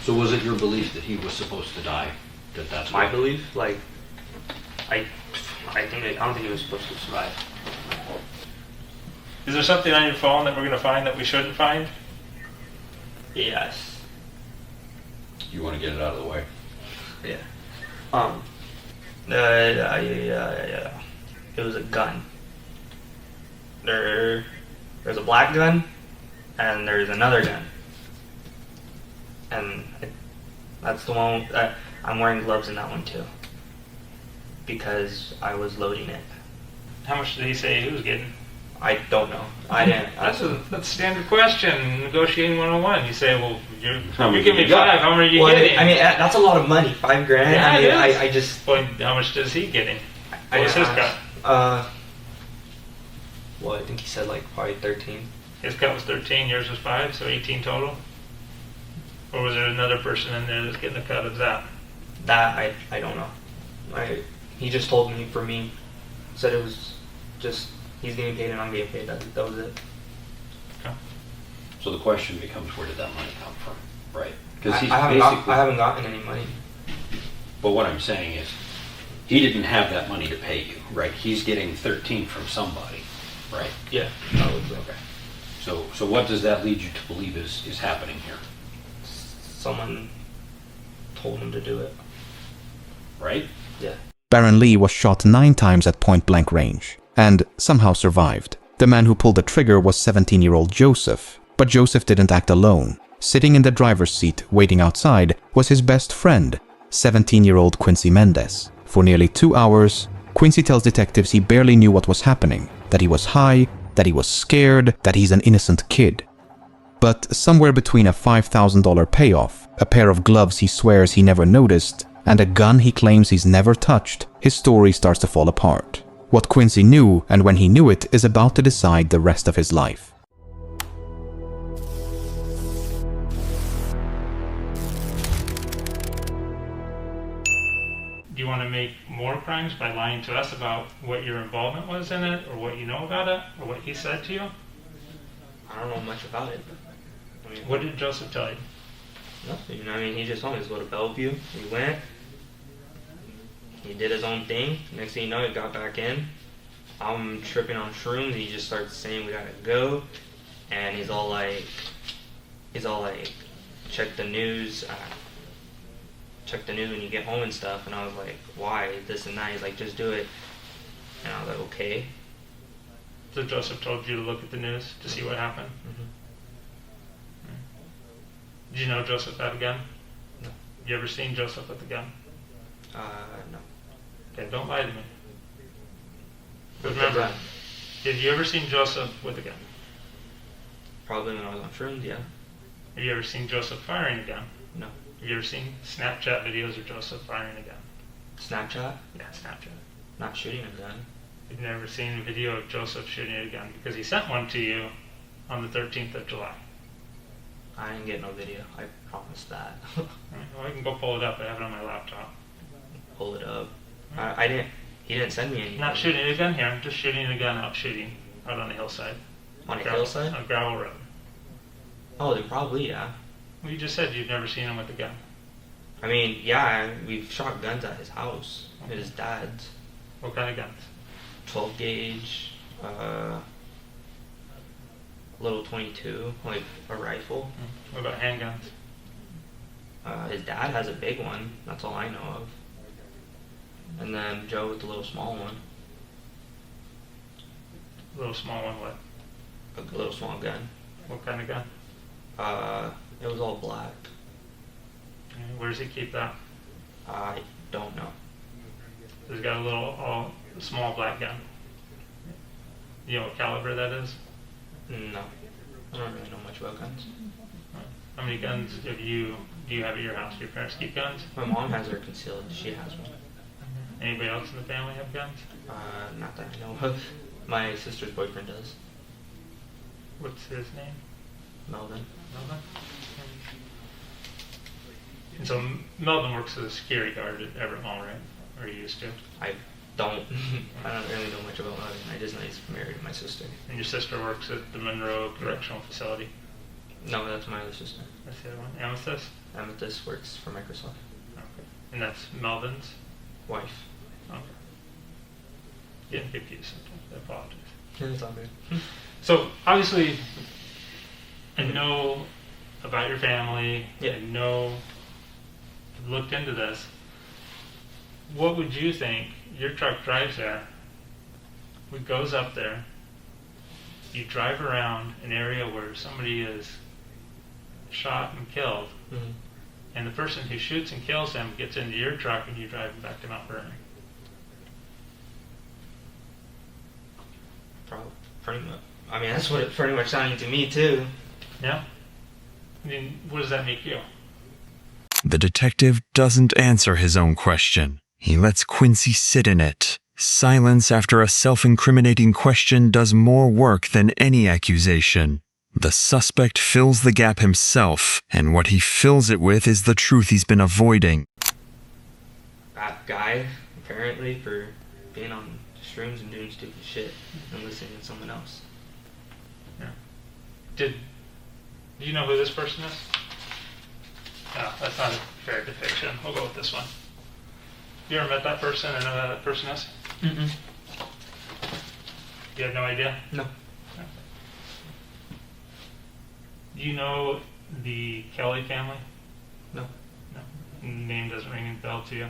So was it your belief that he was supposed to die? That's my belief? Like, I don't think he was supposed to survive. Is there something on your phone that we're going to find that we shouldn't find? Yes. You want to get it out of the way? Yeah. It was a gun. There's a black gun, and there's another gun. And that's the one I'm wearing gloves in that one too, because I was loading it. How much did he say he was getting? I don't know. I didn't. That's a standard question. Negotiating 101. You say, well, you many give me you got? 5. How much are you Well, getting? I mean, that's a lot of money. $5 grand. Yeah, I mean, it is. I just. Well, how much does he getting? I What was his didn't cut? ask. Well, I think he said like probably 13. His cut was 13. Yours was 5, so 18 total. Or was there another person in there that's getting a cut of that? That I don't know. He just told me for me, said it was just he's getting paid and I'm getting paid. That was it. Okay. So the question becomes, where did that money come from, right? Because I haven't gotten any money. But what I'm saying is, he didn't have that money to pay you, right? He's getting 13 from somebody, right? Yeah. Probably. Okay. So what does that lead you to believe is happening here, Someone told him to do it. right? Yeah. Baron Lee was shot 9 times at point-blank range and somehow survived. The man who pulled the trigger was 17-year-old Joseph, but Joseph didn't act alone. Sitting in the driver's seat, waiting outside, was his best friend, 17-year-old Quincy Mendez. For nearly 2 hours, Quincy tells detectives he barely knew what was happening, that he was high, that he was scared, that he's an innocent kid. But somewhere between a $5,000 payoff, a pair of gloves he swears he never noticed, and a gun he claims he's never touched, his story starts to fall apart. What Quincy knew, and when he knew it, is about to decide the rest of his life. Do you want to make more crimes by lying to us about what your involvement was in it, or what you know about it, or what he said to you? I don't know much about it. I mean, What did Joseph tell you? nothing. You know, I mean, he just told me to go to Bellevue. We went. He did his own thing. Next thing you know, he got back in. I'm tripping on shrooms. He just starts saying we gotta go, and he's all like, check the news. Check the news when you get home and stuff. And I was like, why? This and that. He's like, just do it. And I was like, okay. So Joseph told you to look at the news to see what happened? Mm-hmm. Did you know Joseph had a gun? No. You ever seen Joseph with a gun? No. Okay, don't lie to me. With the Remember, gun. have you ever seen Joseph with a gun? Probably when I was on shrooms, yeah. Have you ever seen Joseph firing a gun? No. Have you ever seen Snapchat videos of Joseph firing a gun? Snapchat? Yeah, Snapchat. Not shooting a gun. You've never seen a video of Joseph shooting a gun because he sent one to you on the 13th of July. I didn't get no video. I promised that. Right, well, I can go pull it up. I have it on my laptop. Pull it up. I didn't. He didn't send me anything. Not shooting a gun here. Just shooting a gun out shooting out on a hillside. On a Gravel- hillside? On a gravel road. Oh, then probably, yeah. Well, you just said you've never seen him with a gun. I mean, yeah, we've shot guns at his house. At his dad's. What kind of guns? 12 gauge, little 22, like a rifle. What about handguns? His dad has a big one. That's all I know of. And then Joe with the little small one. A little small one, what? A little small gun. What kind of gun? It was all black. And where does he keep that? I don't know. He's got a little small black gun. You know what caliber that is? No. I don't really know much about guns. How many guns do you have at your house? Your parents keep guns? My mom has her concealed. She has one. Anybody else in the family have guns? Not that I know of. My sister's boyfriend does. What's his name? Melvin. Melvin? And so Melvin works as a security guard at Everett Mall, right? Or he used to. I don't really know much about Melvin. I just know he's married to my sister. And your sister works at the Monroe Correctional Facility. No, that's my other sister. That's the other one. Amethyst? Amethyst works for Microsoft. Okay. And that's Melvin's Wife. Okay. Getting confused sometimes. I apologize. It's all good. So obviously, I know about your family. Yeah. I know, I've looked into this. What would you think? Your truck drives there. It goes up there. You drive around an area where somebody is shot and killed, Mm-hmm. and the person who shoots and kills him gets into your truck, and you drive him back to Mount Vernon. Probably. Pretty much. I mean, that's what it pretty much sounded to me too. Yeah. I mean, what does that make you? The detective doesn't answer his own question. He lets Quincy sit in it. Silence after a self-incriminating question does more work than any accusation. The suspect fills the gap himself, and what he fills it with is the truth he's been avoiding. That guy, apparently, for being on shrooms and doing stupid shit and listening to someone else. Yeah. Do you know who this person is? No, that's not a fair depiction. We'll go with this one. You ever met that person or know who that person is? Mm-mm. You have no idea? No. Okay. Do you know the Kelly family? No. No. Name doesn't ring a bell to you?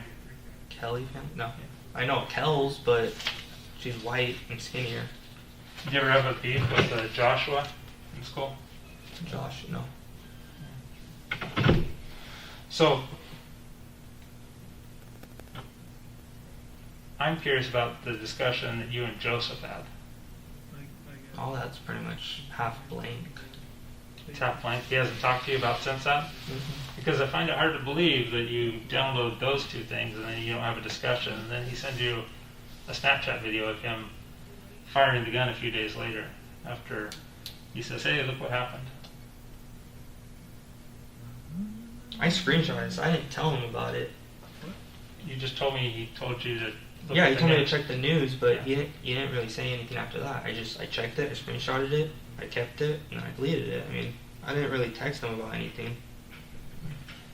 Kelly family? No. I know Kells, but she's white and skinnier. Did you ever have a beef with Joshua in school? Josh, no. So, I'm curious about the discussion that you and Joseph had. All that's pretty much half blank. It's half blank. He hasn't talked to you about since that? Mm-hmm. Because I find it hard to believe that you download those two things and then you don't have a discussion, and then he sends you a Snapchat video of him firing the gun a few days later after he says, "Hey, look what happened." I screenshot it, so I didn't tell him about it. You just told me he told you to look Yeah, at he the told me to news. check the news, but Yeah. he didn't really say anything after that. I checked it, I screenshotted it, I kept it, and I deleted it. I mean, I didn't really text him about anything.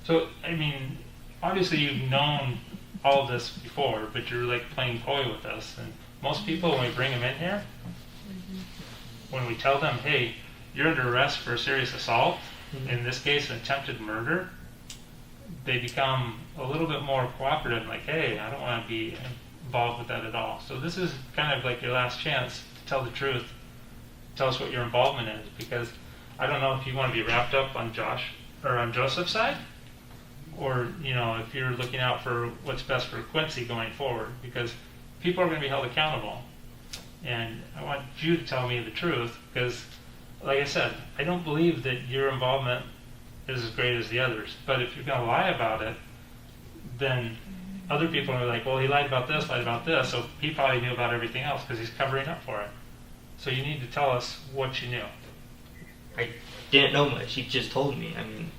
So, I mean, obviously you've known all this before, but you're like playing coy with us. And most people, when we bring them in here, when we tell them, "Hey, you're under arrest for a serious assault," in this case, an attempted murder, they become a little bit more cooperative, like, "Hey, I don't want to be involved with that at all." So this is kind of like your last chance to tell the truth. Tell us what your involvement is, because I don't know if you want to be wrapped up on Josh or on Joseph's side, or if you're looking out for what's best for Quincy going forward, because people are going to be held accountable. And I want you to tell me the truth, because, like I said, I don't believe that your involvement is as great as the others. But if you're going to lie about it, then other people are like, "Well, he lied about this, so he probably knew about everything else because he's covering up for it." So you need to tell us what you knew. I didn't know much, he just told me. I mean,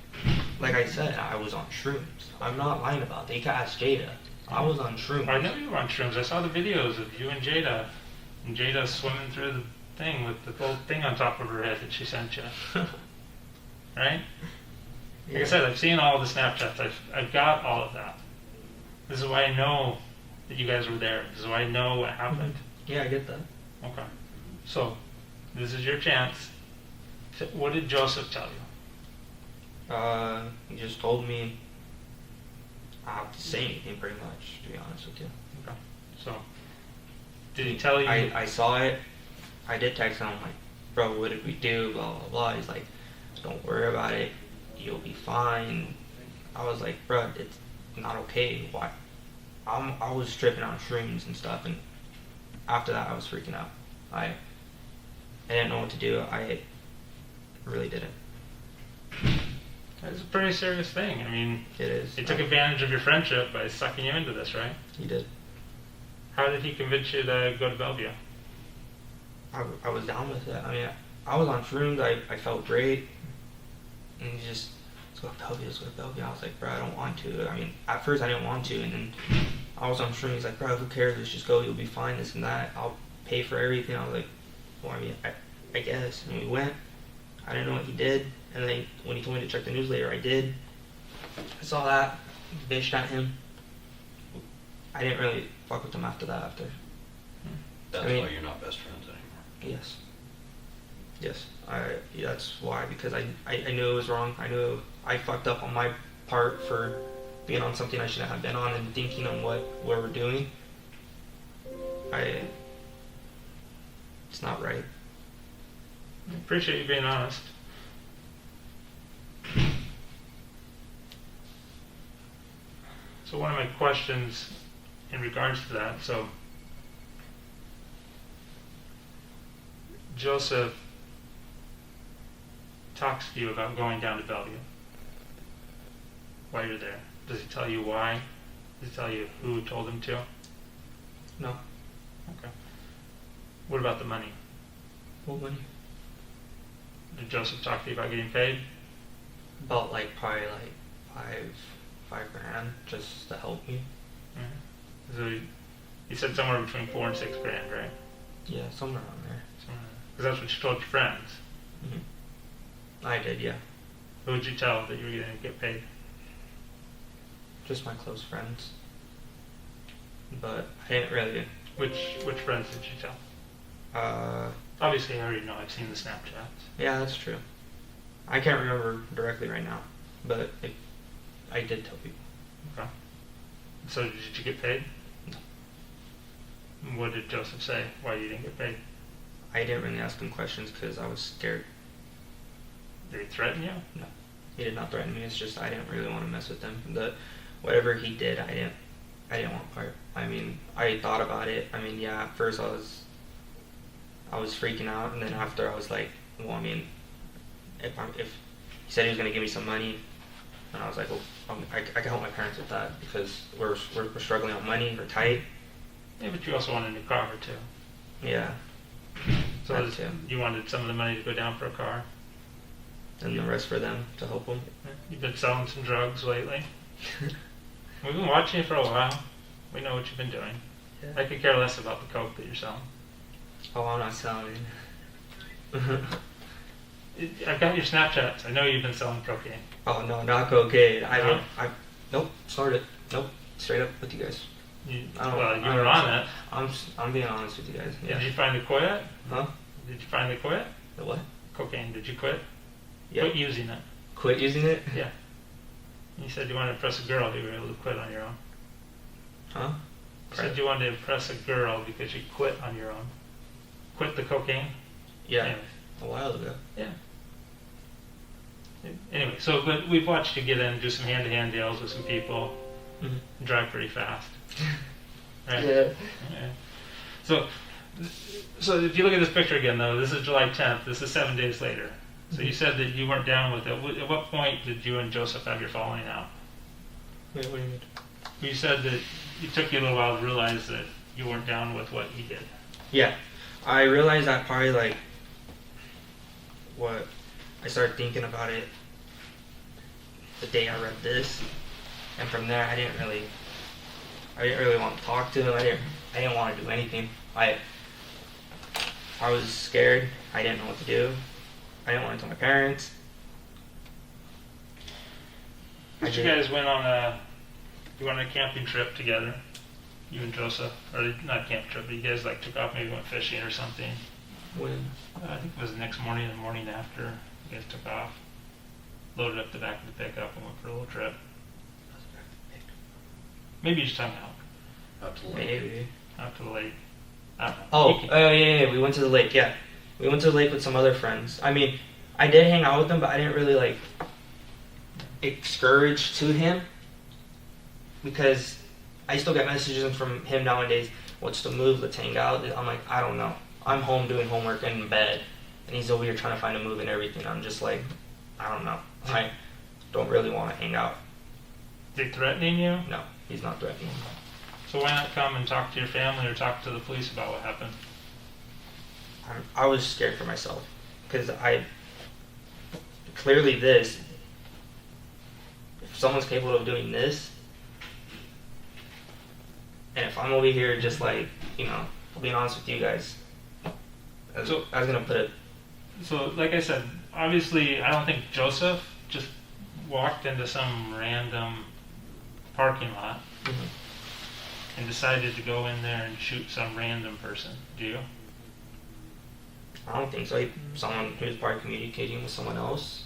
like I said, I was on shrooms. I'm not lying about that. You can ask Jada. I was on shrooms. I know you were on shrooms. I saw the videos of you and Jada swimming through the thing with the gold thing on top of her head that she sent you. Right? Like I said, I've seen all the Snapchats. I've got all of that. This is why I know that you guys were there. This is why I know what happened. Yeah, I get that. Okay. So, this is your chance. What did Joseph tell you? He just told me I have to say anything pretty much, to be honest with you. Okay. So, did he tell you? I saw it. I did text him, I'm like, "Bro, what did we do? Blah, blah, blah." He's like, "Don't worry about it. You'll be fine." I was like, "Bro, it's not okay. Why?" I was tripping on shrooms and stuff, and after that, I was freaking out. I didn't know what to do. I really didn't. It's a pretty serious thing. I mean, It is. he took advantage of your friendship by sucking you into this, right? He did. How did he convince you to go to Bellevue? I was down with it. I mean, I was on shrooms. I felt great. And he just, "Let's go to Bellevue, let's go to Bellevue." I was like, "Bro, I don't want to." I mean, at first I didn't want to, and then I was on shrooms. He's like, "Bro, who cares? Let's just go. You'll be fine, this and that. I'll pay for everything." I was like, "Well, I mean, I guess." And we went. I didn't know what he did, and then when he told me to check the news later, I did. I saw that, bitched at him. I didn't really fuck with him after that. That's I mean- why you're not best friends anymore. Yes. That's why, because I knew it was wrong. I knew I fucked up on my part for being on something I shouldn't have been on and thinking on what we're doing. It's not right. I appreciate you being honest. So one of my questions in regards to that, so Joseph talks to you about going down to Bellevue while you're there. Does he tell you why? Does he tell you who told him to? No. Okay. What about the money? What money? Did Joseph talk to you about getting paid? About probably five grand just to help me. Mhm. So he said somewhere between 4 and 6 grand, right? Yeah, somewhere around there. Because that's what you told your friends. I did, yeah. Who would you tell that you were going to get paid? Just my close friends. But I didn't really. Which friends did you tell? Obviously, I already know. I've seen the Snapchats. Yeah, that's true. I can't remember directly right now, but I did tell people. Okay. So did you get paid? No. What did Joseph say? Why you didn't get paid? I didn't really ask him questions because I was scared. Did he threaten you? No, he did not threaten me. It's just I didn't really want to mess with him. Whatever he did, I didn't want part. I mean, I thought about it. I mean, yeah, at first I was freaking out, and then after I was like, well, I mean, if he said he was gonna give me some money, and I was like, well, I can help my parents with that because we're struggling on money, we're tight. Yeah, but you also wanted a new car too. Yeah. So That too. you wanted some of the money to go down for a car. And the rest for them to help them. You've been selling some drugs lately. We've been watching you for a while. We know what you've been doing. Yeah. I could care less about the coke that you're selling. Oh, I'm not selling. I've got your Snapchats. I know you've been selling cocaine. Oh no, not cocaine. No? Nope, started. Nope, straight up with you guys. You I don't- were I on don't- that. I'm being honest with you guys. Yeah. Did you finally quit? Huh? Did you finally quit? The what? Cocaine. Did you quit? Yeah. Quit using it. Quit using it? Yeah. You said you wanted to impress a girl. You were able to quit on your own. Huh? You said you wanted to impress a girl because you quit on your own. Quit the cocaine? Yeah. Anyways. A while ago. Yeah. Anyway, so but we've watched you get in, do some hand-to-hand deals with some people, Mm-hmm. drive pretty fast. Right? Yeah. Yeah. So if you look at this picture again, though, this is July 10th. This is 7 days later. So you said that you weren't down with it. At what point did you and Joseph have your falling out? Wait, what do you mean? You said that it took you a little while to realize that you weren't down with what he did. Yeah. I realized that probably what I started thinking about it the day I read this, and from there I didn't really want to talk to him. I didn't want to do anything. I was scared. I didn't know what to do. I didn't want to tell my parents. But you guys went on a camping trip together, you and Joseph, or not camping trip, but you guys took off, maybe went fishing or something. When? I think it was the next morning, the morning after you guys took off, loaded up the back of the pickup and went for a little trip. Maybe you just hung out. Out to the lake. Maybe. Out to the lake. I don't know. Oh, yeah. We went to the lake. Yeah, we went to the lake with some other friends. I mean, I did hang out with them, but I didn't really encourage to him because I still get messages from him nowadays. What's the move? Let's hang out. I'm like, I don't know. I'm home doing homework and in bed, and he's over here trying to find a move and everything. I'm just like, I don't know. I don't really want to hang out. Is he threatening you? No, he's not threatening me. So why not come and talk to your family or talk to the police about what happened? I was scared for myself because clearly if someone's capable of doing this, and if I'm over here just being honest with you guys, I was gonna put it. So like I said, obviously, I don't think Joseph just walked into some random parking lot and decided to go in there and shoot some random person. Do you? I don't think so. Someone who was probably communicating with someone else.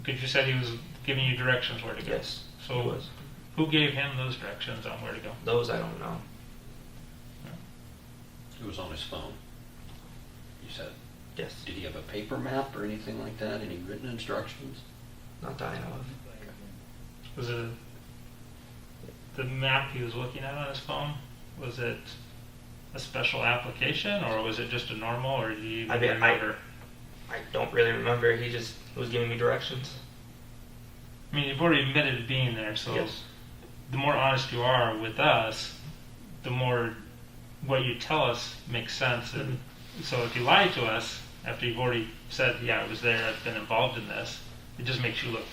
Because you said he was giving you directions where to go. Yes, So he was. who gave him those directions on where to go? Those I don't know. It was on his phone. You said. Yes, Did he have a paper map or anything like that? Any written instructions? not that I know of. Was it the map he was looking at on his phone? Was it a special application, or was it just a normal, or do you I mean, remember? I don't really remember. He just was giving me directions. I mean, you've already admitted to being there, so Yes. the more honest you are with us, the more what you tell us makes sense. And so if you lie to us after you've already said, yeah, I was there, I've been involved in this, it just makes you look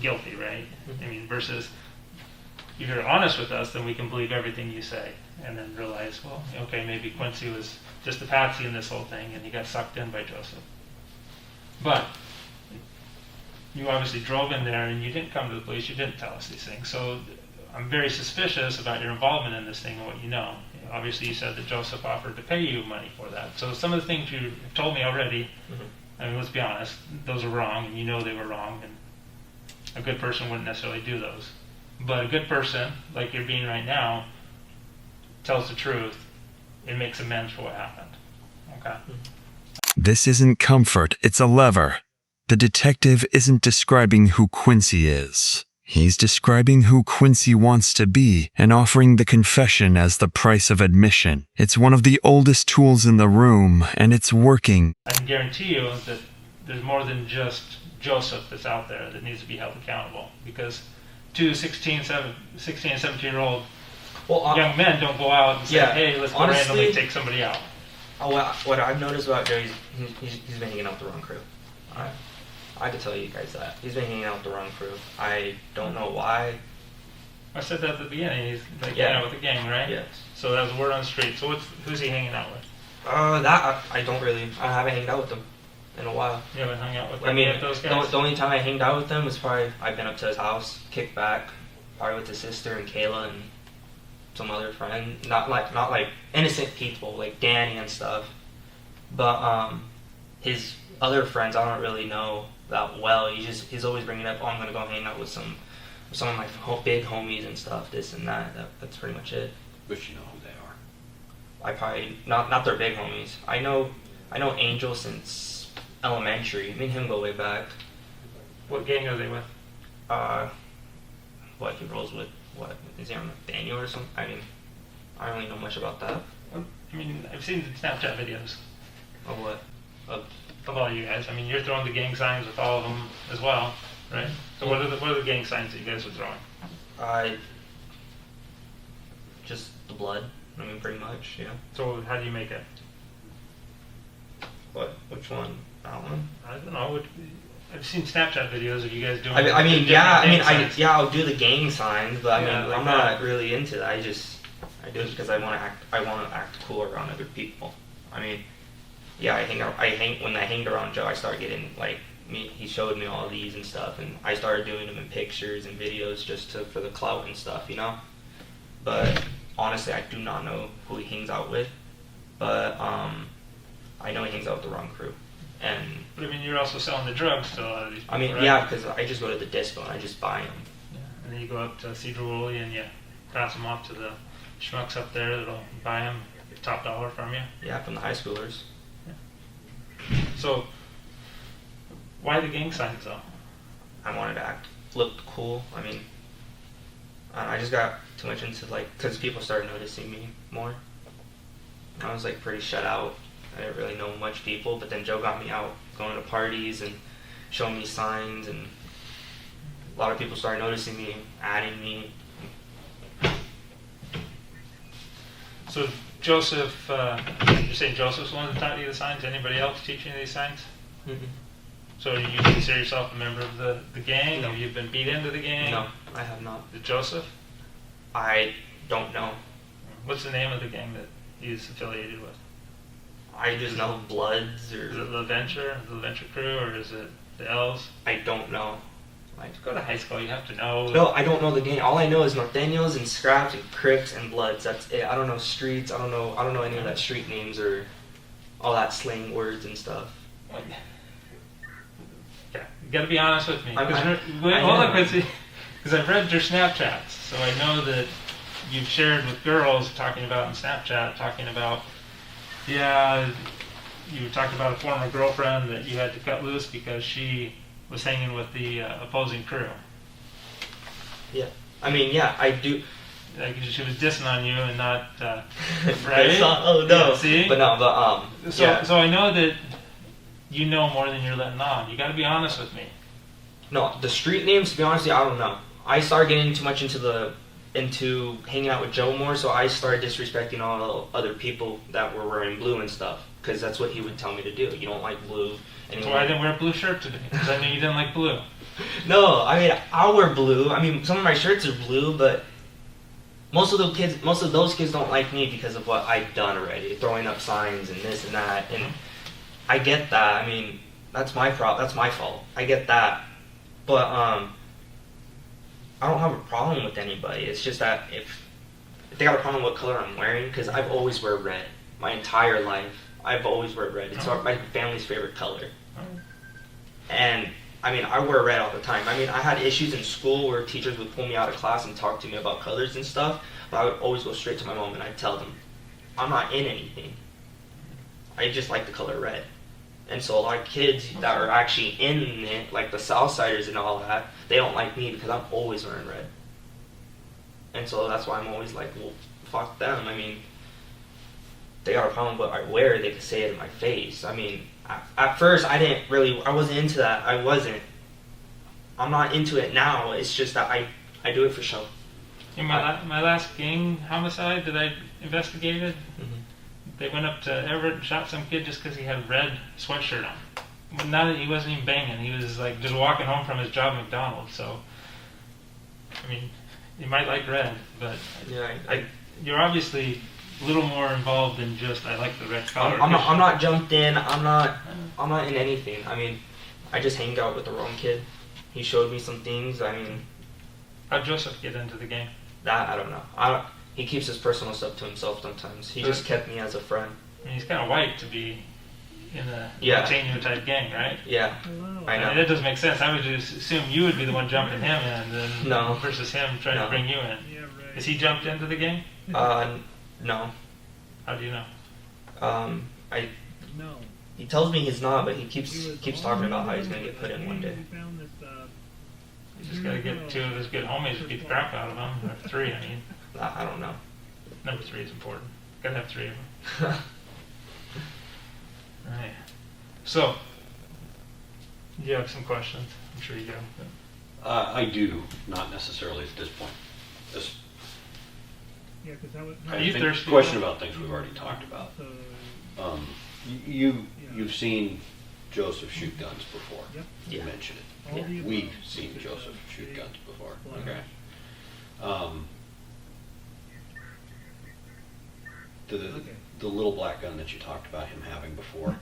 guilty, right? I mean, versus if you're honest with us, then we can believe everything you say and then realize, well, okay, maybe Quincy was just a patsy in this whole thing and he got sucked in by Joseph. But you obviously drove in there and you didn't come to the police, you didn't tell us these things. So I'm very suspicious about your involvement in this thing and what you know. Obviously you said that Joseph offered to pay you money for that. So some of the things you have told me already, I mean, let's be honest, those are wrong and you know they were wrong, and a good person wouldn't necessarily do those. But a good person, like you're being right now, tells the truth and makes amends for what happened. Okay? This isn't comfort, it's a lever. The detective isn't describing who Quincy is. He's describing who Quincy wants to be and offering the confession as the price of admission. It's one of the oldest tools in the room, and it's working. I can guarantee you that there's more than just Joseph that's out there that needs to be held accountable, because two 16 and 17-year-old young men don't go out and say, hey, let's go randomly take somebody out. What I've noticed about Joe, he's been hanging out with the wrong crew. I could tell you guys that. He's been hanging out with the wrong crew. I don't know why. I said that at the beginning. He's like hanging out with the gang, right? Yes. So that was a word on the street. So who's he hanging out with? I haven't hanged out with them in a while. You haven't hung out with those The guys? only time I hanged out with them was probably I've been up to his house, kicked back, probably with his sister and Kayla and some other friend. Not like innocent people like Danny and stuff, but his other friends I don't really know that well. He's always bringing up, I'm gonna go hang out with some of my big homies and stuff, this and that. That's pretty much it. But you know who they are. I probably not their big homies. I know Angel since elementary. Me and him go way back. What gang are they with? What he rolls with? What is he on Daniel or something? I mean, I don't really know much about that. I mean, I've seen the Snapchat videos Of what? of all you guys. I mean, you're throwing the gang signs with all of them as well, right? So what are the gang signs that you guys are throwing? Just the blood. I mean, pretty much, yeah. So how do you make it? What? Which one? That one? I don't know. I've seen Snapchat videos of you guys doing. I'll do the gang signs, but I'm not really into that. I do it because I want to act cool around other people. I mean, yeah, when I hanged around Joe, I started getting he showed me all these and stuff, and I started doing them in pictures and videos just for the clout and stuff, you know. But honestly, I do not know who he hangs out with, but I know he hangs out with the wrong crew. But I mean, you're also selling the drugs to a lot of these people, right? Yeah, because I just go to the disco and I just buy them. Yeah. And then you go up to Cedro Woolley and you pass them off to the schmucks up there that'll buy them, get top dollar from you. Yeah, from the high schoolers. So, why the gang signs though? I wanted to look cool. I mean, I just got too much into because people started noticing me more. I was pretty shut out. I didn't really know much people, but then Joe got me out going to parties and showing me signs, and a lot of people started noticing me, adding me. So Joseph, you're saying Joseph's the one that taught you the signs? Anybody else teaching you these signs? Mm-hmm. So you consider yourself a member of the gang? No. Have you been beat into the gang? No, I have not. Is it Joseph? I don't know. What's the name of the gang that he's affiliated with? I just know Bloods Is it or the Venture crew, or is it the L's? I don't know. Like, To go to high school, you have to know. no, I don't know the gang. All I know is Norteños and Scraps and Crips and Bloods. That's it. I don't know streets. I don't know any of that street names or all that slang words and stuff. Yeah, you gotta be honest with me. I Hold on, Quincy. Because I've read your Snapchats, so I know that you've shared with girls talking about in Snapchat, talking about, yeah, you talked about a former girlfriend that you had to cut loose because she was hanging with the opposing crew. Yeah. I mean, yeah, I do. Like she was dissing on you and not, right? Oh no. Yeah, see? But no, but So, yeah. so I know that you know more than you're letting on. You got to be honest with me. No, the street names, to be honest with you, I don't know. I started getting too much into hanging out with Joe more, so I started disrespecting all the other people that were wearing blue and stuff, because that's what he would tell me to do. You don't like blue. That's why I didn't wear a blue shirt today, because I knew you didn't like blue. No, I mean, I'll wear blue. I mean, some of my shirts are blue, but most of those kids don't like me because of what I've done already, throwing up signs and this and that. And I get that. I mean, that's my problem. That's my fault. I get that. But I don't have a problem with anybody. It's just that if they got a problem with what color I'm wearing, because I've always wear red my entire life. I've always wear red. It's my family's favorite color. And I mean, I wear red all the time. I mean, I had issues in school where teachers would pull me out of class and talk to me about colors and stuff, but I would always go straight to my mom and I'd tell them, I'm not in anything. I just like the color red. And so a lot of kids that are actually in it, like the Southsiders and all that, they don't like me because I'm always wearing red. And so that's why I'm always like, well, fuck them. I mean, they got a problem with what I wear, they can say it in my face. I mean, at first I wasn't into that. I'm not into it now. It's just that I do it for show. In my last gang homicide that I investigated, they went up to Everett and shot some kid just because he had a red sweatshirt on. But not that he wasn't even banging. He was like just walking home from his job at McDonald's. So, I mean, you might like red, but Yeah, you're obviously a little more involved than just I like the red color. I'm not jumped in. I'm not in anything. I mean, I just hanged out with the wrong kid. He showed me some things. I mean, How'd Joseph get into the game? that I don't know. He keeps his personal stuff to himself sometimes. He just kept me as a friend. I mean, he's kind of white to be in a Yeah. Latino type gang, right? Yeah, I I mean, know. that doesn't make sense. I would just assume you would be the one jumping him in, then No. versus him trying No. to bring you in. Is he jumped into the game? No. How do you know? No. He tells me he's not, but he keeps talking about how he's gonna get put in one day. You just gotta get two of his good homies to beat the crap out of him. Or three, I mean. I don't know. Number 3 is important. Gotta have 3 of them. Right. So, you have some questions? I'm sure you do. I do, not necessarily at this point. This, Yeah, because that was. Are I you think thirsty? question about things we've already talked about. So, You've seen Joseph shoot guns before. Yep. You Yeah. mentioned it. all the above. We've seen Joseph shoot guns before. Okay. Okay. The little black gun that you talked about him having before,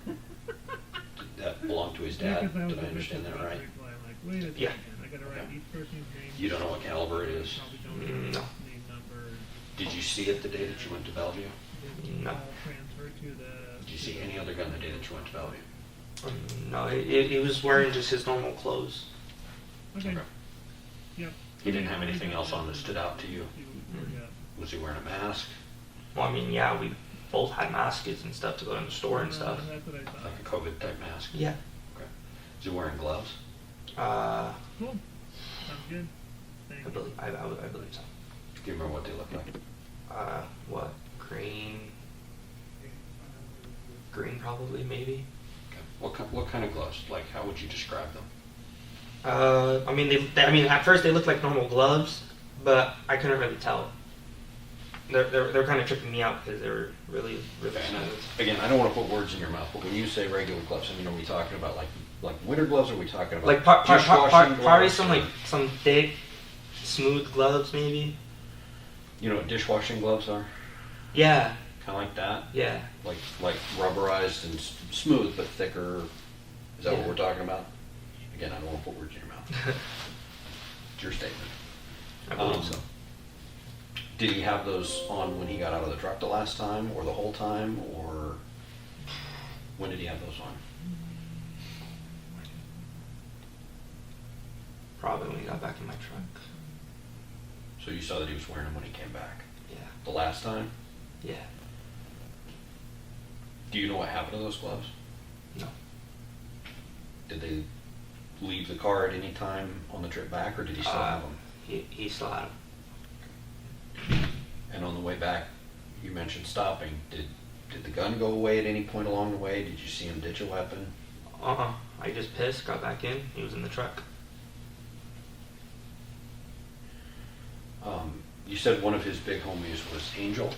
that belonged to his Yeah, dad. 'cause that was Did I the understand that bishop right? reply, I'm like, wait a second, Yeah. I gotta write Okay. each person's name. You don't know what caliber it is? Probably don't know No. name number. Did you see it the day that you went to Bellevue? Then No. all transfer to the. Did you see any other gun the day that you went to Bellevue? No, he was wearing just his normal clothes. Okay. Okay. Yep. He didn't have anything else on that stood out to you? Yeah. Was he wearing a mask? Well, I mean, yeah, we both had masks and stuff to go in the store and stuff. That's what I thought. Like a COVID type mask? Yeah. Okay. Is he wearing gloves? Cool. Sounds good. Thank I you. believe so. Do you remember what they look like? What? Green probably, maybe. Okay. What kind of gloves? Like, how would you describe them? I mean, at first they looked like normal gloves, but I couldn't really tell. They're kind of tripping me out because they were really Okay, and smooth. again, I don't want to put words in your mouth, but when you say regular gloves, I mean, are we talking about like winter gloves, or are we talking about Like dishwashing probably gloves? some thick, smooth gloves maybe. You know what dishwashing gloves are? Yeah, Kind of like that? Yeah. Like rubberized and smooth, but thicker. Is that what Yeah. we're talking about? Again, I don't want to put words in your mouth. It's your statement. I believe Um, so. Did he have those on when he got out of the truck the last time, or the whole time, or when did he have those on? Probably when he got back in my truck. So you saw that he was wearing them when he came back. Yeah. The last time? Yeah. Do you know what happened to those gloves? No. Did they leave the car at any time on the trip back, or did he still have them? He still had him. And on the way back, you mentioned stopping. Did the gun go away at any point along the way? Did you see him ditch a weapon? I just pissed, got back in. He was in the truck. You said one of his big homies was Angel.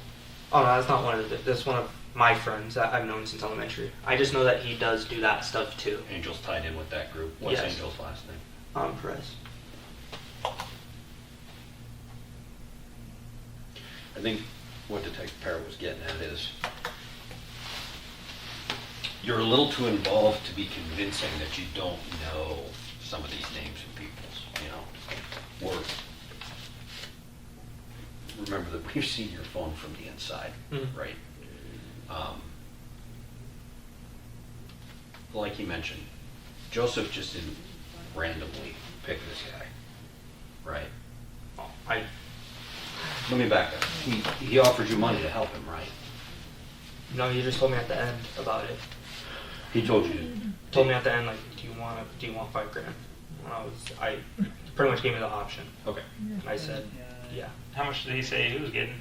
Oh no, that's not one of the. That's one of my friends that I've known since elementary. I just know that he does do that stuff too. Angel's tied in with that group. What's Yes. Angel's last name? Perez. I think what Detective Parrott was getting at is you're a little too involved to be convincing that you don't know some of these names and peoples, you know. Or remember that we've seen your phone from the inside, Mhm. right? Like you mentioned, Joseph just didn't randomly pick this guy, right? Let me back up. He offered you money to help him, right? No, you just told me at the end about it. He told you. Told me at the end, like, do you want $5,000? And I pretty much gave me the option. Okay. And I said, yeah. How much did he say he was getting?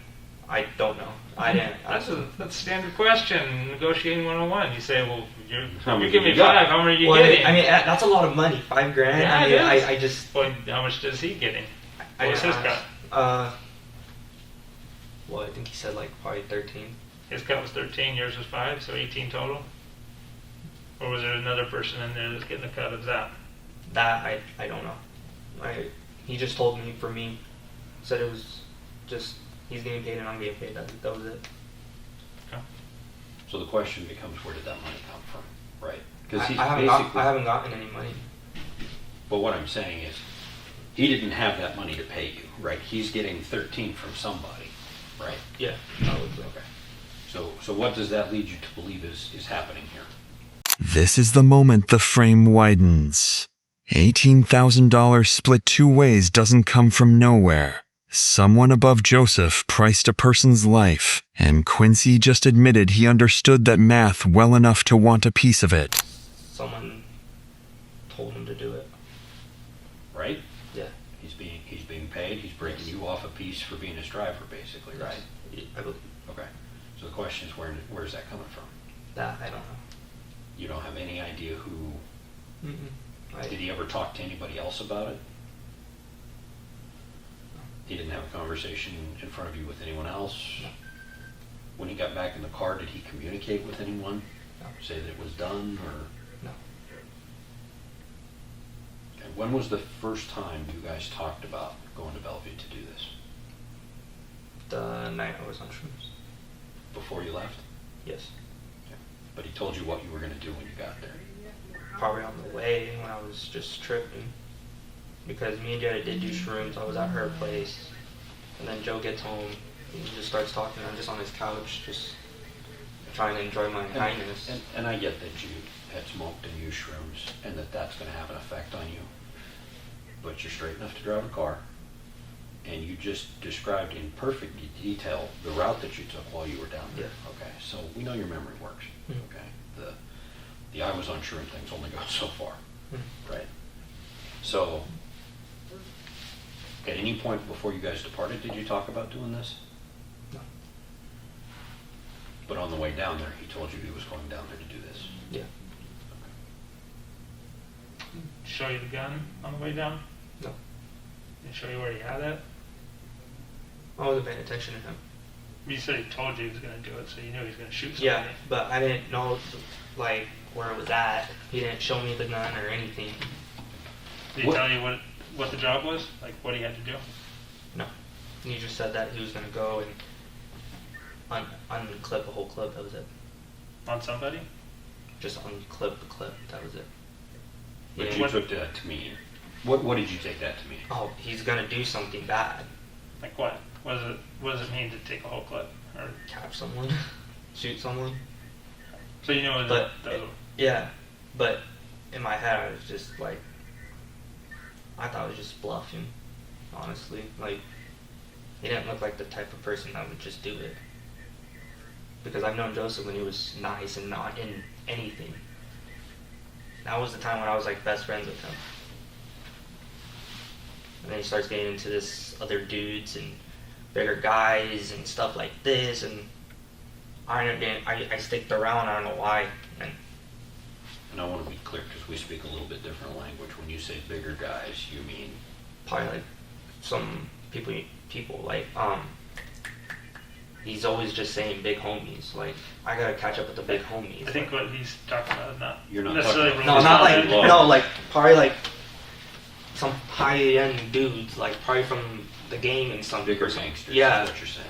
I don't know. I didn't. That's a standard question, negotiating 101. You say, well, How you much give did me you got? five, how much are you Well, getting? I mean, that's a lot of money. $5,000. Yeah, I mean, it is. I just. Well, how much does he getting? I What's his didn't cut? ask. Well, I think he said like probably 13. His cut was 13, yours was 5, so 18 total? Or was there another person in there that's getting a cut of that? That I don't know. He just told me for me, said it was just he's getting paid and I'm getting paid. That was it. Okay. So the question becomes, where did that money come from, right? Because he's I haven't gotten any money. But what I'm saying is, he didn't have that money to pay you, right? He's getting 13 from somebody, right? Yeah, probably. Okay. So what does that lead you to believe is happening here? This is the moment the frame widens. $18,000 split two ways doesn't come from nowhere. Someone above Joseph priced a person's life, and Quincy just admitted he understood that math well enough to want a piece of it. Someone told him to do it. Right? Yeah. He's being paid. He's breaking you off a piece for being his driver, basically, right? Yeah, I believe Okay. So the question is, where's that coming from? that. I don't know. You don't have any idea who. Mm-mm. Did he ever talk to anybody else about it? He didn't have a conversation in front of you with anyone else? No. When he got back in the car, did he communicate with anyone? No. Say that it was done, or? No. Okay. When was the first time you guys talked about going to Bellevue to do this? The night I was on shrooms. Before you left? Yes. Okay. But he told you what you were going to do when you got there? Probably on the way when I was just tripping. Because me and Jared did do shrooms. I was at her place. And then Joe gets home and he just starts talking. I'm just on his couch, just trying to enjoy my kindness. And I get that you had smoked and used shrooms and that's going to have an effect on you. But you're straight enough to drive a car. And you just described in perfect detail the route that you took while you were down there. Yeah. Okay, so we know your memory works. Mhm. Okay, the I was on shroom things only goes so far, Mhm. right? So, at any point before you guys departed, did you talk about doing this? No. But on the way down there, he told you he was going down there to do this. Yeah. Show you the gun on the way down? No. Did he show you where he had it? I wasn't paying attention to him. You said he told you he was going to do it, so you knew he was going to shoot somebody. Yeah, but I didn't know like where it was at. He didn't show me the gun or anything. Did he What- tell you what the job was? Like what he had to do? No. He just said that he was gonna go and unclip a whole clip. That was it. On somebody? Just unclip the clip. That was it. But Yeah. you took that to mean. What did you take that to mean? Oh, he's gonna do something bad. Like what? What does it mean to take a whole clip? Or Cap someone, shoot someone. so you know But the yeah, but in my head I was just like, I thought I was just bluffing. Honestly, like he didn't look like the type of person that would just do it. Because I've known Joseph when he was nice and not in anything. That was the time when I was like best friends with him. And then he starts getting into this other dudes and bigger guys and stuff like this, and I sticked around. I don't know why. And I want to be clear because we speak a little bit different language. When you say bigger guys, you mean Probably like some people like he's always just saying big homies. Like I gotta catch up with the big homies. I think what he's talking about, not You're not necessarily talking no, It's not not like big love. no, like probably like some high end dudes, like probably from the game and some bigger or something. gangsters. Yeah, Is what you're saying.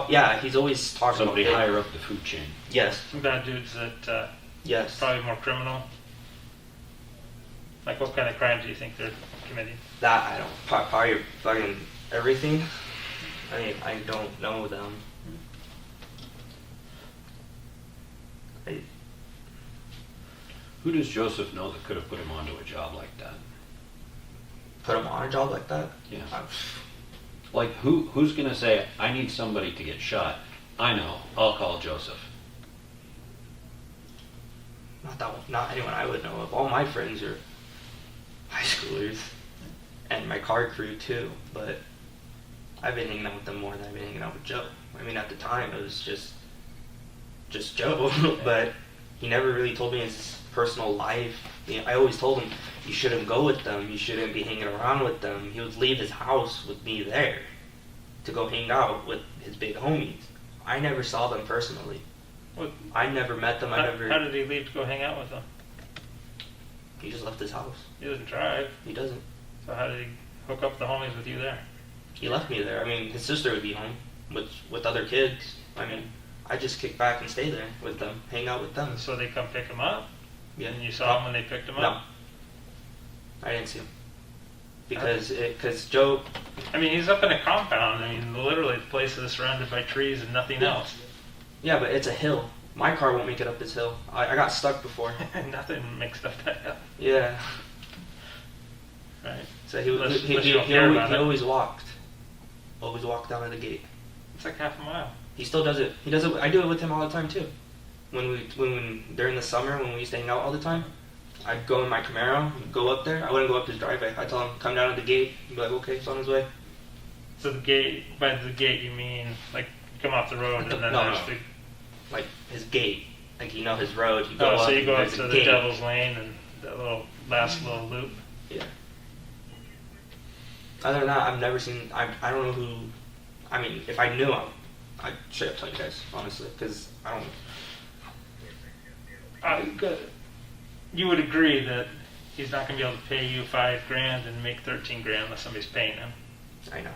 yeah. He's always talking Somebody about big- higher up the food chain. Yes, some bad dudes that yes. probably more criminal. Like what kind of crime do you think they're committing? That I don't. Probably fucking everything. I mean, I don't know them. Who does Joseph know that could have put him onto a job like that? Put him on a job like that. Yeah. I'm- Like who's gonna say I need somebody to get shot? I know. I'll call Joseph. Not anyone I would know of. All my friends are high schoolers, and my car crew too. But I've been hanging out with them more than I've been hanging out with Joe. I mean, at the time it was just Joe, but he never really told me his personal life. You know, I always told him you shouldn't go with them. You shouldn't be hanging around with them. He would leave his house with me there to go hang out with his big homies. I never saw them personally. What, I never met them. how did he leave to go hang out with them? He just left his house. He doesn't drive, He doesn't. so how did he hook up the homies with you there? He left me there. I mean, his sister would be home with other kids. I mean, I just kick back and stay there with them, hang out with them. So they come pick him up, Yeah. and you saw him when they picked him No, up? I didn't see him because Joe. I mean, he's up in a compound. I mean, literally the place is surrounded by trees and nothing else. Yeah, but it's a hill. My car won't make it up this hill. I got stuck before. Nothing mixed up that up, Yeah. right? So he Unless you don't care about it. always walked. Always walked down to the gate. It's like half a mile. He still does it. He does it. I do it with him all the time too. When during the summer when we used to hang out all the time, I'd go in my Camaro, go up there. I wouldn't go up his driveway. I'd tell him come down to the gate. He'd be like, okay, it's on his way. So the gate, by the gate you mean like you come off the road and then No, there's no. the... Like his gate, like you know his road. You go Oh, up. so you and go up there's to a the gate. Devil's Lane and that last little loop. Yeah. Other than that, I've never seen. I don't know who. I mean, if I knew, I'd straight up tell you guys honestly, because I don't. You would agree that he's not going to be able to pay you $5,000 and make 13 grand unless somebody's paying him, I know.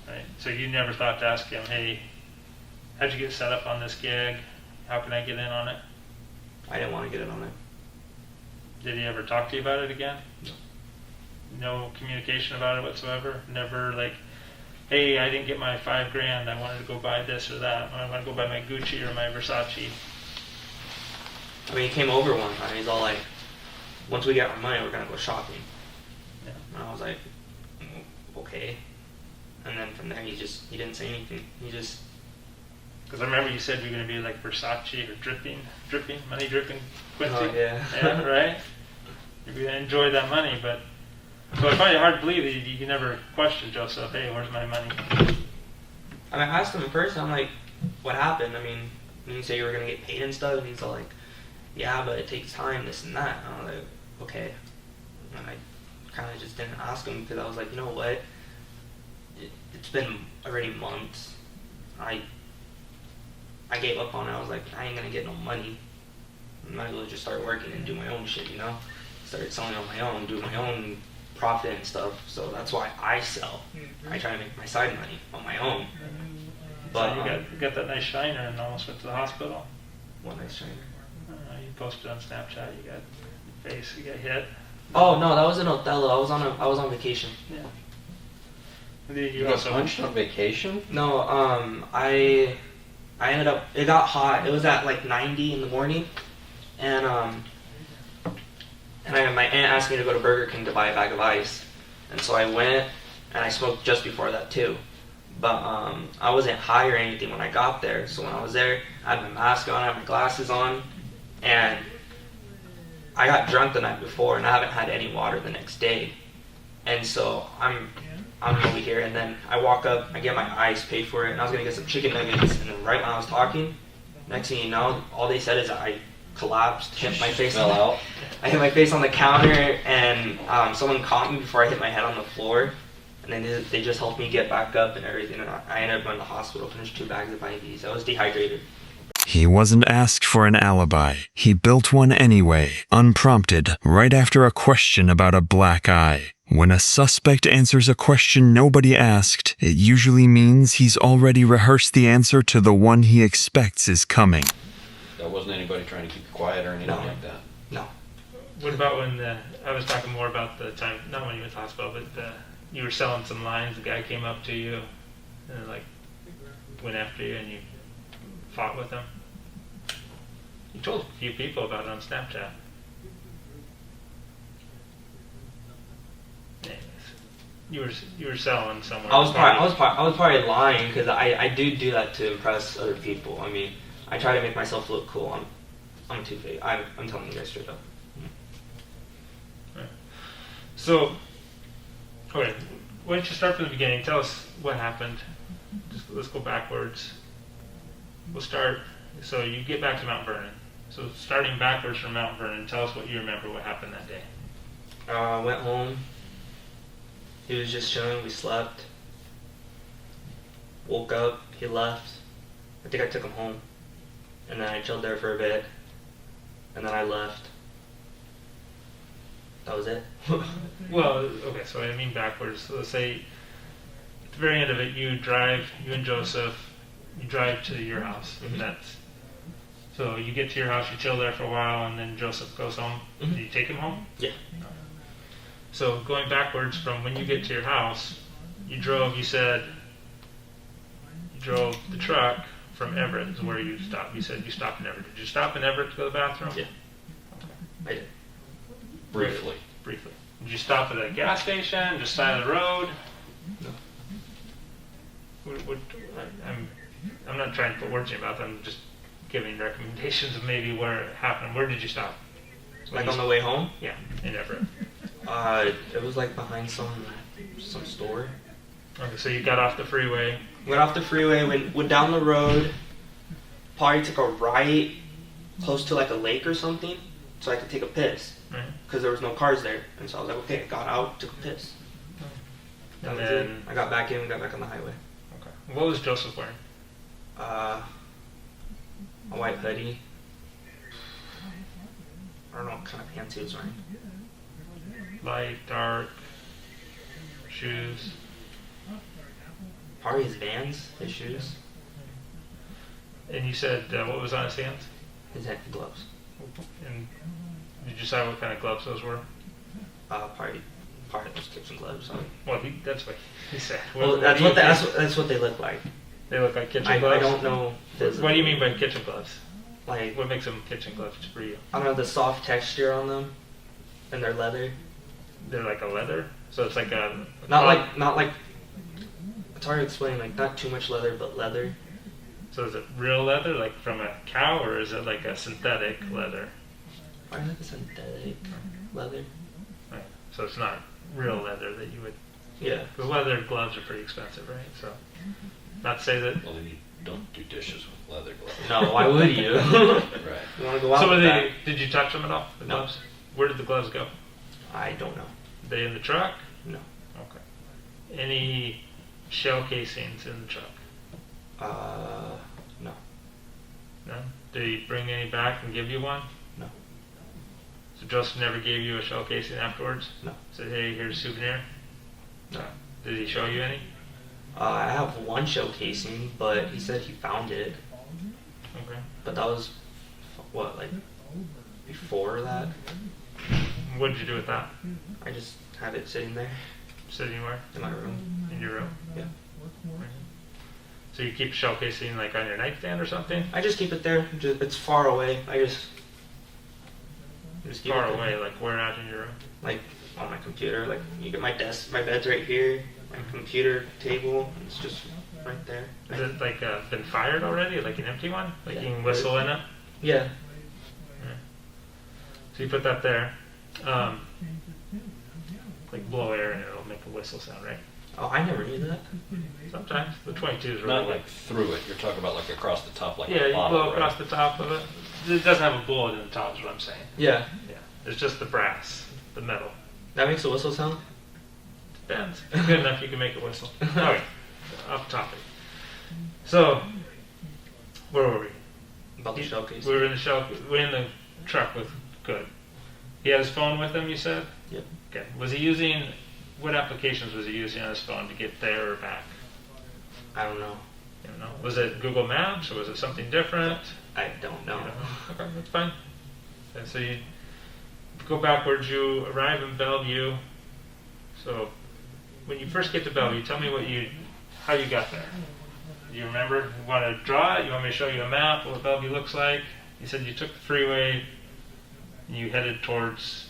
right? So you never thought to ask him, hey, how'd you get set up on this gig? How can I get in on it? I didn't want to get in on it. Did he ever talk to you about it again? No. No communication about it whatsoever? Never like, hey, I didn't get my $5,000. I wanted to go buy this or that. I want to go buy my Gucci or my Versace. I mean, he came over one time. He's all like, once we get our money, we're gonna go shopping. Yeah. And I was like, okay. And then from there, he didn't say anything. He just. Because I remember you said you're going to be like Versace or dripping, money dripping Quincy. Oh, yeah. Yeah, right? You're going to enjoy that money, but... So I find it hard to believe that you never questioned Joseph, hey, where's my money? I mean, I asked him in person, I'm like, what happened? I mean, you say you were going to get paid and stuff, and he's all like, yeah, but it takes time, this and that. And I was like, okay. And I kind of just didn't ask him because I was like, you know what? It's been already months. I gave up on it. I was like, I ain't gonna get no money. I might as well just start working and do my own shit, you know? Start selling on my own, do my own profit and stuff. So that's why I sell. I try to make my side money on my own. But you got that nice shiner and almost went to the hospital. one nice shiner. You posted on Snapchat. You got your face. You got hit. Oh no, that was in Othello. I was on vacation. Yeah. You got punched on vacation? No, I ended up. It got hot. It was at like 90 in the morning, and my aunt asked me to go to Burger King to buy a bag of ice, and so I went, and I smoked just before that too. But I wasn't high or anything when I got there. So when I was there, I had my mask on, I had my glasses on, and I got drunk the night before, and I haven't had any water the next day. And so I'm over here, and then I walk up, I get my ice, pay for it, and I was gonna get some chicken nuggets, and then right when I was talking, next thing you know, all they said is that I collapsed, hit my face Fell out. I hit my face on the counter, and someone caught me before I hit my head on the floor, and then they just helped me get back up and everything, and I ended up going to the hospital, finished 2 bags of IVs. I was dehydrated. He wasn't asked for an alibi. He built one anyway, unprompted, right after a question about a black eye. When a suspect answers a question nobody asked, it usually means he's already rehearsed the answer to the one he expects is coming. There wasn't anybody trying to keep you quiet or anything No. like that? No. What about when I was talking more about the time, not when you went to the hospital, but you were selling some lines. The guy came up to you and like went after you, and you fought with him. You told a few people about it on Snapchat. Anyways, you were selling somewhere. I was probably lying because I do that to impress other people. I mean, I try to make myself look cool. I'm a two-faced. I'm telling you guys straight up. So, okay, why don't you start from the beginning? Tell us what happened. Let's go backwards. We'll start. So you get back to Mount Vernon. So starting backwards from Mount Vernon, tell us what you remember what happened that day. Went home. He was just chilling. We slept. Woke up. He left. I think I took him home. And then I chilled there for a bit. And then I left. That was it. Well, okay, so I mean backwards. So let's say at the very end of it, you and Joseph, you drive to your house. Mhm. So you get to your house, you chill there for a while, and then Joseph goes home. Mhm. Do you take him home? Yeah. So going backwards from when you get to your house, you drove the truck from Everett is where you stopped. You said you stopped in Everett. Did you stop in Everett to go to the bathroom? Yeah. I did. Briefly. Briefly. Did you stop at a gas station, just side of the road? No. I'm not trying to put words in your mouth. I'm just giving recommendations of maybe where it happened. Where did you stop? Like on the way home? Yeah, in Everett. It was like behind some store. Okay, so you got off the freeway. Went off the freeway, went down the road, probably took a right close to like a lake or something, so I could take a piss. Right. Because there was no cars there. And so I was like, okay, I got out, took a piss. That And was then, it. I got back in and got back on the highway. okay. What was Joseph wearing? A white hoodie. I don't know what kind of pants he was wearing. Light, dark, shoes. Probably his Vans, his shoes, And you said what was on his hands? his head gloves. And did you decide what kind of gloves those were? Probably those kitchen gloves. Well, that's what he said. Well, that's do you what think? that's what they look like. They look like kitchen I gloves? don't know. What do you mean by kitchen gloves? Like, What makes them kitchen gloves for you? I don't know, the soft texture on them, and they're leather. They're like a leather? So it's like a... Not like. It's hard to explain. Like, not too much leather, but leather. So is it real leather, like from a cow, or is it like a synthetic leather? Probably like a synthetic leather. Right. So it's not real leather that you would... Yeah. Because leather gloves are pretty expensive, right? So, not to say that... Well, then you don't do dishes with leather gloves. No, why would you? Right. You want to go out So with that? did you touch them at all, the No. gloves? Where did the gloves go? I don't know. They in the truck? No. Okay. Any shell casings in the truck? No. No? Did he bring any back and give you one? No. So Joseph never gave you a shell casing afterwards? No. Said, hey, here's a souvenir? No. Did he show you any? I have one shell casing, but he said he found it. Okay. But that was, what, like, before that? What did you do with that? I just had it sitting there Sitting where? in my room. In your room? Yeah. So you keep shell casing like on your nightstand or something? I just keep it there. It's far away. I just keep Far it there. away, like where at in your room? Like on my computer. Like you get my desk, my bed's right here. My computer table, it's just right there. Is it like been fired already? Like an empty one? Like Yeah. you can whistle in it? Yeah. So you put that there. Like blow air and it'll make a whistle sound, right? Oh, I never knew that. Sometimes. The 22 is really Not good. like through it, you're talking about like across the top, like Yeah, the you bottom, blow right? across the top of it. It doesn't have a bullet in the top, is what I'm saying. Yeah. Yeah. It's just the brass, the metal. That makes a whistle sound? Depends. Good enough, you can make a whistle. Okay, off topic. So, where were we? About the shell case. We were in the shell. We're in the truck with Good. He had his phone with him, you said? Yep. Okay. Was he using? What applications was he using on his phone to get there or back? I don't know. You don't know. Was it Google Maps or was it something different? I don't know. You don't know? Okay, that's fine. And so you go backwards. You arrive in Bellevue. So when you first get to Bellevue, tell me how you got there. Do you remember? You want to draw it? You want me to show you a map of what Bellevue looks like? You said you took the freeway and you headed towards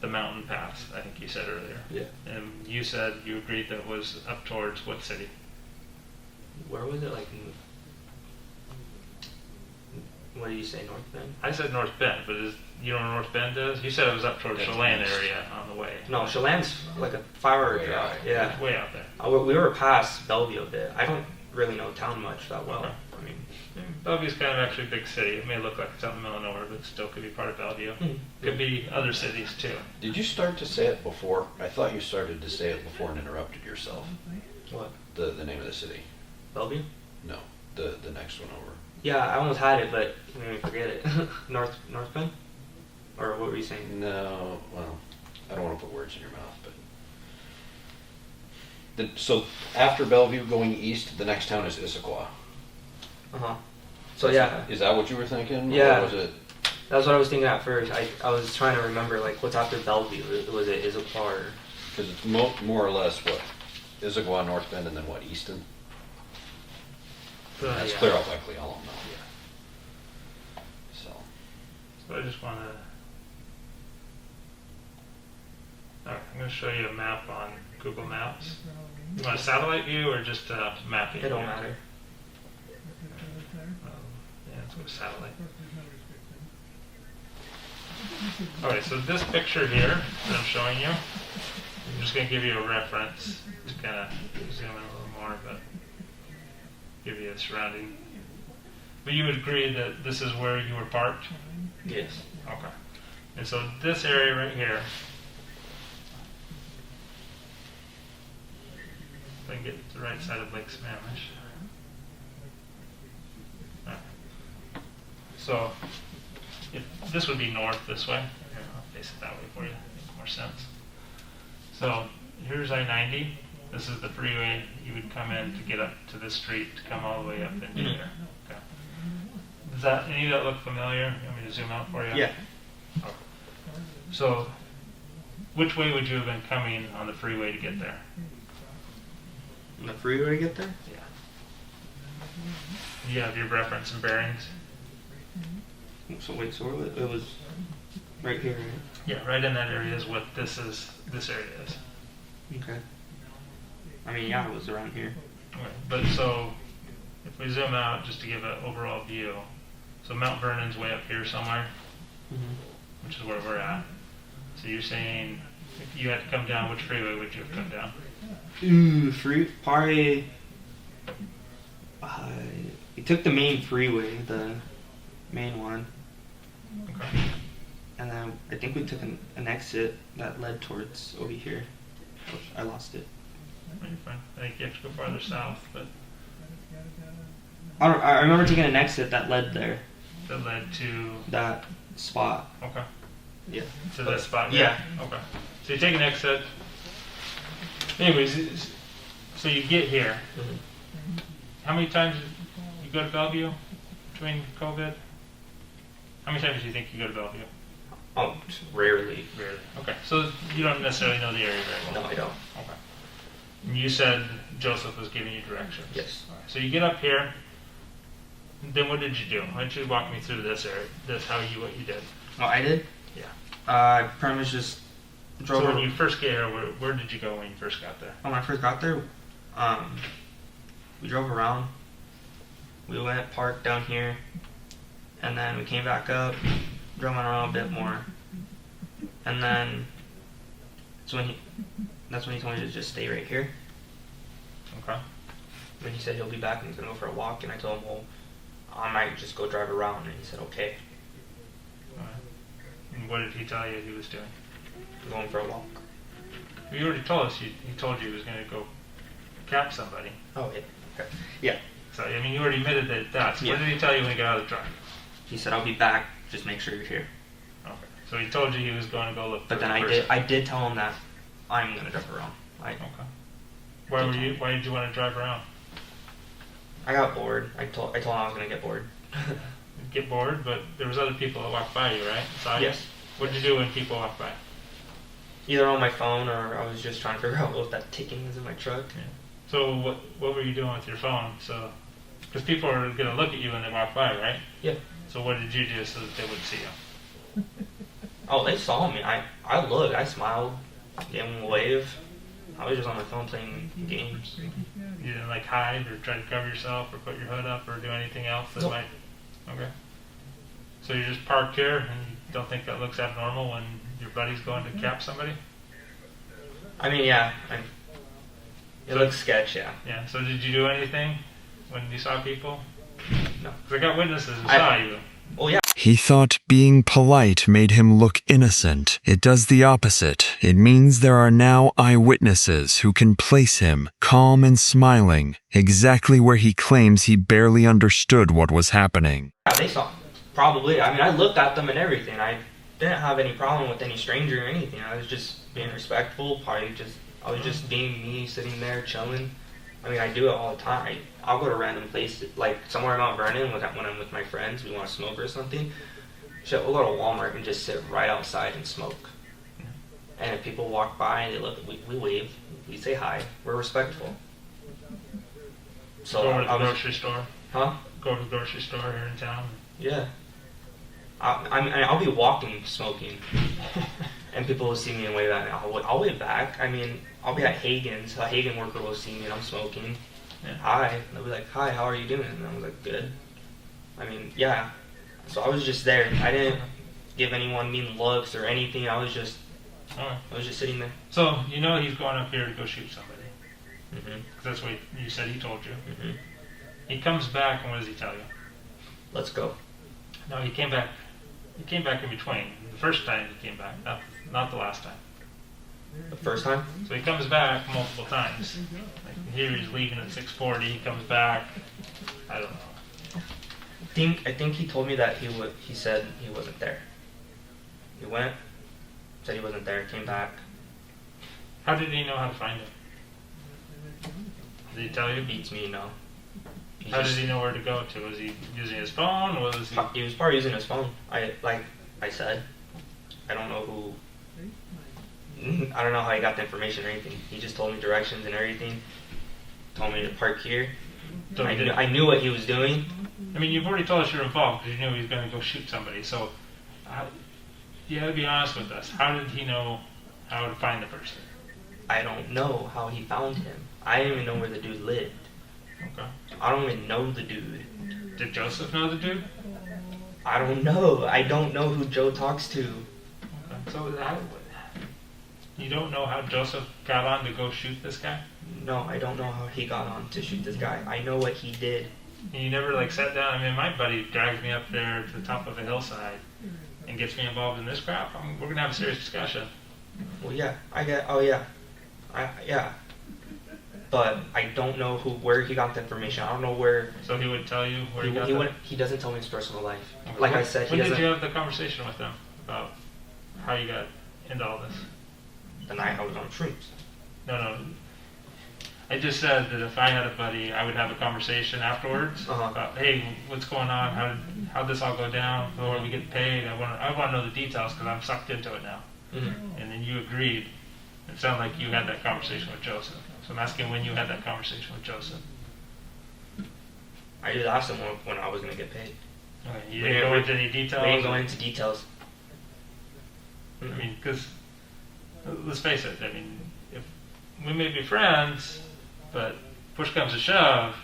the mountain pass, I think you said earlier. Yeah. And you said you agreed that was up towards what city? Where was it? Like, what did you say, North Bend? I said North Bend, but you know where North Bend is? You said it was up towards That's Chelan east. area on the way. No, Chelan's like a 5-hour Way drive. out. Yeah. It's way out there. We were past Bellevue a bit. I don't really know town much that well. Okay. I mean, Bellevue's kind of actually a big city. It may look like it's out in the middle of nowhere, but it still could be part of Bellevue. Could be other cities too. Did you start to say it before? I thought you started to say it before and interrupted yourself. what? The name of the city. Bellevue? No, the next one over. Yeah, I almost had it, but I made me forget it. North Bend? Or what were you saying? No, well, I don't want to put words in your mouth, but. So after Bellevue going east, the next town is Issaquah. Uh-huh. So yeah, Is that what you were thinking? Yeah. Or was it? that's what I was thinking at first. I was trying to remember, like, what's after Bellevue? Was it Issaquah or... Because it's more or less what? Issaquah, North Bend, and then what, Easton? That's yeah. clear up likely, all of them know. So. So I just want to. Alright, I'm going to show you a map on Google Maps. You want a satellite view or just mapping? It don't view? matter. Yeah, let's go to satellite. Alright, so this picture here that I'm showing you, I'm just going to give you a reference to kind of zoom in a little more, but give you a surrounding. But you would agree that this is where you were parked? Yes. Okay. And so this area right here, if I can get the right side of Lake Sammamish. Alright. So if this would be north this way. Here, I'll face it that way for you. Make more sense. So here's I-90. This is the freeway you would come in to get up to this street to come all the way up into Mhm. there. Okay. Does that any of that look familiar? You want me to zoom out for you? Yeah. Okay. So which way would you have been coming on the freeway to get there? On the freeway to get there? Yeah. You have your reference and bearings? So wait, so it was right here, right? Yeah, right in that area is what this area is. Okay. I mean, yeah, it was around here. Okay. But so if we zoom out just to give an overall view, so Mount Vernon's way up here somewhere, which is where we're at. So you're saying if you had to come down, which freeway would you have come down? Ooh, probably. We took the main freeway, the main one, Okay. and then I think we took an exit that led towards over here. I lost it. You're fine. I think you have to go farther south, but I remember taking an exit that led there, that led to that spot. okay. Yeah. To that spot. Yeah. Okay. So you take an exit. Anyways, So you get here. Mhm. How many times you go to Bellevue between COVID? How many times do you think you go to Bellevue? Oh, rarely. Rarely. Okay. So you don't necessarily know the area very well. No, I don't. Okay. And you said Joseph was giving you directions. Yes. All right. So you get up here. Then what did you do? Why don't you walk me through this area? What you did? What I did? Yeah. I pretty much just drove. So when you first get here, where did you go when you first got there? When I first got there, we drove around. We went parked down here, and then we came back up, drove around a bit more, and then that's when he told me to just stay right here. Okay. Then he said he'll be back and he's gonna go for a walk, and I told him, well, I might just go drive around, and he said okay. All right. And what did he tell you he was doing? I'm going for a walk. You already told us. He told you he was going to go cap somebody. Oh yeah. Okay. Yeah. So I mean, you already admitted that. So Yeah. what did he tell you when he got out of the truck? He said I'll be back. Just make sure you're here. Okay. So he told you he was going to go look. But for then the I person. did tell him that I'm gonna drive around. Okay. Why did you want to drive around? I got bored. I told him I was gonna get bored. Get bored, but there was other people that walked by you, right? Saw you? Yes. What did you do when people walked by? Either on my phone or I was just trying to figure out what that ticking is in my truck. So what were you doing with your phone? So, because people are going to look at you when they walk by, right? Yeah. So what did you do so that they would see you? Oh, they saw me. I looked. I smiled. Gave them a wave. I was just on my phone playing games. You didn't like hide or try to cover yourself or put your hood up or do anything else that Nope. might. Okay. So you're just parked here and you don't think that looks abnormal when your buddy's going to cap somebody? I mean, yeah. It looks sketch, yeah. Yeah. So did you do anything when you saw people? No. Because I got witnesses who I- saw you. Oh yeah. He thought being polite made him look innocent. It does the opposite. It means there are now eyewitnesses who can place him, calm and smiling, exactly where he claims he barely understood what was happening. Yeah, they saw me. Probably. I mean, I looked at them and everything. I didn't have any problem with any stranger or anything. I was just being respectful. I was just being me, sitting there chilling. I mean, I do it all the time. I'll go to random places, like somewhere in Mount Vernon when I'm with my friends, we want to smoke or something. Shit, we'll go to Walmart and just sit right outside and smoke. And if people walk by and they look, we wave, we say hi, we're respectful. So Go to the I was, grocery store. huh? Go to the grocery store here in town. Yeah. I'll be walking, smoking, and people will see me and wave at me. I'll wave back. I mean, I'll be at Hagen's. A Hagen worker will see me and I'm smoking. Yeah. Hi. They'll be like, hi, how are you doing? And I was like, good. I mean, yeah. So I was just there. I didn't give anyone mean looks or anything. I was just sitting there. So you know he's going up here to go shoot somebody. Mhm. 'Cause that's what you said he told you. Mhm. He comes back and what does he tell you? Let's go. No, he came back. He came back in between. The first time he came back, not the last time. The first time. So he comes back multiple times. Like here he's leaving at 6:40. He comes back. I don't know. I think he told me that he said he wasn't there. He went, said he wasn't there, came back. How did he know how to find him? Did he tell you? Beats me, no. How did he know where to go to? Was he using his phone? Or was he? He was probably using his phone. Like I said, I don't know who. I don't know how he got the information or anything. He just told me directions and everything. Told me to park here. So he did- I knew what he was doing. I mean, you've already told us you're involved because you knew he was going to go shoot somebody. So, you got to be honest with us. How did he know how to find the person? I don't know how he found him. I didn't even know where the dude lived. Okay. I don't even know the dude. Did Joseph know the dude? I don't know. I don't know who Joe talks to. Okay. So you don't know how Joseph got on to go shoot this guy? No, I don't know how he got on to shoot this guy. I know what he did. And you never like sat down. I mean, my buddy drags me up there to the top of a hillside and gets me involved in this crap. We're gonna have a serious discussion. Well, yeah, oh yeah, yeah. But I don't know where he got the information. I don't know where. So he would tell you where he got that? He doesn't tell me his personal life. Okay. Like I said, he when doesn't. did you have the conversation with him about how you got into all this? The night I was on shrooms. No. I just said that if I had a buddy, I would have a conversation afterwards Uh-huh. about, hey, what's going on? How'd this all go down? Where are we getting paid? I want to know the details because I'm sucked into it now. Mm-hmm. And then you agreed. It sounded like you had that conversation with Joseph. So I'm asking when you had that conversation with Joseph. I just asked him when I was gonna get paid. Okay, you We didn't didn't- go into any details? We didn't go into details. I mean, because let's face it. I mean, if we may be friends, but push comes to shove,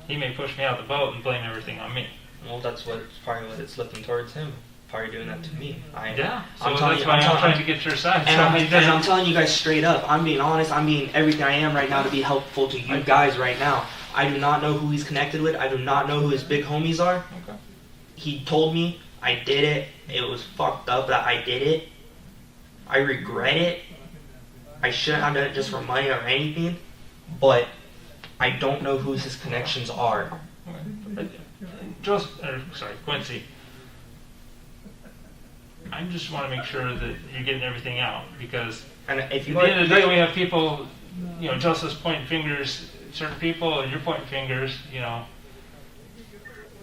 he may push me out the boat and blame everything on me. Well, that's probably what it's looking towards him. Probably doing that to me. Yeah. So I'm telling that's you, why I'm I'm telling- trying to get your side. And, So I'm, he and doesn't- I'm telling you guys straight up, I'm being honest, I'm being everything I am right now to be helpful to you guys right now. I do not know who he's connected with. I do not know who his big homies are. Okay. He told me I did it. It was fucked up that I did it. I regret it. I shouldn't have done it just for money or anything. But I don't know who his connections are. Quincy. I just want to make sure that you're getting everything out because And if at you the end of the day, we have people, Joseph's pointing fingers at certain people, and you're pointing fingers,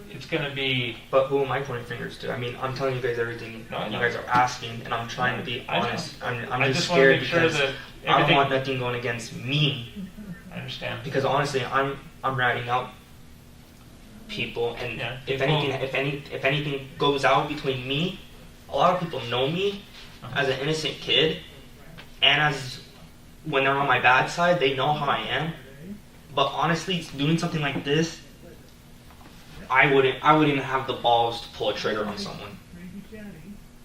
it's going to be. But who am I pointing fingers to? I mean, I'm telling you guys everything No, I you know. guys are asking, and I'm trying to be I know. honest. I'm I just just want to scared make sure because that I don't everything. want nothing going against me. I understand. Because honestly, I'm ratting out people, and Yeah, if people- anything, if anything goes out between me, a lot of people know me as an innocent kid, and as when they're on my bad side, they know how I am. But honestly, doing something like this, I wouldn't even have the balls to pull a trigger on someone.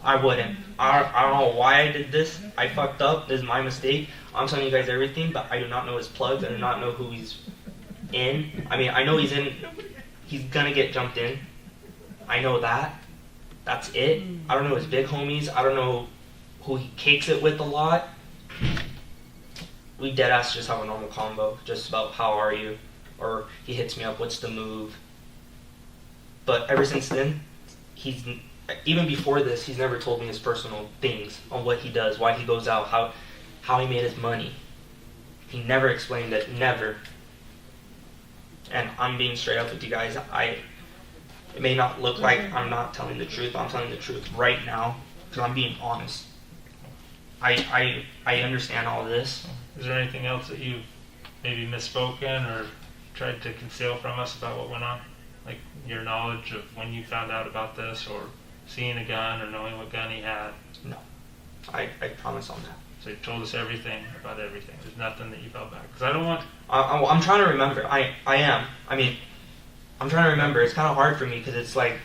I wouldn't. I don't know why I did this. I fucked up. This is my mistake. I'm telling you guys everything, but I do not know his plugs. I do not know who he's in. I mean, I know he's in. He's gonna get jumped in. I know that. That's it. I don't know his big homies. I don't know who he cakes it with a lot. We deadass just have a normal combo, just about how are you, or he hits me up, what's the move. But ever since then, even before this, he's never told me his personal things on what he does, why he goes out, how he made his money. He never explained it, never. And I'm being straight up with you guys. It may not look like I'm not telling the truth, but I'm telling the truth right now because I'm being honest. I understand all this. Is there anything else that you've maybe misspoken or tried to conceal from us about what went on? Like your knowledge of when you found out about this, or seeing a gun, or knowing what gun he had? No, I promise on that. So you told us everything about everything. There's nothing that you felt back. Because I don't want. I'm trying to remember. I am. I mean, I'm trying to remember. It's kind of hard for me because it's like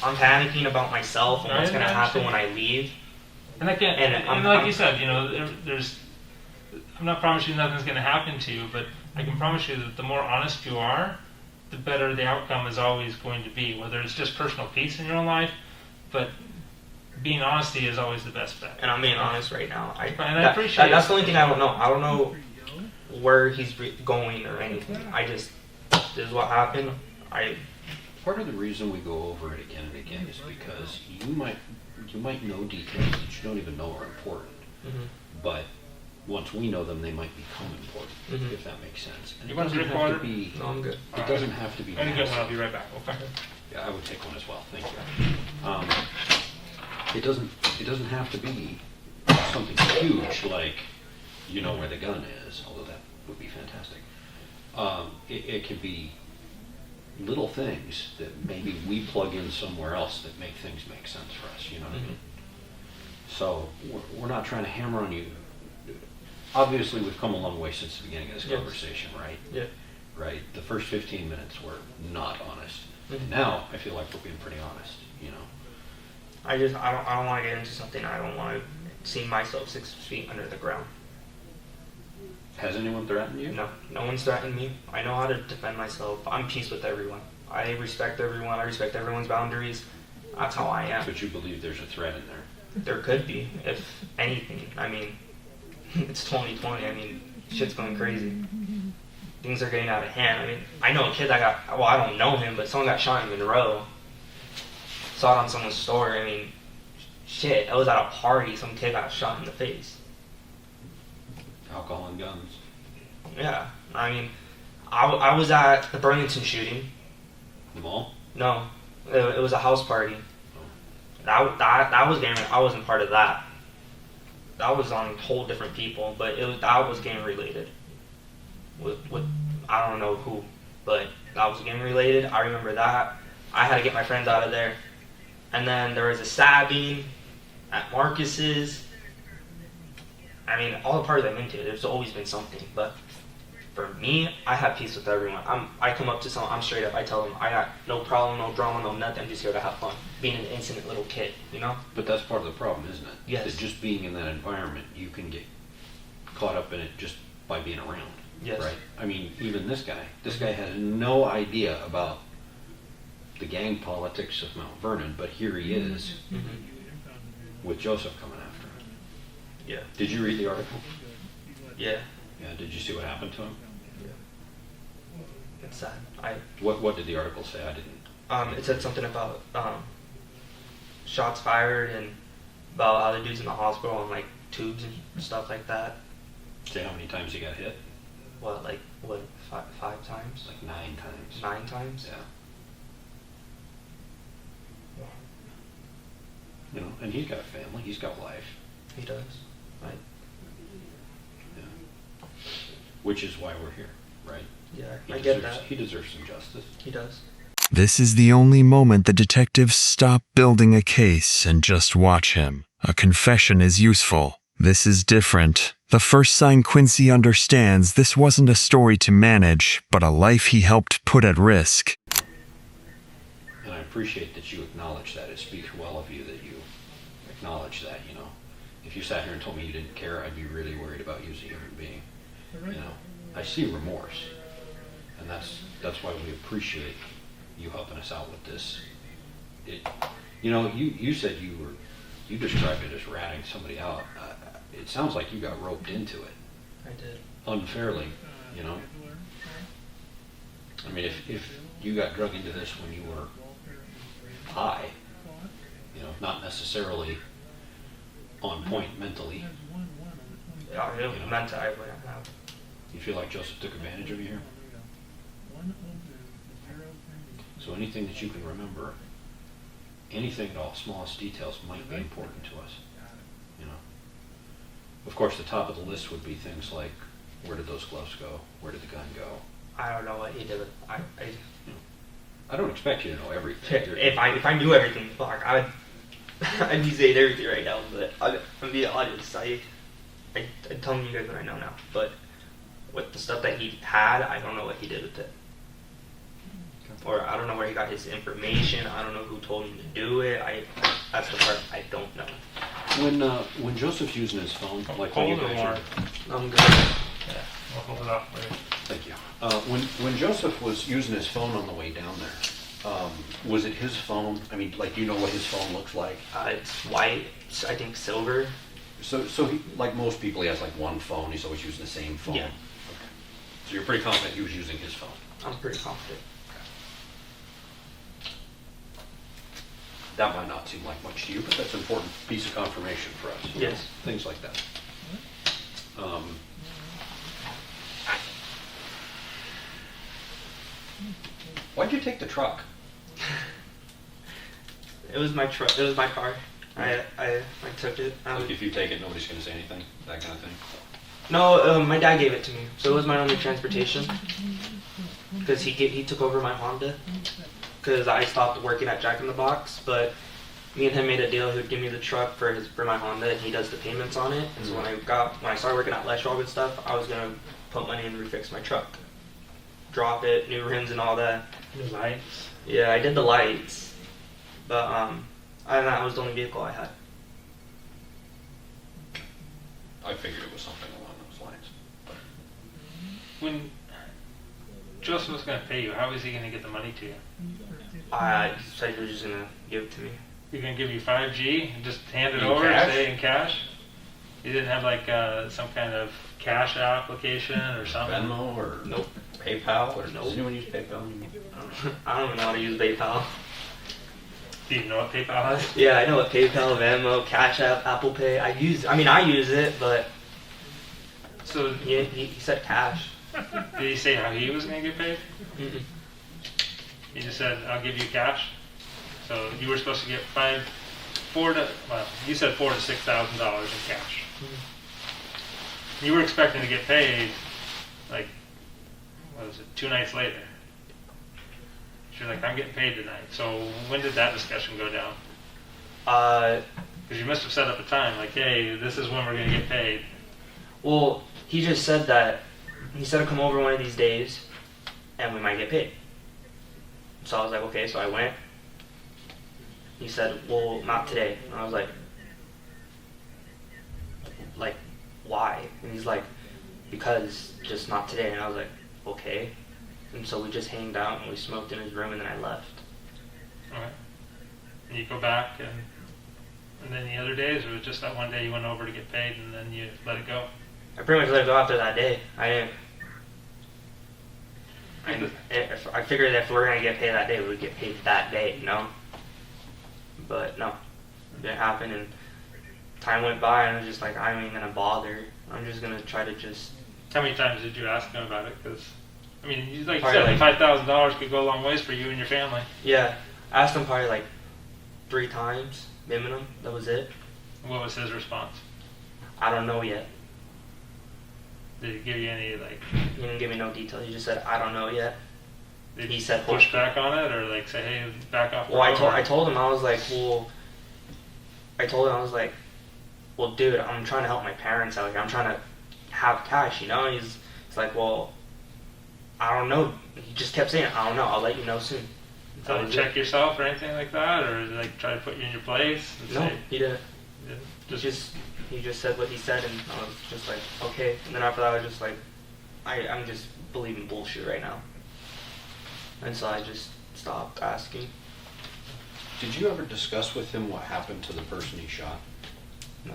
I'm panicking about myself and what's going to happen when I leave. And like, And like you said, there's. I'm not promising nothing's going to happen to you, but I can promise you that the more honest you are, the better the outcome is always going to be. Whether it's just personal peace in your own life, but being honesty is always the best bet. And I'm being honest right now. I appreciate that's the only thing I don't know. I don't know where he's going or anything. This is what happened. Part of the reason we go over it again and again is because you might know details that you don't even know are important, but once we know them, they might become important, if that makes sense. And You it want a doesn't drink have to water? be. No, I'm good. It doesn't have to be. I'm gonna get one. I'll massive. be right back. Okay. Yeah, I would take one as well. Thank you. It doesn't have to be something huge like where the gun is, although that would be fantastic. It can be little things that maybe we plug in somewhere else that make things make sense for us. You know what I mean? So we're not trying to hammer on you. Obviously, we've come a long way since the beginning of this conversation, right? Yeah. Right. The first 15 minutes were not honest. Now I feel like we're being pretty honest. I don't want to get into something. I don't want to see myself 6 feet under the ground. Has anyone threatened you? No one's threatened me. I know how to defend myself. I'm peace with everyone. I respect everyone. I respect everyone's boundaries. That's how I am. But you believe there's a threat in there? There could be, if anything. I mean, it's 2020. I mean, shit's going crazy. Things are getting out of hand. I mean, I know a kid that I don't know him, but someone got shot in Monroe. Saw it on someone's story. I mean, shit, I was at a party. Some kid got shot in the face. Alcohol and guns. Yeah. I mean, I was at the Burlington shooting. The mall? No, it was a house party. That was gang. I wasn't part of that. That was on whole different people, but that was gang related. With I don't know who, but that was gang related. I remember that. I had to get my friends out of there, and then there was a stabbing at Marcus's. I mean, all the parties I'm into, there's always been something. But for me, I have peace with everyone. I come up to someone, I'm straight up. I tell them I got no problem, no drama, no nothing. I'm just here to have fun. Being an innocent little kid, you know. But that's part of the problem, isn't it? Yes. That just being in that environment, you can get caught up in it just by being around. Yes. Right? I mean, even this guy has no idea about the gang politics of Mount Vernon, but here he is with Joseph coming after him. Yeah. Did you read the article? Yeah. Yeah. Did you see what happened to him? It's sad. What did the article say? I didn't. It said something about shots fired and about how the dude's in the hospital on like tubes and stuff like that. Say how many times he got hit? Five times? Like 9 times. 9 times? Yeah. You know, and he's got a family. He's got life. He does. Right. Yeah. Which is why we're here, right? Yeah, He I get deserves- that. He deserves some justice. He does. This is the only moment the detectives stop building a case and just watch him. A confession is useful. This is different. The first sign Quincy understands this wasn't a story to manage, but a life he helped put at risk. And I appreciate that you acknowledge that. It speaks well of you that you acknowledge that, you know. If you sat here and told me you didn't care, I'd be really worried about you as a human being. You know, I see remorse. And that's why we appreciate you helping us out with this. You know, you said you described it as ratting somebody out. It sounds like you got roped into it. I did. Unfairly, you know. I mean, if you got drug into this when you were high, you know, not necessarily on point mentally, Yeah, really meant to. I wouldn't have. you feel like Joseph took advantage of you here? So anything that you can remember, anything at all, smallest details might be important to us, you know. Of course, the top of the list would be things like, where did those gloves go? Where did the gun go? I don't know what he did with. I don't expect you to know everything. If I knew everything, fuck, I'd be saying everything right now. But I'm being honest. I'm telling you guys what I know now. But with the stuff that he had, I don't know what he did with it. Or I don't know where he got his information. I don't know who told him to do it. That's the part I don't know. When Joseph's using his phone, like when Cold you or guys warm? are- I'm good. Yeah, we'll hold it off later. Thank you. When Joseph was using his phone on the way down there, was it his phone? I mean, like, do you know what his phone looks like? It's white. I think silver. So he, like most people, he has like one phone. He's always using the same phone. Yeah. Okay. So you're pretty confident he was using his phone. I'm pretty confident. That might not seem like much to you, but that's an important piece of confirmation for us. Yes. Things like that. Why'd you take the truck? It was my truck. It was my car. I took it. Like if you take it, nobody's going to say anything? That kind of thing? No, my dad gave it to me, so it was my only transportation. Because he took over my Honda. Because I stopped working at Jack in the Box, but me and him made a deal. He would give me the truck for my Honda, and he does the payments on it. And so when I started working at Les Schwab and stuff, I was gonna put money in to refix my truck, drop it, new rims and all that. New lights. Yeah, I did the lights, but that was the only vehicle I had. I figured it was something along those lines. When Joseph was going to pay you, how was he going to get the money to you? I said he was just gonna give it to me. You're going to give you 5G and just hand it In over, cash? say in cash? You didn't have like some kind of cash application or something? Venmo or Nope. PayPal? Or Nope. Does anyone use PayPal anymore? I don't even know how to use PayPal. Do you know what PayPal is? Yeah, I know what PayPal, Venmo, Cash App, Apple Pay. I use it, but So he said cash. Did he say how he was going to get paid? Mm-mm. He just said, I'll give you cash. So you were supposed to get you said $4,000 to $6,000 in cash. You were expecting to get paid, like, what was it, 2 nights later. She's like, I'm getting paid tonight. So when did that discussion go down? Because you must have set up a time, like, hey, this is when we're going to get paid. Well, he just said that, he said to come over one of these days, and we might get paid. So I was like, okay, so I went. He said, well, not today. And I was like, why? And he's like, because just not today. And I was like, okay. And so we just hanged out and we smoked in his room and then I left. Okay. And you go back and then the other days, or was it just that one day you went over to get paid and then you let it go? I pretty much let it go after that day. I figured if we were going to get paid that day, we would get paid that day, you know? But no, it didn't happen, and time went by and I was just like, I ain't going to bother. I'm just going to try to just... How many times did you ask him about it? Because, I mean, like you Probably said, $5,000 could go a long ways for you and your family. Yeah, I asked him probably like 3 times, minimum. That was it. What was his response? I don't know yet. Did he give you any, like, He didn't give me no details. He just said, I don't know yet. did He said push back on it, or like say, hey, back off? Well, I told him, I was like, well, dude, I'm trying to help my parents out. Like, I'm trying to have cash, you know? He's like, well, I don't know. He just kept saying, I don't know. I'll let you know soon. Tell him to check yourself or anything like that, or like try to put you in your place? And No, say, he didn't. yeah, He just said what he said, and I was just like, okay. And then after that, I was just like, I'm just believing bullshit right now. And so I just stopped asking. Did you ever discuss with him what happened to the person he shot? No.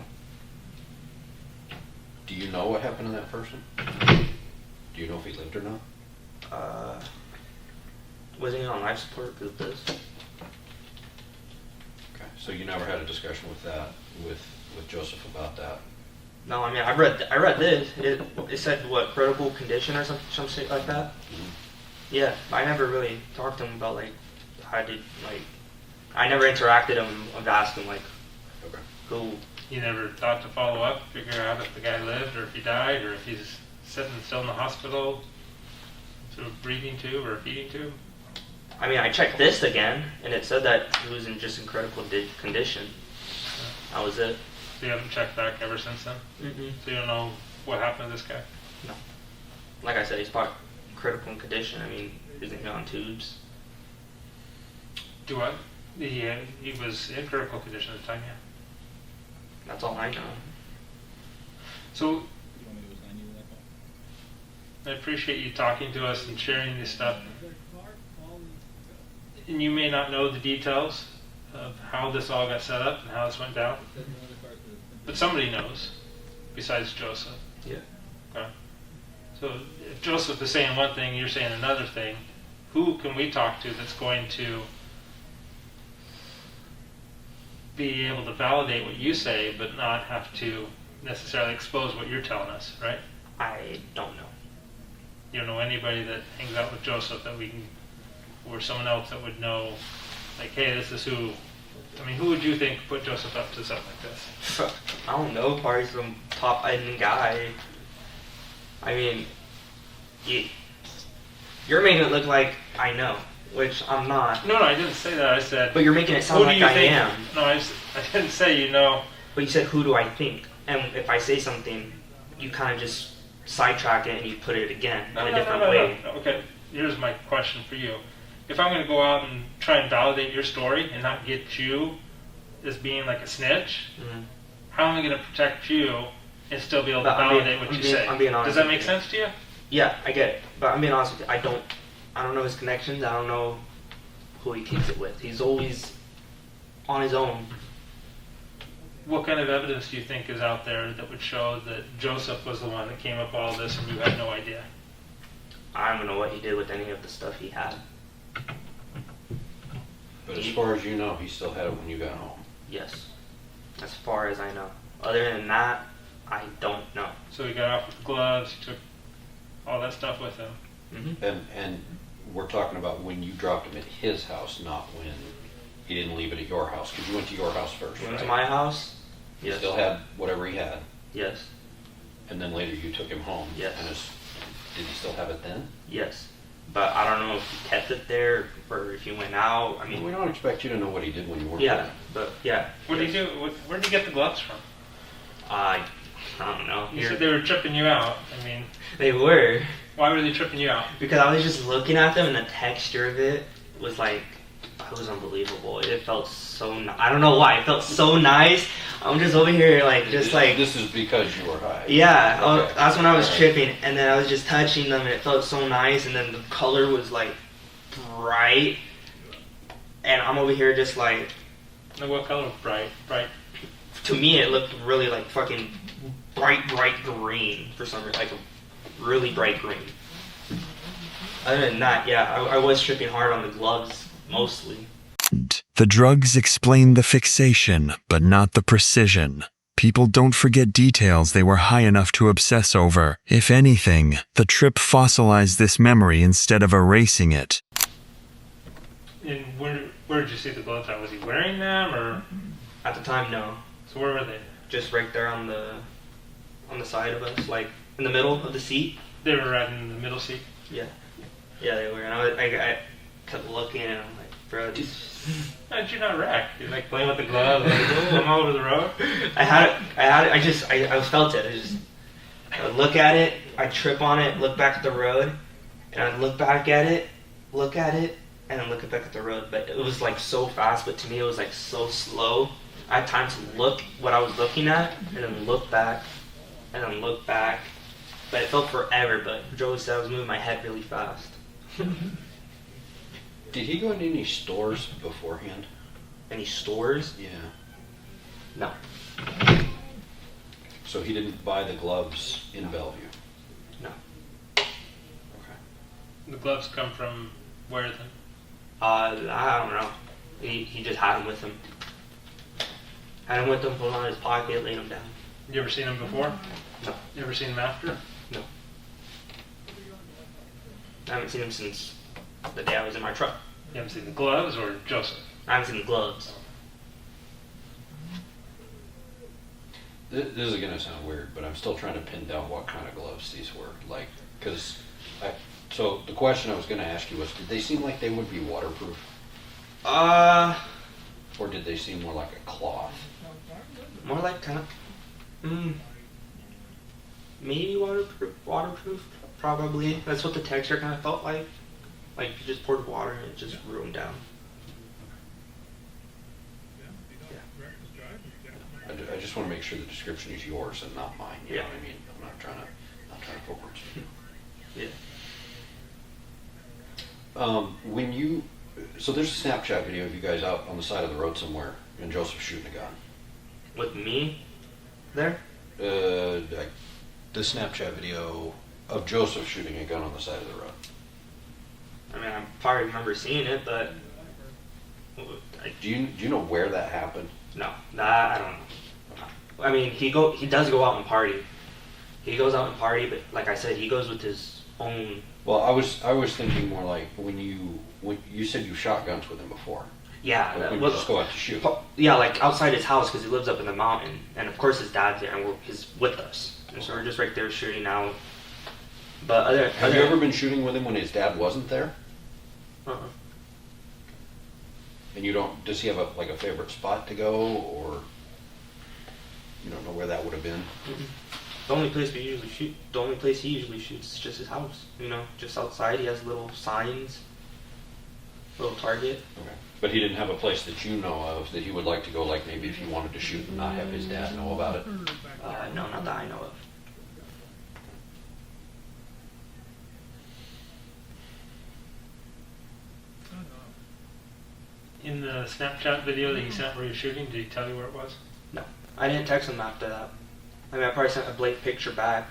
Do you know what happened to that person? Do you know if he lived or not? Wasn't he on life support with this? Okay, so you never had a discussion with that, with Joseph about that? No, I mean, I read this. It said, what, critical condition or some shit like that? Mhm. Yeah, I never really talked to him about, like, I never interacted him of asking, like, Okay. who. You never thought to follow up, figure out if the guy lived, or if he died, or if he's sitting still in the hospital, sort of breathing tube or a feeding tube? I mean, I checked this again, and it said that he was in critical condition. That was it. So you haven't checked back ever since then? Mm-mm. So you don't know what happened to this guy? No. Like I said, he's probably critical condition. I mean, isn't he on tubes? Do what? He was in critical condition at the time, yeah. That's all I know. So I appreciate you talking to us and sharing this stuff. And you may not know the details of how this all got set up and how this went down, but somebody knows besides Joseph. Yeah. Okay. So if Joseph is saying one thing, you're saying another thing, who can we talk to that's going to be able to validate what you say but not have to necessarily expose what you're telling us, right? I don't know. You don't know anybody that hangs out with Joseph that we can, or someone else that would know, like, hey, this is who. I mean, who would you think put Joseph up to something like this? I don't know. Probably some top-end guy. I mean, you're making it look like I know, which I'm not. No, I didn't say that. I said. But you're making it sound who do like you I think? am. No, I didn't say you know. But you said, who do I think? And if I say something, you kind of just sidetrack it and you put it again in a different way. No. Okay, here's my question for you. If I'm going to go out and try and validate your story and not get you as being like a snitch, Mm-hmm. how am I going to protect you and still be able to But I'm being- validate what I'm you being- say? I'm being honest Does that with make you. sense to you? Yeah, I get it. But I'm being honest with you. I don't know his connections. I don't know who he kicks it with. He's always on his own. What kind of evidence do you think is out there that would show that Joseph was the one that came up with all this and you had no idea? I don't know what he did with any of the stuff he had. But as far as you know, he still had it when you got home. Yes. As far as I know. Other than that, I don't know. So he got off with the gloves, he took all that stuff with him. And we're talking about when you dropped him at his house, not when he didn't leave it at your house, because you went to your house first, Went right? to my house. You Yes. still had whatever he had, Yes. and then later you took him home. Yes. And did he still have it then? Yes. But I don't know if he kept it there or if he went out. I We mean, don't expect you to know what he did when you weren't yeah. there. But yeah. What did he do? Where did you get the gloves from? I don't know. You said they were tripping you out. I mean, They were. why were they tripping you out? Because I was just looking at them and the texture of it was like, it was unbelievable. It felt so, I don't know why, it felt so nice. I'm just over here like, just like, This is because you were high. yeah, Okay. that's when I was Alright. tripping, and then I was just touching them and it felt so nice, and then the color was like bright, and I'm over here just like, Like what color? Bright. to me it looked really like fucking bright green for some reason, like a really bright green. Other than that, yeah, I was tripping hard on the gloves mostly. The drugs explain the fixation, but not the precision. People don't forget details they were high enough to obsess over. If anything, the trip fossilized this memory instead of erasing it. And where did you see the gloves at? Was he wearing them, or At the time, no. so where were they? Just right there on the side of us, like in the middle of the seat. They were right in the middle seat. Yeah, they were. And I kept looking, and I'm like, bro, these. How did you not wreck? You're like playing with the gloves, like, oh, I'm all over the road. I felt it. I would look at it, I'd trip on it, look back at the road, and I'd look back at it, and then look back at the road. But it was like so fast, but to me it was like so slow. I had time to look what I was looking at, and then look back, and then look back. But it felt forever, but Joey said I was moving my head really fast. Did he go into any stores beforehand? Any stores? Yeah. No. So he didn't buy the gloves in Bellevue? No. Okay. The gloves come from where then? I don't know. He just had them with him. Had him with him, put them on his pocket, laid them down. You ever seen them before? No. You ever seen them after? No. I haven't seen him since the day I was in my truck. You haven't seen the gloves or Joseph? I haven't seen the gloves. This is gonna sound weird, but I'm still trying to pin down what kind of gloves these were. Like, so the question I was gonna ask you was, did they seem like they would be waterproof? Or did they seem more like a cloth? More like kind of, maybe waterproof, probably. That's what the texture kind of felt like. Like if you just poured water and it just ruined down. I just want to make sure the description is yours and not mine. You know Yeah. what I mean? I'm not trying to put words in. Yeah. So there's a Snapchat video of you guys out on the side of the road somewhere, and Joseph shooting a gun. With me there? The Snapchat video of Joseph shooting a gun on the side of the road. I mean, I probably remember seeing it, but Do you know where that happened? no, that I don't know. I mean, he does go out and party. He goes out and party, but like I said, he goes with his own. Well, I was thinking more like when you said you shot guns with him before. Yeah, Like that when you just go out to shoot. yeah, like outside his house because he lives up in the mountain, and of course his dad's there, and he's with us, and so we're just right there shooting out. But Have you ever been shooting with him when his dad wasn't there? Uh-uh. And you don't? Does he have a favorite spot to go, or you don't know where that would have been? The only place he usually shoots is just his house. You know, just outside. He has little signs, little target. Okay. But he didn't have a place that you know of that he would like to go, like maybe if he wanted to shoot and not have his dad know about it? No, not that I know of. In the Snapchat video that he sent where you're shooting, did he tell you where it was? No, I didn't text him after that. I mean, I probably sent a blank picture back,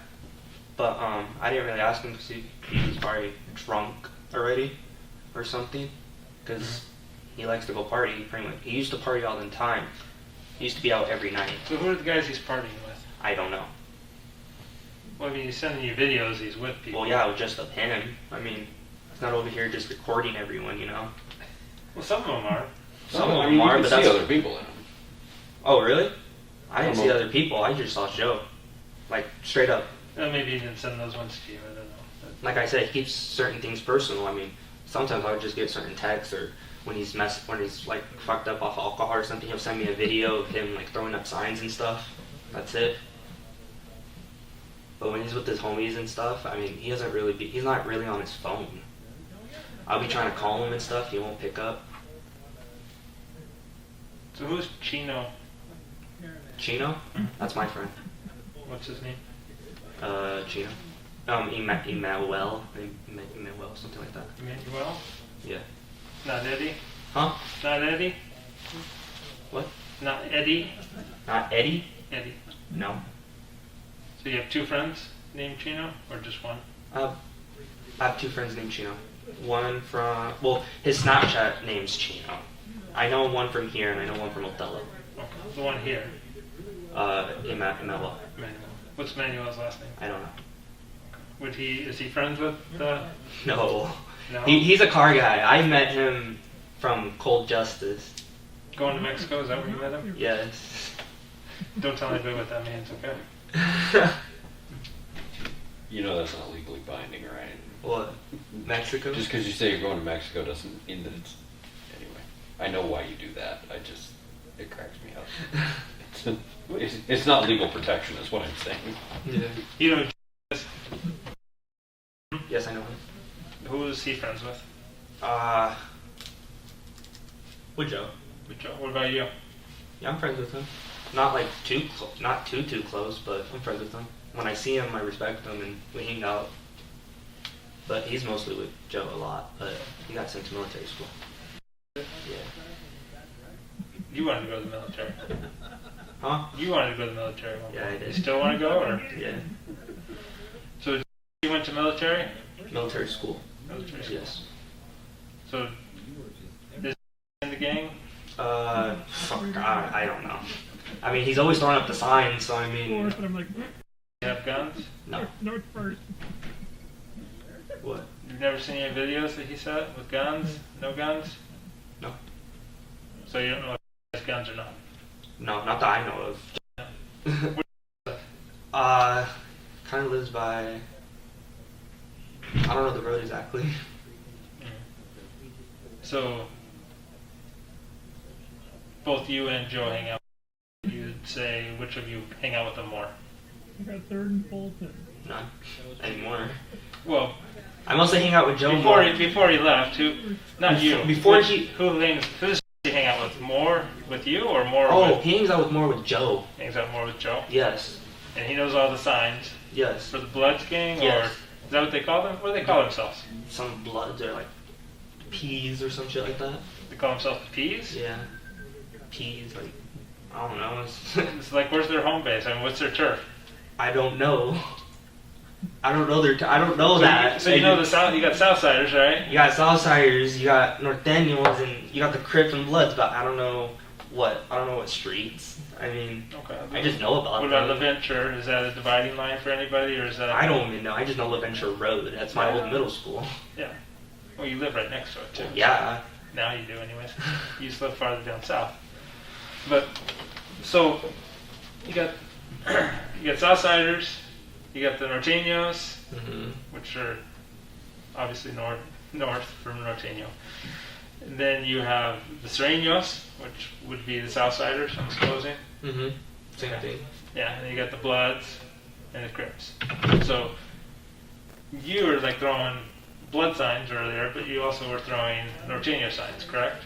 but I didn't really ask him because he was probably drunk already or something. Because he likes to go party. He used to party all the time. He used to be out every night. So who are the guys he's partying with? I don't know. Well, I mean, he's sending you videos. He's with people. Well, yeah, just of him. I mean, he's not over here just recording everyone, you know. Well, some of them are. Some No, of I them mean, are, you but can see that's. other people in them. Oh, really? I didn't see Almost. other people. I just saw Joe. Like, straight up. Maybe he didn't send those ones to you. I don't know. Like I said, he keeps certain things personal. I mean, sometimes I would just get certain texts, or when he's like fucked up off alcohol or something, he'll send me a video of him like throwing up signs and stuff. That's it. But when he's with his homies and stuff, I mean, he's not really on his phone. I'll be trying to call him and stuff, he won't pick up. So who's Chino? Chino? That's my friend. What's his name? Chino. Emmanuel, something like that. Emmanuel? Yeah. Not Eddie? Huh? Not Eddie? What? Not Eddie? Not Eddie? Eddie. No. So you have two friends named Chino, or just one? I have two friends named Chino. One from, well, his Snapchat name's Chino. I know one from here, and I know one from Othello. Okay. The one here. Emmanuel. Manuel. What's Manuel's last name? I don't know. Is he friends with No. No? He's a car guy. I met him from Cold Justice. Going to Mexico, is that where you met him? Yes. Don't tell anybody what that means, okay? You know that's not legally binding, right? What? Mexico? Just because you say you're going to Mexico doesn't mean that it's... Anyway, I know why you do that. It cracks me up. It's not legal protection is what I'm saying. Yeah. You know, Yes, I know him. who is he friends with? With Joe. With Joe. What about you? Yeah, I'm friends with him. Not like not too close, but I'm friends with him. When I see him, I respect him, and we hang out. But he's mostly with Joe a lot, but he got sent to military school. Yeah. You wanted to go to the military. Huh? You wanted to go to the military. Yeah, I did. You still want to go, or? Yeah. So you went to military? Military school. Military school. Yes. So is he in the gang? Fuck, I don't know. I mean, he's always throwing up the signs, so I mean, North, and I'm like, You have guns? no. north first. What? You've never seen any videos that he said with guns? No guns? No. So you don't know if he has guns or not? No, not that I know of. Kind of lives by. I don't know the road exactly. So both you and Joe hang out. You'd say which of you hang out with them more? I got third and Fulton. None anymore. Well, I mostly hang out with Joe before more. before he left, not you. Before Which- he- who does he hang out with more with you or more? Oh, with, he hangs out with more with Joe. hangs out more with Joe, Yes. and he knows all the signs Yes. for the Bloods gang, Yes. or is that what they call them? What do they call themselves? Some Bloods are like peas or some shit like that. They call themselves the Peas. Yeah. Peas, like, I don't know. It's like, where's their home base? I mean, what's their turf? I don't know. I don't know I don't know that. So you know the South. You got Southsiders, right? You got Southsiders, you got North Daniels, and you got the Crips and Bloods, but I don't know what streets. I mean, Okay. I just know about What about them. LaVenture? Is that a dividing line for anybody, or is that? I don't even know. I just know LaVenture Road. That's my old middle school. Yeah. Well, you live right next to it too. Yeah. Now you do, anyways. You just live farther down south. But so you got Southsiders, you got the Norteños, Hmm. which are obviously north from Norteño. And then you have the Sureños, which would be the Southsiders, I'm supposing. Hmm. Same thing. Yeah, and you got the Bloods and the Crips. So you were like throwing blood signs earlier, but you also were throwing Norteño signs, correct?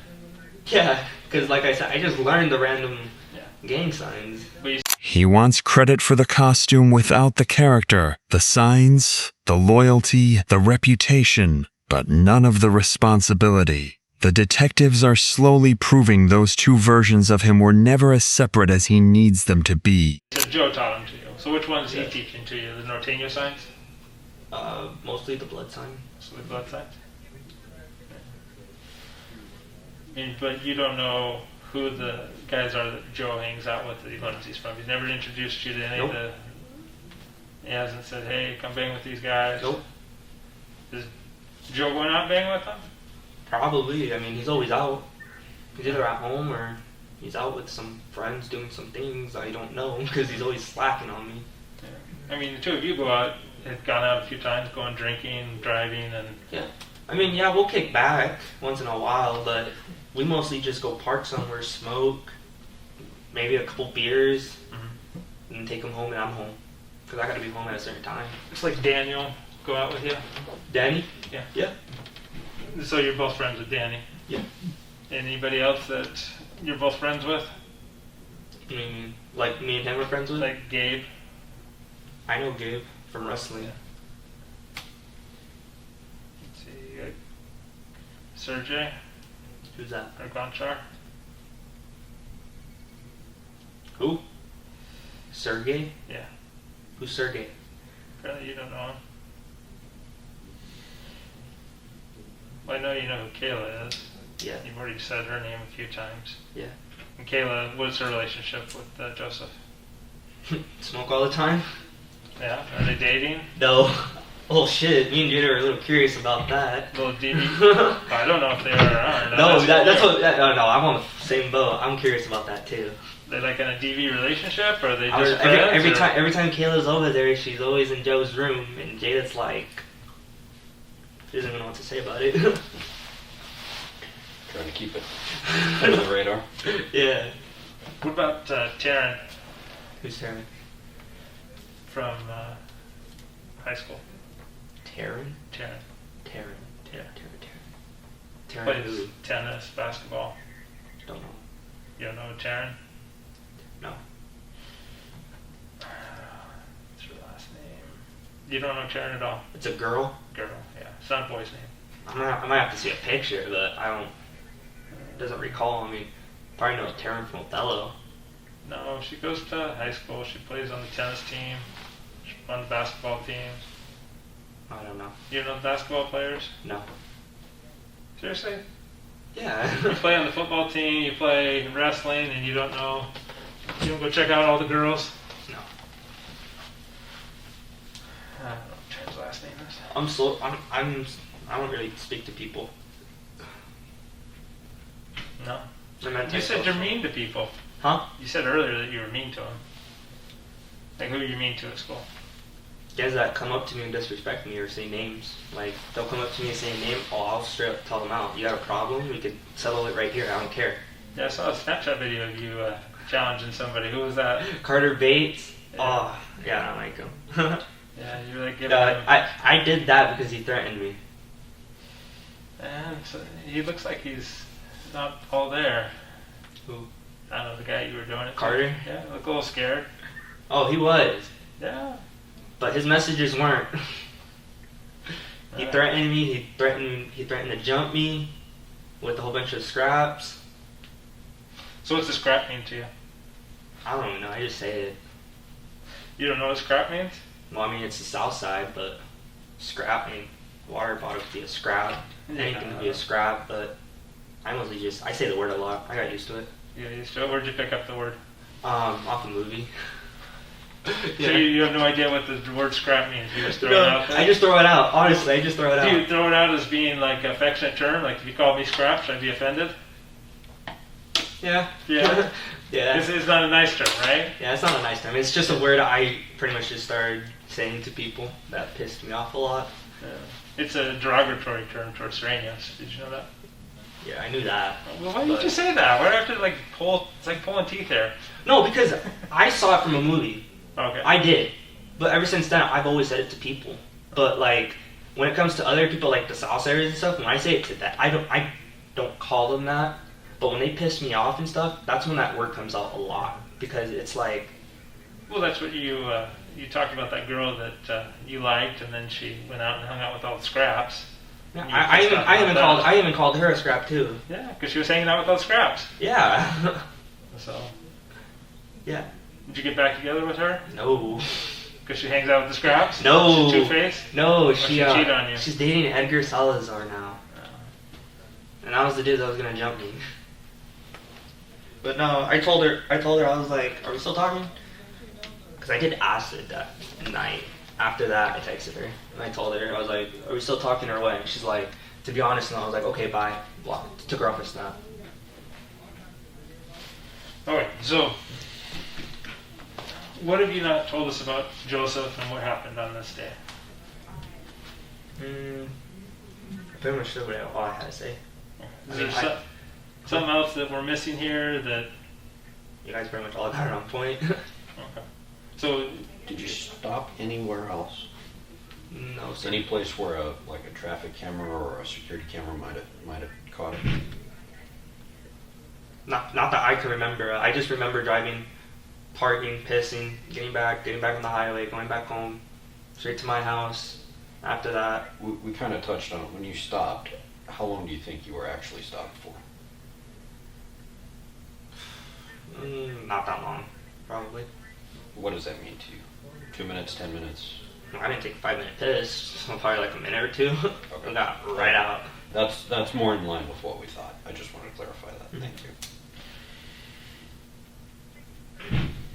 Yeah, because like I said, I just learned the random Yeah. gang signs. But you He wants credit for the costume without the character, the signs, the loyalty, the reputation, but none of the responsibility. The detectives are slowly proving those two versions of him were never as separate as he needs them to be. said Joe taught them to you. So which one's he teaching to you? The Norteño signs? Mostly the blood sign. So the blood signs? But you don't know who the guys are that Joe hangs out with that he learns these from. He's never introduced you to any Nope. of the He hasn't said, hey, come bang with these guys. Nope. Is Joe going out banging with them? Probably. I mean, he's always out. He's either at home or he's out with some friends doing some things I don't know because he's always slacking on me. Yeah. I mean, the two of you go out, have gone out a few times, going drinking, driving, and Yeah. I mean, yeah, we'll kick back once in a while, but we mostly just go park somewhere, smoke, maybe a couple beers, and take him home, and I'm home. Because I gotta be home at a certain time. it's like Daniel go out with you. Danny? Yeah. Yeah. So you're both friends with Danny. Yeah. Anybody else that you're both friends with? I mean, like me and him are friends with? Like Gabe? I know Gabe from wrestling. Let's see, you got Sergey Who's that? or Gonchar? Who? Sergey? Yeah. Who's Sergey? Apparently you don't know him. Well, I know you know who Kayla is. Yeah. You've already said her name a few times. Yeah. And Kayla, what's her relationship with Joseph? Smoke all the time? Yeah, are they dating? No. Oh shit, me and Jada are a little curious about that. Little DD? I don't know if they are or aren't. No, that's what. No, I'm on the same boat. I'm curious about that too. They like in a DV relationship, or are they I just was- friends? every time Kayla's over there, she's always in Joe's room, and Jada's like, she doesn't even know what to say about it. Trying to keep it under the radar. Yeah. What about Taryn Who's Taryn? from high school? Taryn? Taryn. Taryn. Yeah. Taryn Plays who? tennis, basketball. Don't know. You don't know Taryn? No. What's her last name? You don't know Taryn at all? It's a girl. Girl, yeah. It's not a boy's name. I might have to see a picture, but I don't. Doesn't recall. I mean, probably know Taryn from Othello. No, she goes to high school. She plays on the tennis team. She's on the basketball team. I don't know. You know the basketball players? No. Seriously? You Yeah. play on the football team, you play wrestling, and you don't know. You don't go check out all the girls? No. I don't know what Taryn's last name is. I'm slow. I don't really speak to people. No. I'm You said you're antisocial. mean to people. Huh? You said earlier that you were mean to them. Like, who are you mean to at school? Guys that come up to me and disrespect me or say names. Like, they'll come up to me and say a name, I'll straight up tell them out. You got a problem? We could settle it right here. I don't care. Yeah, I saw a Snapchat video of you challenging somebody. Who was that? Carter Bates? Yeah. Oh, yeah, I don't like him. Yeah, you were like giving him... I did that because he threatened me. And so he looks like he's not all there. Who? I don't know, the guy you were doing it to. Carter? Yeah, look a little scared. Oh, he was. Yeah. But his messages weren't. He Alright. threatened me. He threatened to jump me with a whole bunch of scraps. So what's the scrap mean to you? I don't even know. I just say it. You don't know what scrap means? Well, I mean, it's the south side, but scrap, I mean, water bottle could be a scrap. Anything could be a scrap, but I mostly I say the word a lot. I got used to it. Yeah, you still, where'd you pick up the word? Off a movie. So you have no idea what the word scrap means. You just throw it out there? I just throw it out. Honestly, I just throw it Do you out. throw it out as being like an affectionate term? Like if you called me scrap, should I be offended? Yeah. Yeah. Yeah. It's not a nice term, right? Yeah, it's not a nice term. It's just a word I pretty much just started saying to people that pissed me off a lot. Yeah. It's a derogatory term towards strangers. Did you know that? Yeah, I knew that. Well, why did you say that? Why do I have to like pull? It's like pulling teeth here. No, because I saw it from a movie. Okay. I did. But ever since then, I've always said it to people. But like, when it comes to other people, like the South areas and stuff, when I say it to that, I don't call them that. But when they piss me off and stuff, that's when that word comes out a lot. Because it's like, Well, that's what you talked about that girl that you liked, and then she went out and hung out with all the scraps. yeah, And you were pissed off about that. I even called her a scrap too. Yeah, because she was hanging out with all the scraps. Yeah. So, Yeah. did you get back together with her? No. Because she hangs out with the scraps? No. She's two-faced? No, she she cheated on you? she's dating Edgar Salazar now. And that was the dude that was gonna jump me. But no, I told her, I was like, are we still talking? Because I did acid that night. after that, I texted her and I told her, I was like, "Are we still talking or what?" And she's like, "To be honest," and I was like, "Okay, bye." Blocked. Took her off her Snap. Alright, so what have you not told us about Joseph and what happened on this day? I pretty much said all I had to say. Is there something else that we're missing here that... You guys pretty much all got it on point. Okay. So, Did you stop anywhere else? No, sir. Any place where a traffic camera or a security camera might have caught it? Not that I can remember. I just remember driving, parking, pissing, getting back on the highway, going back home, straight to my house. After that, We kind of touched on it. When you stopped, how long do you think you were actually stopped for? not that long, probably. What does that mean to you? 2 minutes, 10 minutes? I didn't take a 5-minute piss, so probably like a minute or two. Okay. I got right out. That's more in line with what we thought. I just wanted to clarify that. Thank you.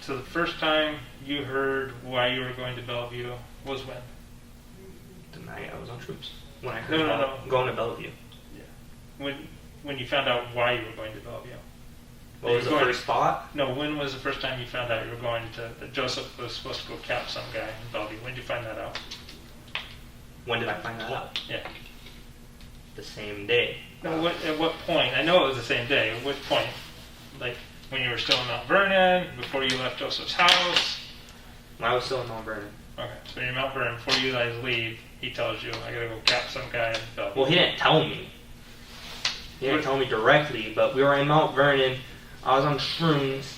so the first time you heard why you were going to Bellevue was when? The night I was on troops. When I heard No. about going to Bellevue. When you found out why you were going to Bellevue? What was the first thought? No, when was the first time you found out you were going to... that Joseph was supposed to go cap some guy in Bellevue? When did you find that out? When did I find that out? Yeah. The same day. No, at what point? I know it was the same day. At what point? Like, when you were still in Mount Vernon, before you left Joseph's house? When I was still in Mount Vernon. Okay, so you're in Mount Vernon. Before you guys leave, he tells you, I gotta go cap some guy in Bellevue. Well, he didn't tell me. He didn't tell me directly, but we were in Mount Vernon. I was on shrooms.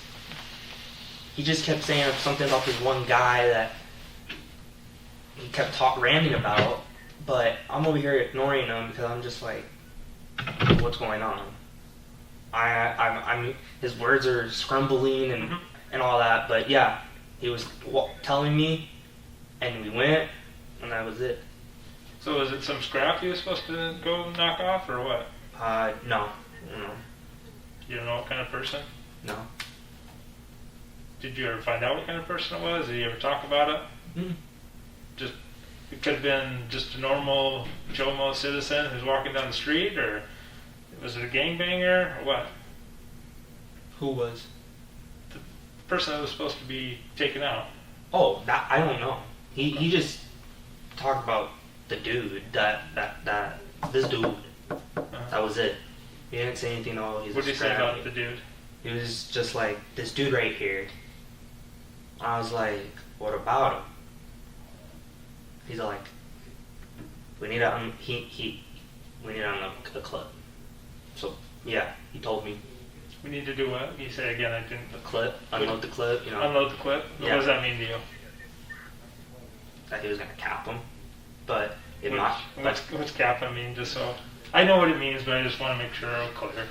He just kept saying something about this one guy that he kept ranting about, but I'm over here ignoring him because I'm just like, what's going on? I'm his words are scrambling and all that, but yeah, he was telling me, and we went, and that was it. So was it some scrap you were supposed to go knock off, or what? No. You don't know what kind of person? No. Did you ever find out what kind of person it was? Did you ever talk about it? Just it could have been just a normal Joe Mo citizen who's walking down the street, or was it a gangbanger, or what? Who was? The person that was supposed to be taken out. Oh, that I don't know. He just talked about the dude this dude. That was it. He didn't say anything. Oh, he's. What did he say about the dude? He was just like, this dude right here. I was like, what about him? He's like, we need to we need to unload the clip. So yeah, he told me. We need to do what? You say again? I didn't. The clip, unload the clip. You know. Unload the clip. Yeah. What does that mean to you? That he was gonna cap him, but if What's, not, what's Kappa mean? Just so I know what it means, but I just want to make sure I'm clear.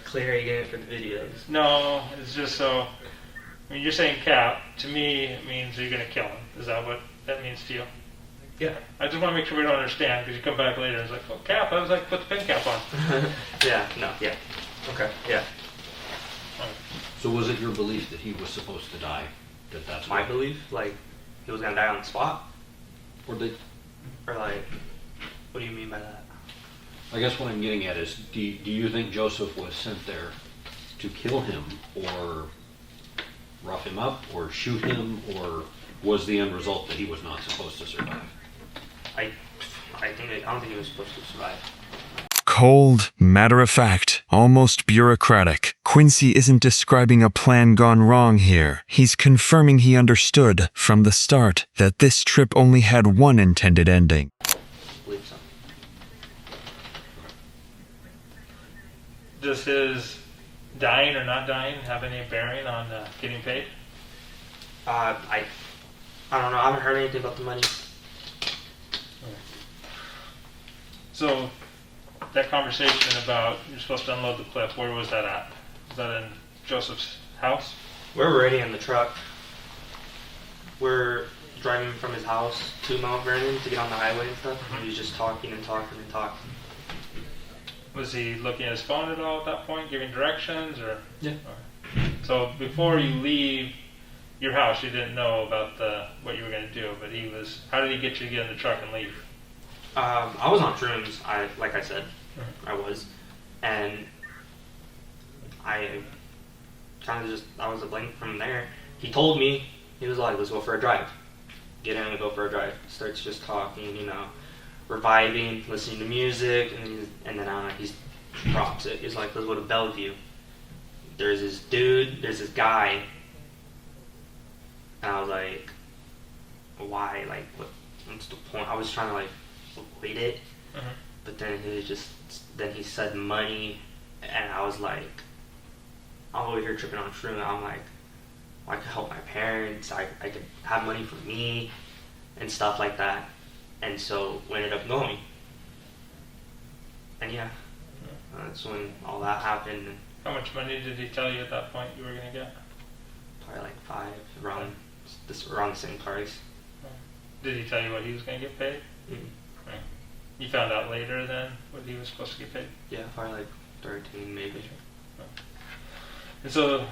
clear you get it for the videos. No, it's just so. I mean, you're saying cap. To me, it means you're gonna kill him. Is that what that means to you? Yeah. I just want to make sure we don't understand, because you come back later and it's like, oh, cap. I was like, put the pin cap on. Yeah. No. Yeah. Okay. Yeah. So was it your belief that he was supposed to die? That's My what- belief, like, he was gonna die on the spot, Or they, or like, what do you mean by that? I guess what I'm getting at is, do you think Joseph was sent there to kill him, or rough him up, or shoot him, or was the end result that he was not supposed to survive? I don't think he was supposed to survive. Cold, matter-of-fact, almost bureaucratic. Quincy isn't describing a plan gone wrong here. He's confirming he understood from the start that this trip only had one intended ending. I believe so. Does his dying or not dying have any bearing on getting paid? I don't know. I haven't heard anything about the money. So, that conversation about you're supposed to unload the clip, where was that at? Was that in Joseph's house? We're already in the truck. We're driving from his house to Mount Vernon to get on the highway and stuff. And he's just talking and talking and talking. Was he looking at his phone at all at that point, giving directions, or? Yeah. So before you leave your house, you didn't know about what you were going to do, but how did he get you to get in the truck and leave? I was on shrooms. Like I said, I was, and I kind of I was a blank from there. He told me, he was like, let's go for a drive. Get in and go for a drive. Starts just talking, reviving, listening to music, and then he drops it. He's like, let's go to Bellevue. There's this guy, and I was like, why? Like, what's the point? I was trying to like avoid it, but then he said money, and I was like, I'm over here tripping on shroom. I'm like, I could help my parents. I could have money for me, and stuff like that. And so we ended up going, and yeah, that's when all that happened. How much money did he tell you at that point you were going to get? Probably like 5, around the same price. Did he tell you what he was going to get paid? Mm-hmm. Right. You found out later then what he was supposed to get paid? Yeah, probably like 13 maybe. And so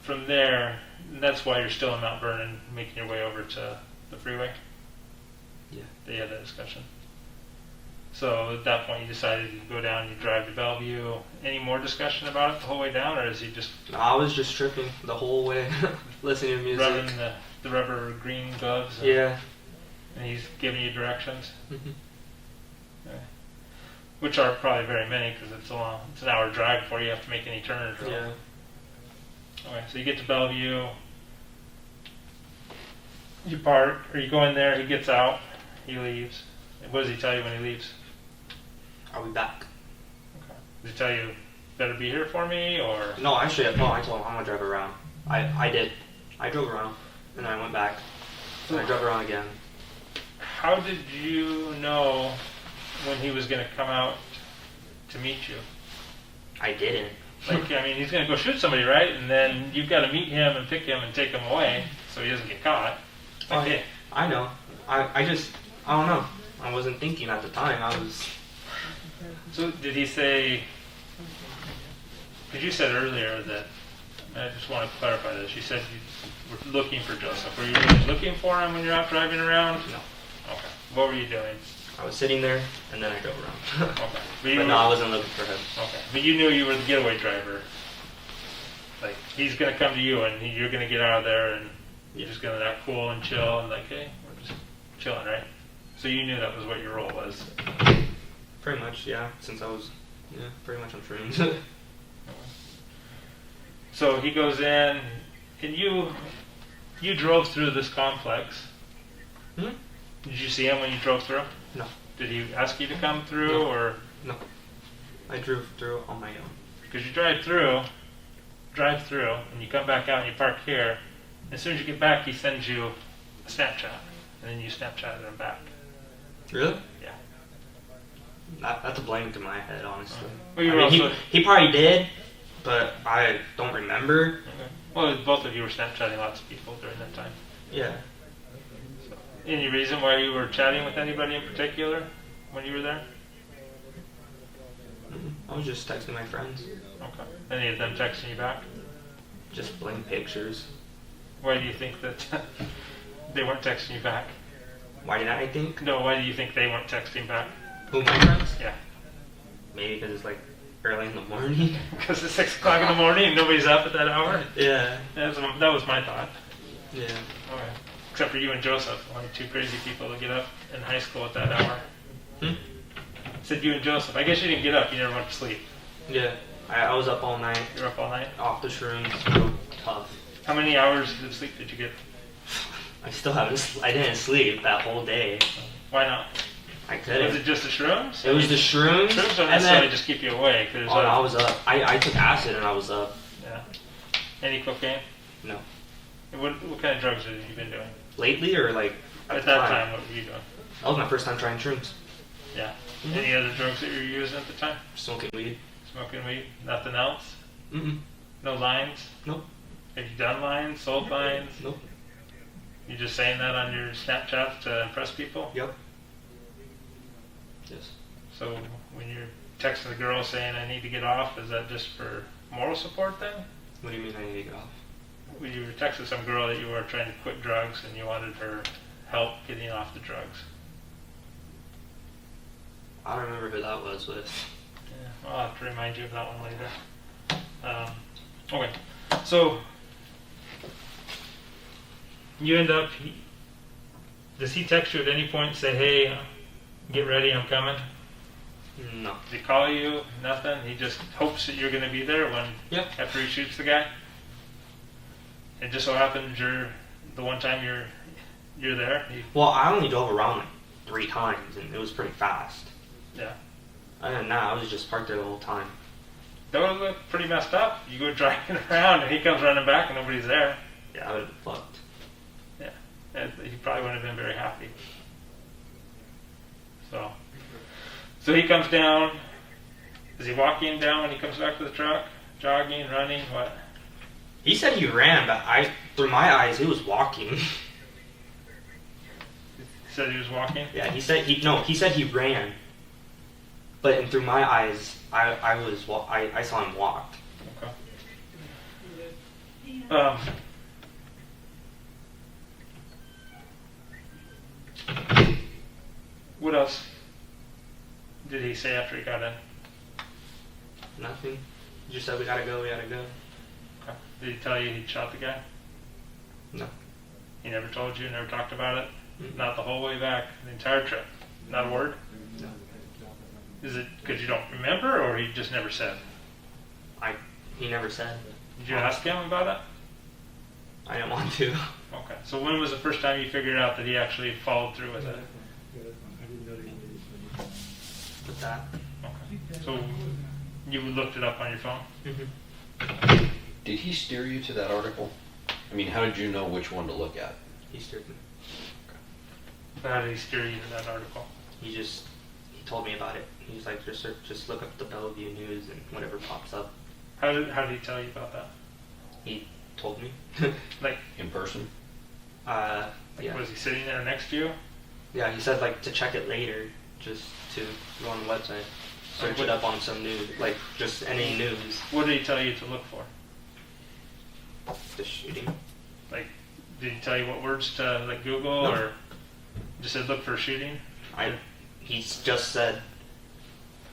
from there, that's why you're still in Mount Vernon, making your way over to the freeway? Yeah. They had that discussion. So at that point you decided you go down, you drive to Bellevue. Any more discussion about it the whole way down, or is he just... No, I was just tripping the whole way, listening to music. Rubbing the rubber green gloves? Yeah. And he's giving you directions? Mm-hmm. Okay. Which are probably very many, because it's an hour drive before you have to make any turns. Really. Yeah. Okay, so you get to Bellevue, you park, or you go in there, he gets out, he leaves. What does he tell you when he leaves? I'll be back. Okay. Does he tell you, better be here for me, or? No, actually, I told him I'm going to drive around. I did. I drove around, and then I went back, and I drove around again. How did you know when he was going to come out to meet you? I didn't. Like, I mean, he's going to go shoot somebody, right? And then you've got to meet him and pick him and take him away so he doesn't get caught. Oh, yeah. I know. I don't know. I wasn't thinking at the time. I was... So did he say... Because you said earlier that... I just want to clarify this. You said you were looking for Joseph. Were you really looking for him when you're out driving around? No. Okay. What were you doing? I was sitting there, and then I drove around. Okay. But no, I wasn't looking for him. Okay. But you knew you were the getaway driver. Like, he's going to come to you, and you're going to get out of there, and you're just going to act cool and chill, and like, hey, we're just chilling, right? So you knew that was what your role was. Pretty much, yeah. Since I was, pretty much on shrooms. So he goes in, and you drove through this complex. Hmm? Did you see him when you drove through? No. Did he ask you to come through, No. or? No. I drove through on my own. Because you drive through, and you come back out and you park here. As soon as you get back, he sends you a Snapchat, and then you Snapchat him back. Really? Yeah. That's a blank in my head, honestly. Well, you were also... he probably did, but I don't remember. Okay. Well, both of you were Snapchatting lots of people during that time. Yeah. So, any reason why you were chatting with anybody in particular when you were there? I was just texting my friends. Okay. Any of them texting you back? Just blank pictures. Why do you think that they weren't texting you back? Why did I think? No, why do you think they weren't texting back? Who, my friends? Yeah. Maybe because it's like early in the morning. Because it's 6 o'clock in the morning and nobody's up at that hour? Yeah. That was my thought. Yeah. Okay. Except for you and Joseph, only two crazy people to get up in high school at that hour. Hmm? I said you and Joseph. I guess you didn't get up. You never went to sleep. Yeah. I was up all night. You were up all night? Off the shrooms. So tough. How many hours of sleep did you get? I didn't sleep that whole day. Why not? I couldn't. Was it just the shrooms? It was the shrooms. Shrooms don't and necessarily then, just keep you awake. no, I was up. I took acid and I was up. Yeah. Any cocaine? No. What kind of drugs have you been doing? Lately or like At that time, what were you doing? That was my first time trying shrooms. Yeah. Mm-hmm. Any other drugs that you were using at the time? Smoking weed. Smoking weed? Nothing else? Mm-mm. No lines? Nope. Have you done lines? Sold lines? Nope. You just saying that on your Snapchat to impress people? Yep. Yes. So when you're texting the girl saying I need to get off, is that just for moral support then? What do you mean I need to get off? you texted some girl that you were trying to quit drugs and you wanted her help getting off the drugs. I don't remember who that was with. Yeah, I'll have to remind you of that one later. Okay, so you end up. Does he text you at any point and say, "Hey, get ready, I'm coming"? No. Does he call you? Nothing. He just hopes that you're going to be there when after he shoots the guy. It just so happens you're the one time you're there. Well, I only drove around like 3 times, and it was pretty fast. Yeah. Other than that, I was just parked there the whole time. That would look pretty messed up. You go driving around and he comes running back and nobody's there. Yeah, I would have been fucked. Yeah. And he probably wouldn't have been very happy. So he comes down. Is he walking down when he comes back to the truck? Jogging, running, what? He said he ran, but through my eyes, he was walking. He said he was walking? Yeah, he said he ran. But through my eyes, I saw him walk. Okay. What else did he say after he got in? Nothing. He just said we gotta go. Okay. Did he tell you he shot the guy? No. He never told you, never talked about it? Mm-hmm. Not the whole way back, the entire trip? Not a word? No. Is it because you don't remember, or he just never said? He never said. Did you ask him about it? I didn't want to. Okay. So when was the first time you figured out that he actually followed through with it? With that. Okay. So you looked it up on your phone? Mm-hmm. Did he steer you to that article? I mean, how did you know which one to look at? He steered me. So how did he steer you to that article? He told me about it. He's like, just look up the Bellevue News and whatever pops up. How did he tell you about that? He told me. Like In person? Yeah. Was he sitting there next to you? Yeah, he said like to check it later, just to go on the website, search it up on some news, like just any news. What did he tell you to look for? The shooting. Like, did he tell you what words to like Google, No. or just said look for shooting? He just said.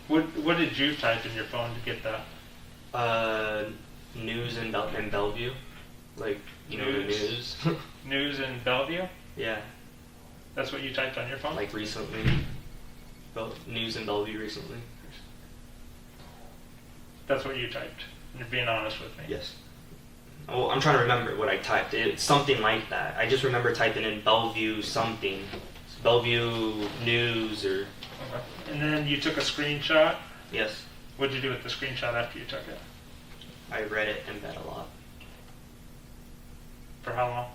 What did you type in your phone to get that? News in Bellevue, like the news. News in Bellevue? Yeah, That's what you typed on your phone? like recently. News in Bellevue recently. That's what you typed. You're being honest with me. Yes. Oh, I'm trying to remember what I typed. It's something like that. I just remember typing in Bellevue something. Bellevue News or... Okay. And then you took a screenshot. Yes. What did you do with the screenshot after you took it? I read it in bed a lot. For how long?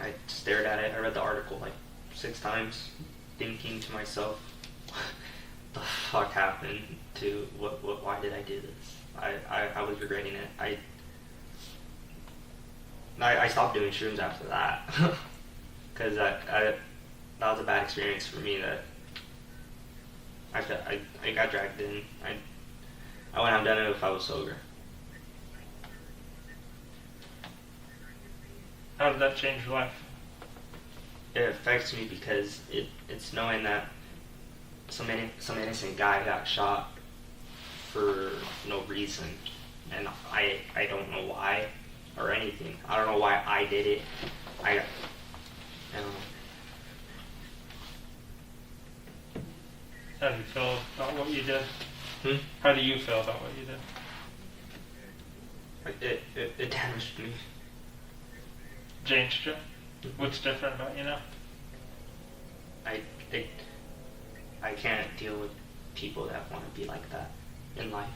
I stared at it. I read the article like 6 times, thinking to myself, the fuck happened to... why did I do this? I was regretting it. I stopped doing shrooms after that. Because that was a bad experience for me that I got dragged in. I wouldn't have done it if I was sober. How did that change your life? It affects me because it's knowing that some innocent guy got shot for no reason, and I don't know why or anything. I don't know why I did it. I don't know. How do you feel about what you did? Hmm? How do you feel about what you did? It damaged me. Changed you? What's different about you now? I can't deal with people that want to be like that in life.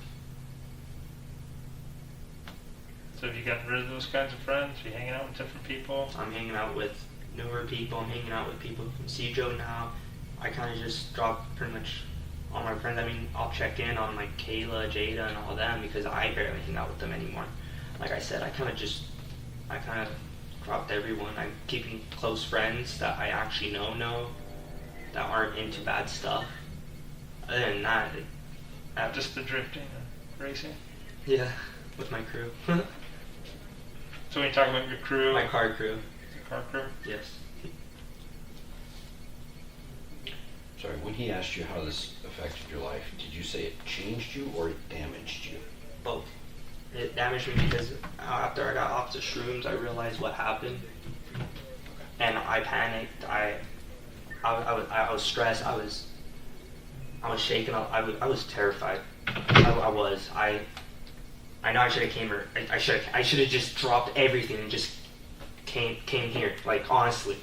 So have you gotten rid of those kinds of friends? Are you hanging out with different people? I'm hanging out with newer people. I'm hanging out with people from Joe now. I kind of just dropped pretty much all my friends. I mean, I'll check in on like Kayla, Jada, and all them because I barely hang out with them anymore. Like I said, I kind of dropped everyone. I'm keeping close friends that I actually know that aren't into bad stuff. Other than that, Just the drifting and racing? yeah, with my crew. So when you talk about your crew, My car crew. your car crew, Yes. Sorry, when he asked you how this affected your life, did you say it changed you or it damaged you? Both. It damaged me because after I got off the shrooms, I realized what happened, and I panicked. I was stressed. I was shaking. I was terrified. I was. I know I should have came here. I should have just dropped everything and just came here. Like honestly,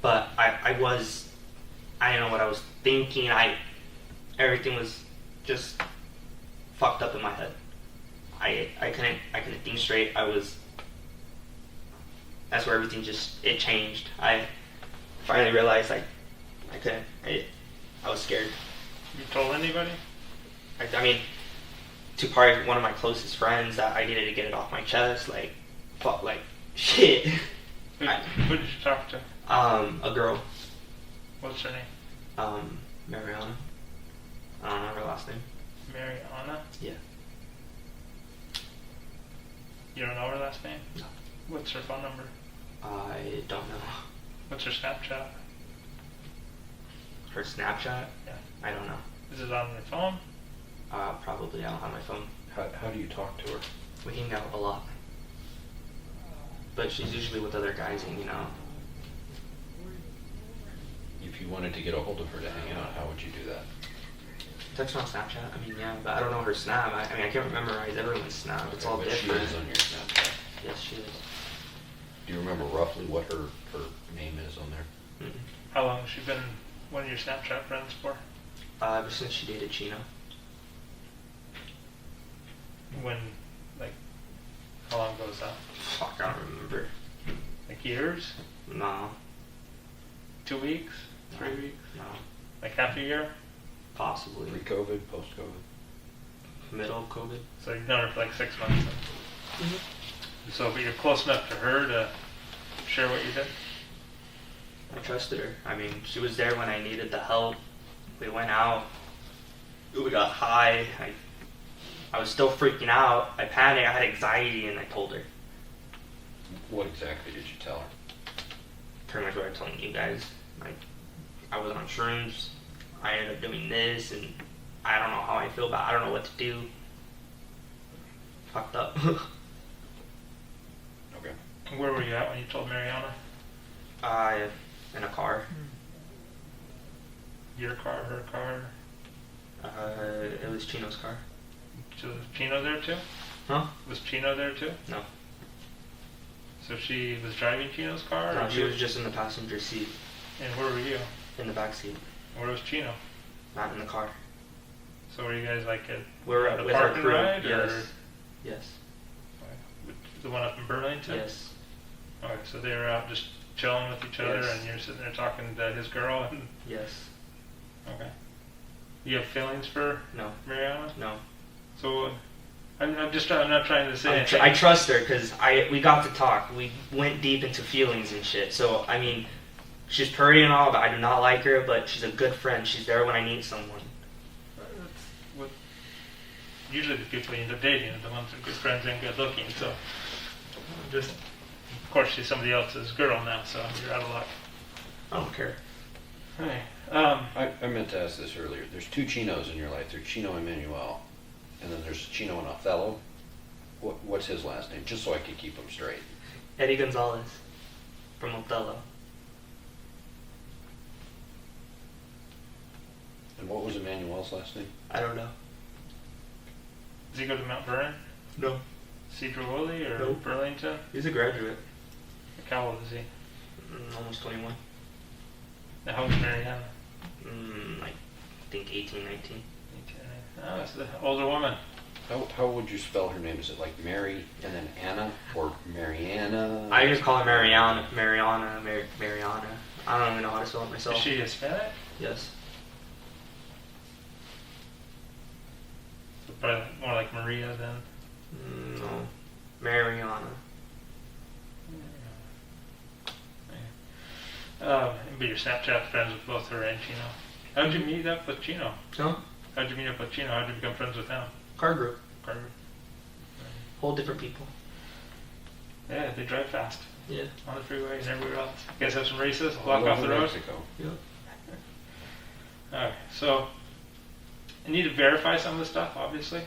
but I didn't know what I was thinking. Everything was just fucked up in my head. I couldn't think straight. That's where everything it changed. I finally realized I couldn't. I was scared. you told anybody? I mean, to probably one of my closest friends that I needed to get it off my chest. Like, fuck, like shit. Who did you talk to? A girl. What's her name? Mariana. I don't know her last name. Mariana? Yeah. You don't know her last name? No. What's her phone number? I don't know. What's her Snapchat? Her Snapchat? Yeah. I don't know. Is it on your phone? Probably. I don't have my phone. How do you talk to her? We hang out a lot. But she's usually with other guys hanging out. If you wanted to get a hold of her to hang out, how would you do that? Text her on Snapchat. I mean, yeah, but I don't know her Snap. I mean, I can't memorize everyone's Snap. It's all But different. she is on your Snapchat. Yes, she is. Do you remember roughly what her name is on there? Mm-mm. How long has she been one of your Snapchat friends for? Ever since she dated Chino. When, like, how long ago was that? Fuck, I don't remember. Like years? No. 2 weeks? 3 No. weeks? No. Like half a year? Possibly. Pre-COVID, post-COVID? Middle of COVID. So you've known her for like 6 months then. So, but you're close enough to her to share what you did? I trusted her. I mean, she was there when I needed the help. We went out. We got high. I was still freaking out. I panicked. I had anxiety, and I told her. What exactly did you tell her? Pretty much what I'm telling you guys. Like, I was on shrooms. I ended up doing this, and I don't know how I feel about it. I don't know what to do. Fucked up. Okay. Where were you at when you told Mariana? In a car. Your car, her car? It was Chino's car. So was Chino there too? Huh? Was Chino there too? No. So she was driving Chino's car? No, or she you? was just in the passenger seat, And where were you? in the back seat, Where was Chino? not in the car. So were you guys like at We were a with our park and crew. ride? Yes. Or Yes. the one up in Burlington? Yes. Okay, so they were out just chilling with each other Yes. and you're sitting there talking to his girl and Yes. okay. You have feelings for No. Mariana? No. So I'm not trying to say anything. I trust her because we got to talk. We went deep into feelings and shit. So I mean, she's pretty and all, but I do not like her. But she's a good friend. She's there when I need someone. That's what usually the people you end up dating are the ones that are good friends and good looking. So just, of course, she's somebody else's girl now, so you're out of luck. I don't care. Hey, I meant to ask this earlier. There's two Chinos in your life. There's Chino Emmanuel, and then there's Chino and Othello. What's his last name? Just so I could keep them straight. Eddie Gonzalez from Othello. And what was Emmanuel's last name? I don't know. does he go to Mount Vernon? No. Cedar Woolley or Nope. Burlington? He's a graduate. Like, how old is he? Almost 21. Now, how old is Mariana? I think 18, 19. Oh, it's the older woman. How would you spell her name? Is it like Mary and then Anna or Mariana? I just call her Mariana. Mariana. I don't even know how to spell it myself. Is she Hispanic? Yes. So probably more like Maria then. No. Mariana. But your Snapchat friends with both her and Chino. How'd you meet up with Chino? Huh? How'd you meet up with Chino? How'd you become friends with him? Car group. Carter. Whole different people. Yeah, they drive fast Yeah. on the freeway and everywhere else. You guys have some races, All block off over the road? Mexico. Yep. Alright, so I need to verify some of the stuff, obviously,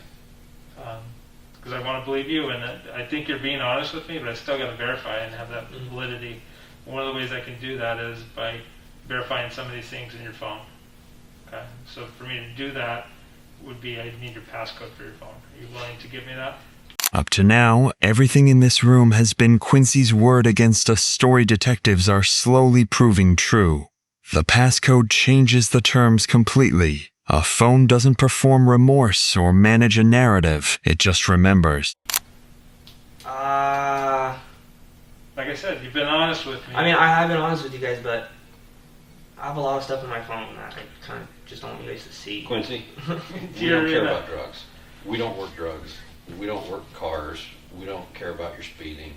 because I want to believe you, and I think you're being honest with me, but I still got to verify and have that validity. One of the ways I can do that is by verifying some of these things in your phone. Okay, so for me to do that would be I need your passcode for your phone. Are you willing to give me that? Up to now, everything in this room has been Quincy's word against us story detectives are slowly proving true. The passcode changes the terms completely. A phone doesn't perform remorse or manage a narrative, it just remembers. Like I said, you've been honest with me. I mean, I have been honest with you guys, but I have a lot of stuff in my phone that I kind of just don't want you guys to see. Quincy, we You're don't care in a- about drugs. We don't work drugs. We don't work cars. We don't care about your speeding.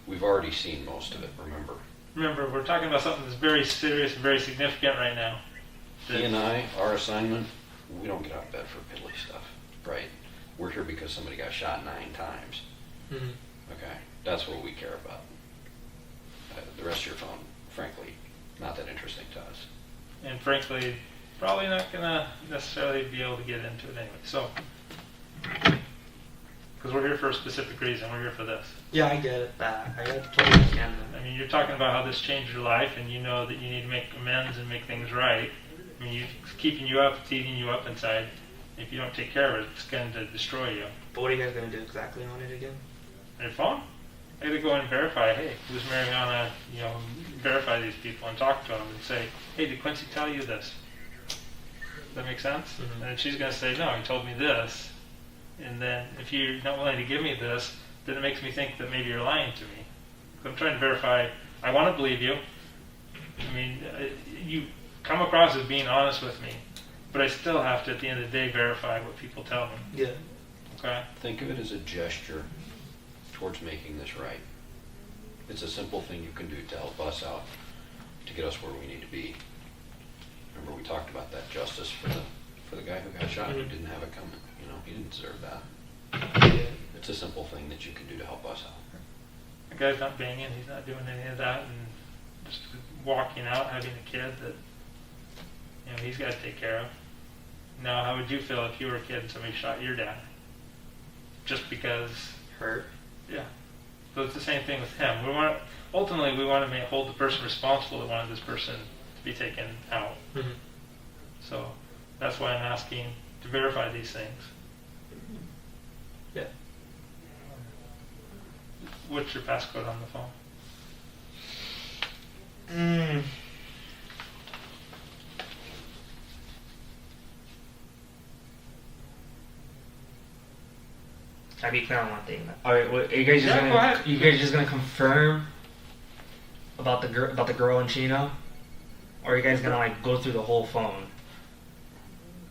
We've already seen most of it, remember? Remember, we're talking about something that's very serious and very significant right now. He and I, our assignment, we don't get out of bed for piddly stuff, right? We're here because somebody got shot 9 times. Mhm. Okay, that's what we care about. The rest of your phone, frankly, not that interesting to us. And frankly, probably not gonna necessarily be able to get into it anyway. So, because we're here for a specific reason, we're here for this. Yeah, I get it. That I totally understand that. I mean, you're talking about how this changed your life, and you know that you need to make amends and make things right. I mean, it's keeping you up, it's eating you up inside. If you don't take care of it, it's going to destroy you. But what are you guys gonna do exactly on it again? Your phone? I got to go in and verify. Hey, who's marijuana? Verify these people and talk to them and say, hey, did Quincy tell you this? Does that make sense? Mhm. And she's going to say, no, he told me this. And then if you're not willing to give me this, then it makes me think that maybe you're lying to me. So I'm trying to verify. I want to believe you. I mean, you come across as being honest with me, but I still have to, at the end of the day, verify what people tell me. Yeah. Okay? Think of it as a gesture towards making this right. It's a simple thing you can do to help us out, to get us where we need to be. Remember we talked about that justice for the guy who got shot who didn't have it coming. He didn't deserve that. Yeah. It's a simple thing that you can do to help us out. The guy's not banging, he's not doing any of that, and just walking out, having a kid that he's got to take care of. Now, how would you feel if you were a kid and somebody shot your dad? Just because, Hurt. yeah. So it's the same thing with him. Ultimately, we want to hold the person responsible that wanted this person to be taken out. Mm-hmm. So that's why I'm asking to verify these things. Yeah. What's your passcode on the phone? I'll be clear on one thing. All right, are you guys just Yeah, gonna go ahead. you guys just gonna confirm about the girl in Chino, or are you guys gonna go through the whole phone?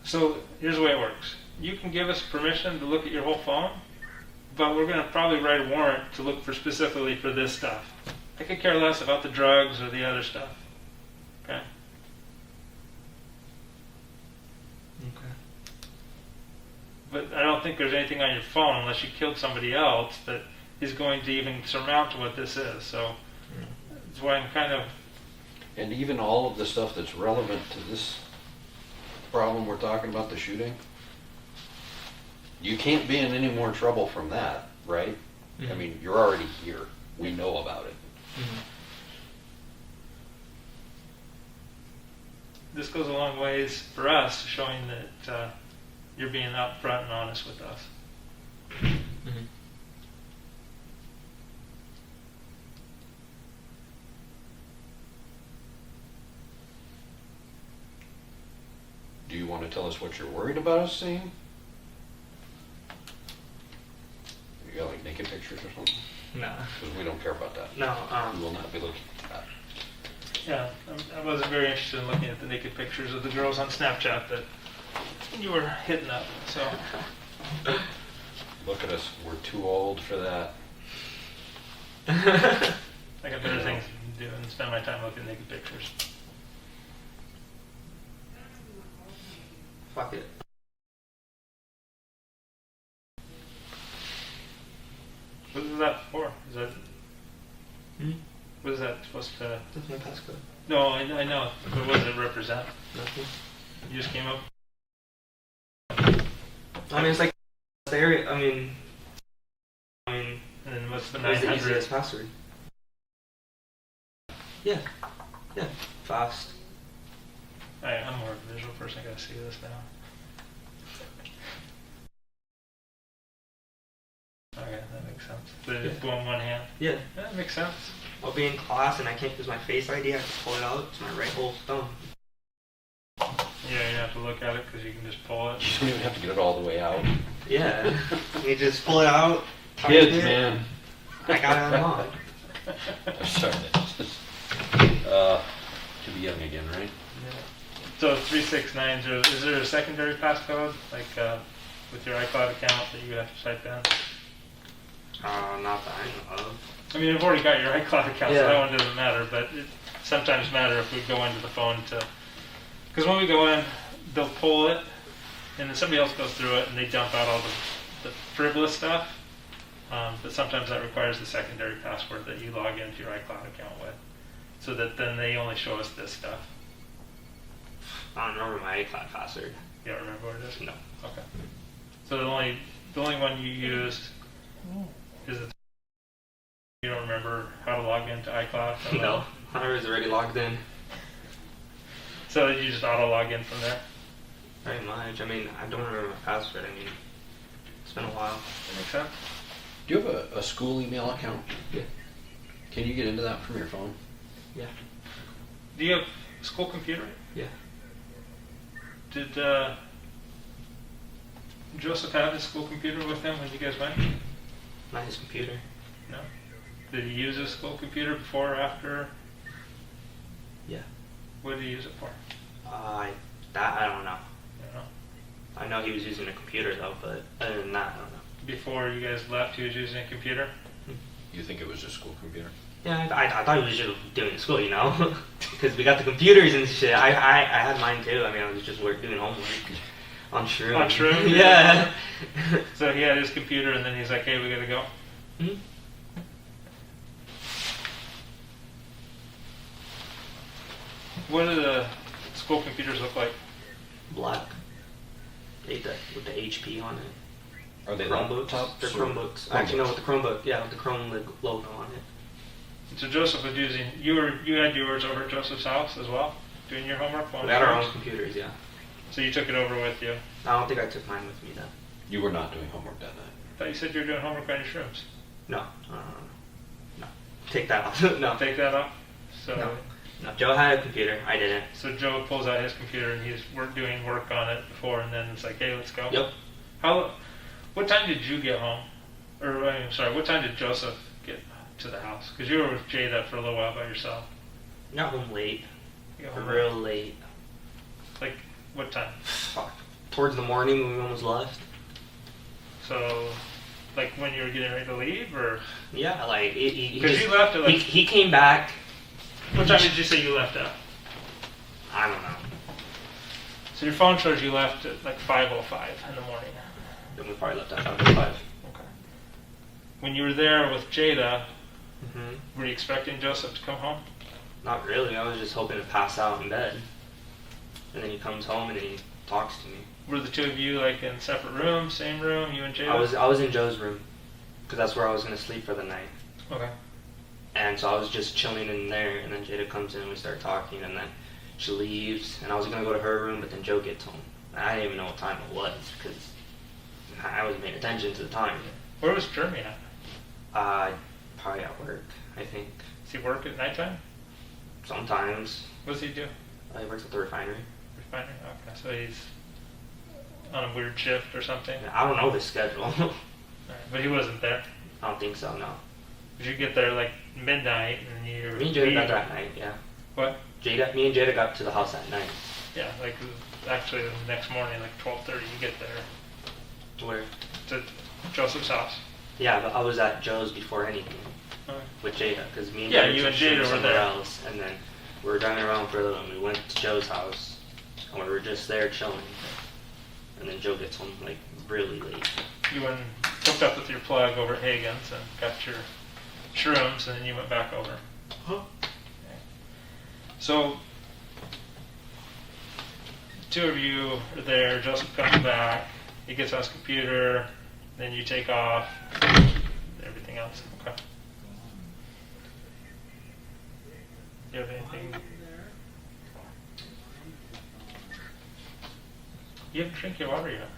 So here's the way it works. You can give us permission to look at your whole phone, but we're going to probably write a warrant to look for specifically for this stuff. I could care less about the drugs or the other stuff. Okay? Okay. But I don't think there's anything on your phone unless you killed somebody else that is going to even surmount what this is. So that's why I'm kind of... And even all of the stuff that's relevant to this problem we're talking about, the shooting, you can't be in any more trouble from that, right? I mean, you're already here. We know about it. This goes a long ways for us, showing that you're being upfront and honest with us. Do you want to tell us what you're worried about us seeing? You got naked pictures or something? No. Because we don't care about that. No. We will not be looking at that. Yeah, I wasn't very interested in looking at the naked pictures of the girls on Snapchat that you were hitting up. So Look at us. We're too old for that. I got better things to do than spend my time looking at naked pictures. Fuck it. What is that for? Is that What is that supposed to? That's my passcode. No, I know. But what does it represent? Nothing. You just came up. I mean, it's like the area. I mean, And then what's the it was the 900? easiest password. Yeah. Fast. I'm more of a visual person. I gotta see this now. Okay, that makes sense. The go in one hand. Yeah. That makes sense. I'll be in class and I can't use my Face ID. I just pull it out. It's my right whole thumb. Yeah, you have to look at it because you can just pull it. You don't even have to get it all the way out. Yeah. You just pull it out. type Kids, it. man. I got it unlocked. I'm sorry. To be young again, right? So 3690, is there a secondary passcode, like with your iCloud account that you have to type in? Not that I know of. I mean, I've already got your iCloud account, so Yeah. that one doesn't matter, but it sometimes matter if we go into the phone to... Because when we go in, they'll pull it, and then somebody else goes through it, and they dump out all the frivolous stuff. But sometimes that requires the secondary password that you log into your iCloud account with, so that then they only show us this stuff. I don't remember my iCloud password. You don't remember what it is? No. Okay. So the only one you used is the... You don't remember how to log into iCloud? No. I was already logged in. So you just auto log in from there? Very much. I mean, I don't remember my password. I mean, it's been a while. That makes sense. Do you have a school email account? Yeah. Can you get into that from your phone? Yeah. Do you have a school computer? Yeah. Did Joseph have his school computer with him when you guys went? Not his computer. No. Did he use his school computer before or after? Yeah. What did he use it for? I don't know. You know? I know he was using a computer though, but other than that, I don't know. Before you guys left, he was using a computer? You think it was a school computer? Yeah, I thought he was just doing school, you know, because we got the computers and shit. I had mine too. I mean, I was just doing homework on Shroom. On Shroom? Yeah. So he had his computer and then he's like, hey, we gotta go. Hmm? What do the school computers look like? Black. With the HP on it. Are they Chromebooks. laptops? They're or- Chromebooks. Actually, no, with the Chromebook. Yeah, with the Chrome logo on it. So Joseph was using, you had yours over at Joseph's house as well? Doing your homework? We got our own computers, yeah. So you took it over with you? I don't think I took mine with me then. You were not doing homework that night. I thought you said you were doing homework on your Shrooms. No. Take that off. No. Take that off? So, No. No. Joe had a computer. I didn't. So Joe pulls out his computer and he's doing work on it before, and then it's like, hey, let's go. Yep. What time did you get home? Or, I'm sorry, what time did Joseph get to the house? Because you were with Jada for a little while by yourself. Got home late. You got home Real late. Like, what time? Fuck. Towards the morning when we almost left. So, like when you were getting ready to leave, or? Yeah, like he Because just- you left at like, he came back. what time did you say you left at? I don't know. So your phone shows you left at like 5:05 in the morning. Then we probably left at 5:05. Okay. When you were there with Jada, Mm-hmm. were you expecting Joseph to come home? Not really. I was just hoping to pass out in bed. And then he comes home and he talks to me. Were the two of you like in separate rooms, same room, you and Jada? I was in Joe's room because that's where I was gonna sleep for the night. Okay. And so I was just chilling in there, and then Jada comes in and we start talking, and then she leaves, and I was gonna go to her room, but then Joe gets home. And I didn't even know what time it was because I wasn't paying attention to the time. Where was Jeremy at? Probably at work, I think. Does he work at nighttime? Sometimes. What does he do? He works at the refinery. Refinery? Okay, so he's on a weird shift or something? I don't know his schedule. Alright, but he wasn't there. I don't think so, no. Did you get there like midnight and you Me and Jada got there at night, yeah. What? Me and Jada got to the house at night. Yeah, like actually the next morning, like 12:30, you get there Where? to Joseph's house. Yeah, but I was at Joe's before anything Okay. with Jada, because me and Yeah, Jada you took and Jada shooting were somewhere there. else, and then we were driving around for a little, and we went to Joe's house, and we were just there chilling, and then Joe gets home like really late. You went and hooked up with your plug over at Hagen's and got your shrooms, and then you went back over. Huh? Okay. So, two of you are there, Joseph comes back, he gets on his computer, then you take off, everything else. Okay. Do you have anything? You haven't drank your water yet.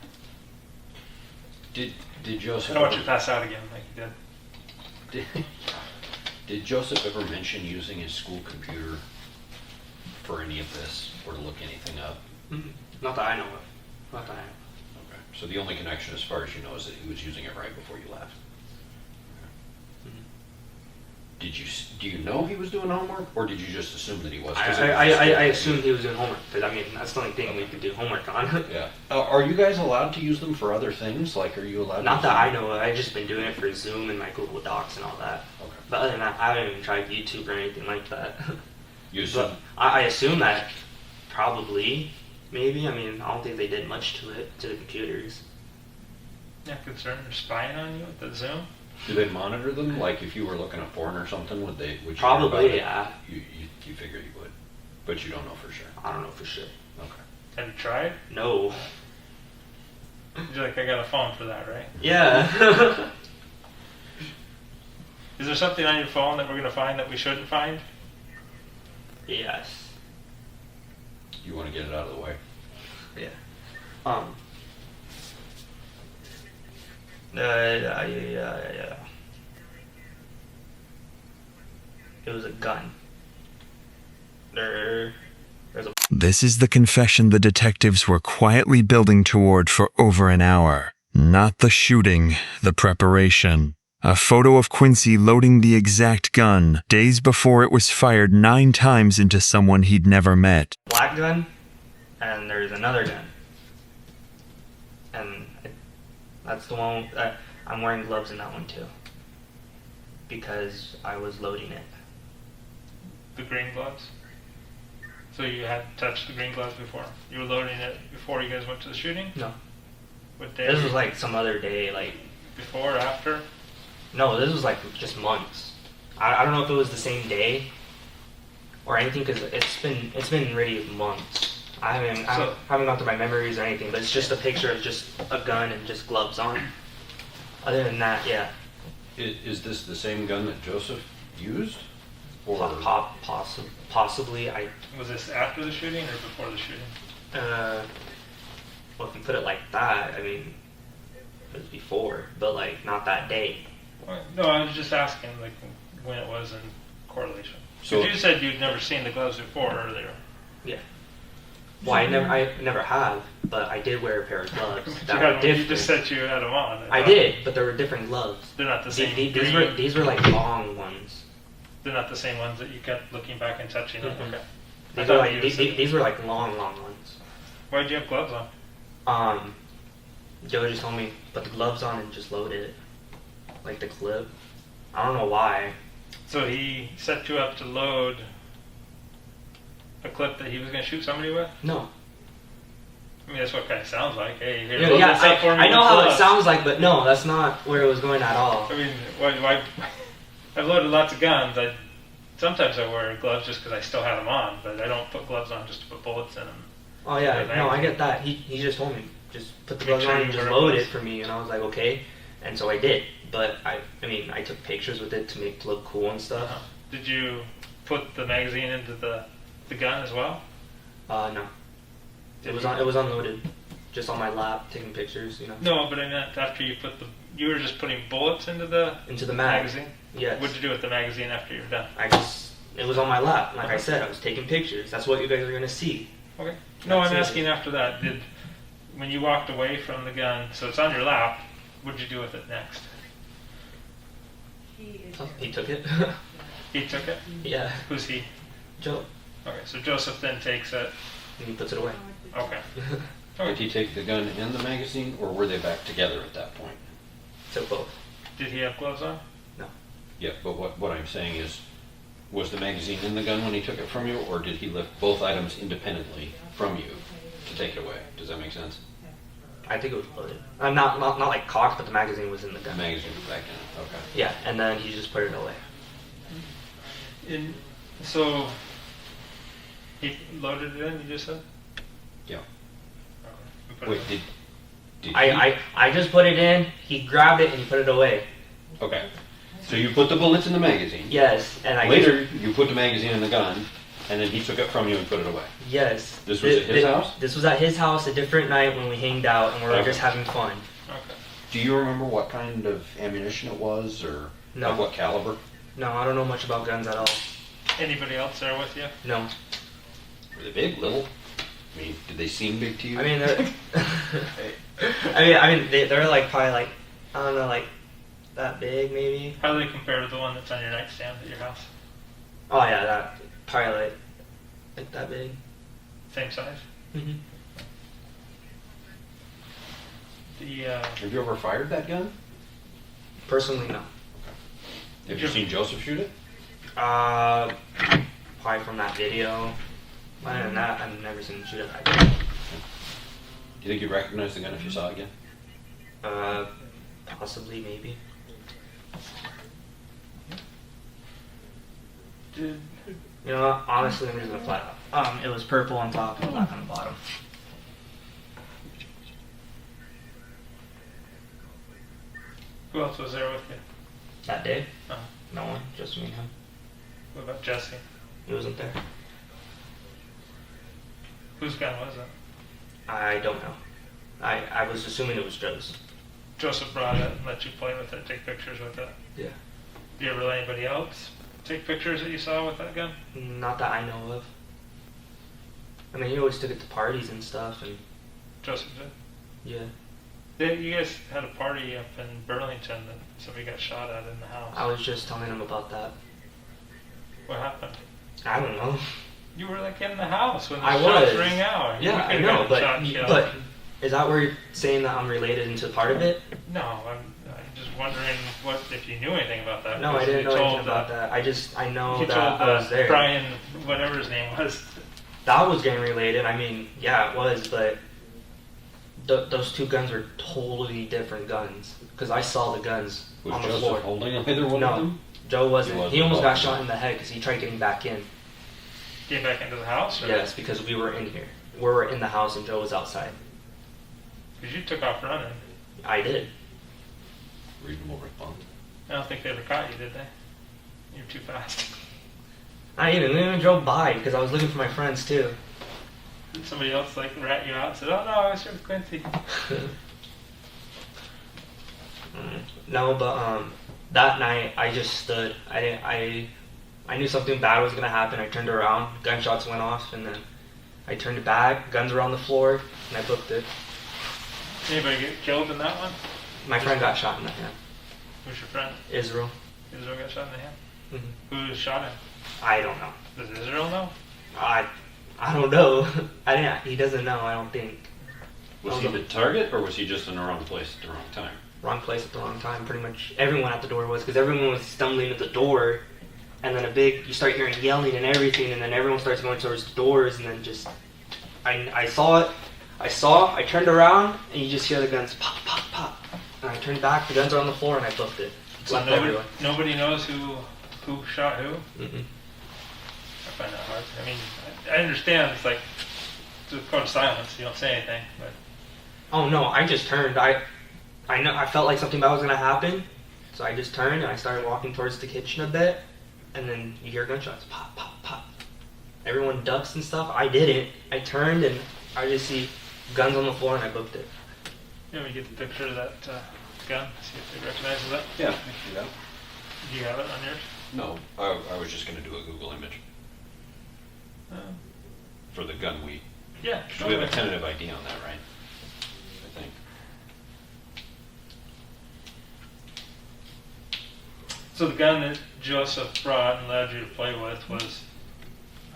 Did Joseph? I don't want you to pass out again like you did. Did Joseph ever mention using his school computer for any of this, or to look anything up? Not that I know of. Not that I know. Okay. So the only connection, as far as you know, is that he was using it right before you left. Do you know he was doing homework, or did you just assume that he was? 'Cause I assumed he was doing homework, because I mean, that's the only thing we could do homework on. Yeah. Are you guys allowed to use them for other things? Like, are you allowed? Not to that I know of. I've just been doing it for Zoom and my Google Docs and all that. Okay. But other than that, I haven't even tried YouTube or anything like that. You assume? But I assume that probably, maybe. I mean, I don't think they did much to it, to the computers. Yeah, concerned they're spying on you at the Zoom? Do they monitor them? Like, if you were looking at porn or something, would you hear about Probably, it? yeah. You figure you would, but you don't know for sure. I don't know for sure. Okay. Have you tried? No. You're like, I got a phone for that, right? Yeah. Is there something on your phone that we're going to find that we shouldn't find? Yes. You want to get it out of the way. Yeah. Yeah. It was a gun. There's a This is the confession the detectives were quietly building toward for over an hour. Not the shooting, the preparation. A photo of Quincy loading the exact gun days before it was fired 9 times into someone he'd never met. black gun, and there's another gun. And that's the one that I'm wearing gloves in that one too. Because I was loading it. The green gloves? So you had touched the green gloves before? You were loading it before you guys went to the shooting? No. What day? This was like some other day, like, Before or after? no, this was like just months. I don't know if it was the same day or anything, because it's been really months. I haven't gone through my memories or anything, but it's just a picture of just a gun and just gloves on. Other than that, yeah. Is this the same gun that Joseph used? Or Possibly. Was this after the shooting or before the shooting? Well, if you put it like that, I mean, it was before, but like not that day. No, I was just asking like when it was in correlation. So- So you said you'd never seen the gloves before earlier. Yeah. Well, I never have, but I did wear a pair of gloves that were You different. just said you had them on. I did, but there were different gloves. They're not the same. These were like long ones. They're not the same ones that you kept looking back and touching on. Mhm. Okay. These were like these were like long ones. Why'd you have gloves on? Joe just told me put the gloves on and just load it, like the clip. I don't know why. So he set you up to load a clip that he was going to shoot somebody with? No. I mean, that's what it kind of sounds like. Hey, here, Yeah, load this up for me I know with how it gloves. sounds like, but no, that's not where it was going at all. I mean, why I've loaded lots of guns. Sometimes I wear gloves just because I still have them on, but I don't put gloves on just to put bullets in them. Oh yeah, Yeah, no, I thanks. get that. He just told me just put the Make gloves sure on you and just wear load gloves. it for me, and I was like okay, and so I did. But I mean, I took pictures with it to make it look cool and stuff. Did you put the magazine into the gun as well? No, it was unloaded, just on my lap taking pictures, you know. No, but I meant after you you were just putting bullets into the Into the mag. magazine? Yes. What'd you do with the magazine after you were done? It was on my lap, like I said, I was taking pictures. That's what you guys are gonna see. Okay. No, I'm That's it. asking after that. When you walked away from the gun, so it's on your lap, what'd you do with it next? He took it. He took it? Yeah, Who's he? Joe, Okay, so Joseph then takes it. and he puts it away. Okay. did he take the gun and the magazine, or were they back together at that point? Took both. Did he have gloves on? No. Yeah, but what I'm saying is, was the magazine in the gun when he took it from you, or did he lift both items independently from you to take it away? Does that make sense? I think it was loaded. Not like cocked, but the magazine was in the The gun. magazine was back in it, okay. Yeah, and then he just put it away. So he loaded it in. You just said. Yeah. Okay. We put it Wait, in. did I just put it in. He grabbed it and he put it away. Okay. So you put the bullets in the magazine. Yes, and I Later, you put the magazine in the gun, and then he took it from you and put it away. Yes. This was at his house? This was at his house, a different night when we hanged out and we were Okay. just having fun. Okay. Do you remember what kind of ammunition it was, or No. of what caliber? No, I don't know much about guns at all. Anybody else there with you? No. Were they big, little? I mean, did they seem big to you? I mean, they're. They're like probably like, I don't know, like that big maybe. How do they compare to the one that's on your nightstand at your house? Oh yeah, that probably like that big. Same size. Mm-hmm. Have you ever fired that gun? Personally, no. Have you seen Joseph shoot it? Probably from that video. Other than that, I've never seen him shoot it. Do you think you'd recognize the gun if you saw it again? Possibly, maybe. Did You know what? Honestly, I'm just gonna flat out. It was purple on top and black on the bottom. who else was there with you? That day, Uh-huh. no one, just me and him. What about Jesse? He wasn't there. Whose gun was it? I don't know. I was assuming it was Joe's. Joseph brought it and let you play with it, take pictures with it. Yeah. Did you ever let anybody else take pictures that you saw with that gun? Not that I know of. I mean, he always took it to parties and stuff, and Joseph did. yeah. You guys had a party up in Burlington that somebody got shot at in the house. I was just telling him about that. What happened? I don't know. You were like in the house when the I shots was. rang out. Yeah, You I could've know, gotten shot and but killed. is that where you're saying that I'm related into part of it? No, I'm just wondering what if you knew anything about that. No, I because didn't you know told, anything about that. I know You that told I was there. Brian, whatever his name was. That was gang related. I mean, yeah, it was, but those two guns were totally different guns. Because I saw the guns Was on the Joseph floor. holding either one No. of them? Joe wasn't. He He, wasn't almost got involved. shot in the head because he tried getting back in. Came back into the house? Or? Yes, because we were in here. We were in the house and Joe was outside. Because you took off running. I did. Reasonable response. I don't think they ever caught you, did they? You're too fast. I even drove by because I was looking for my friends too. Did somebody else like rat you out and said, oh no, I was here with Quincy? No, but that night I just stood. I knew something bad was gonna happen. I turned around, gunshots went off, and then I turned it back. Guns were on the floor, and I booked it. Anybody get killed in that one? My friend got shot in the hand. Who's your friend? Israel. Israel got shot in the hand? Mhm. Who shot him? I don't know. Does Israel know? I don't know. He doesn't know. I don't think. Was he the target, or was he just in the wrong place at the wrong time? Wrong place at the wrong time. Pretty much everyone at the door was, because everyone was stumbling at the door, and then you start hearing yelling and everything, and then everyone starts going towards the doors, and then just, I saw it. I turned around, and you just hear the guns pop, pop, pop. And I turned back, the guns are on the floor, and I booked it. It's So left everywhere. nobody knows who shot who? Mm-mm. I find that hard. I mean, I understand it's like, it's a code of silence, you don't say anything, but Oh no, I just turned. I felt like something bad was gonna happen, so I just turned and I started walking towards the kitchen a bit, and then you hear gunshots, pop, pop, pop. Everyone ducks and stuff. I didn't. I turned and I just see guns on the floor and I booked it. you know, we get the picture of that gun, see if it recognizes it. Yeah, I can see that. Do you have it on yours? No, I was just going to do a Google image for the gun we... Yeah. Because we have a tentative ID on that, right? I think. So the gun that Joseph brought and allowed you to play with was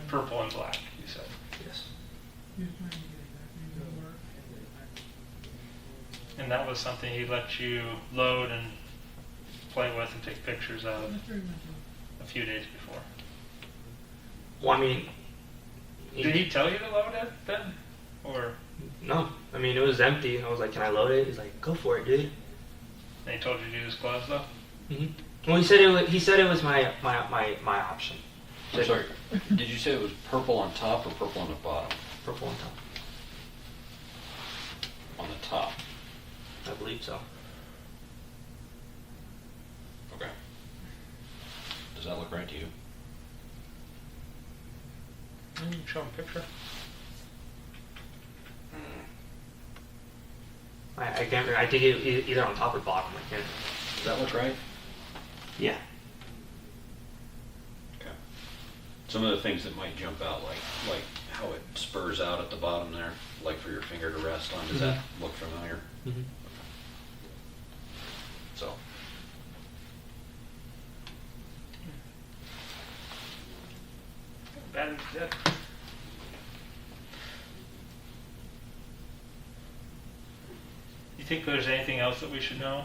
purple and black, you said. Yes. And that was something he let you load and play with and take pictures of a few days before. Well, I mean, Did he tell you to load it then? Or No, I mean, it was empty. I was like, can I load it? He's like, go for it, dude. They told you to use gloves though? Well, he said it was my option. I'm sorry, did you say it was purple on top or purple on the bottom? Purple on top. On the top. I believe so. Okay. Does that look right to you? You can show them a picture. I can't remember. I think it either on top or bottom. I can't. Does that look right? Yeah. Okay. Some of the things that might jump out, like how it spurs out at the bottom there, like for your finger to rest on, does that look familiar? Mm-hmm. So. That is it. You think there's anything else that we should know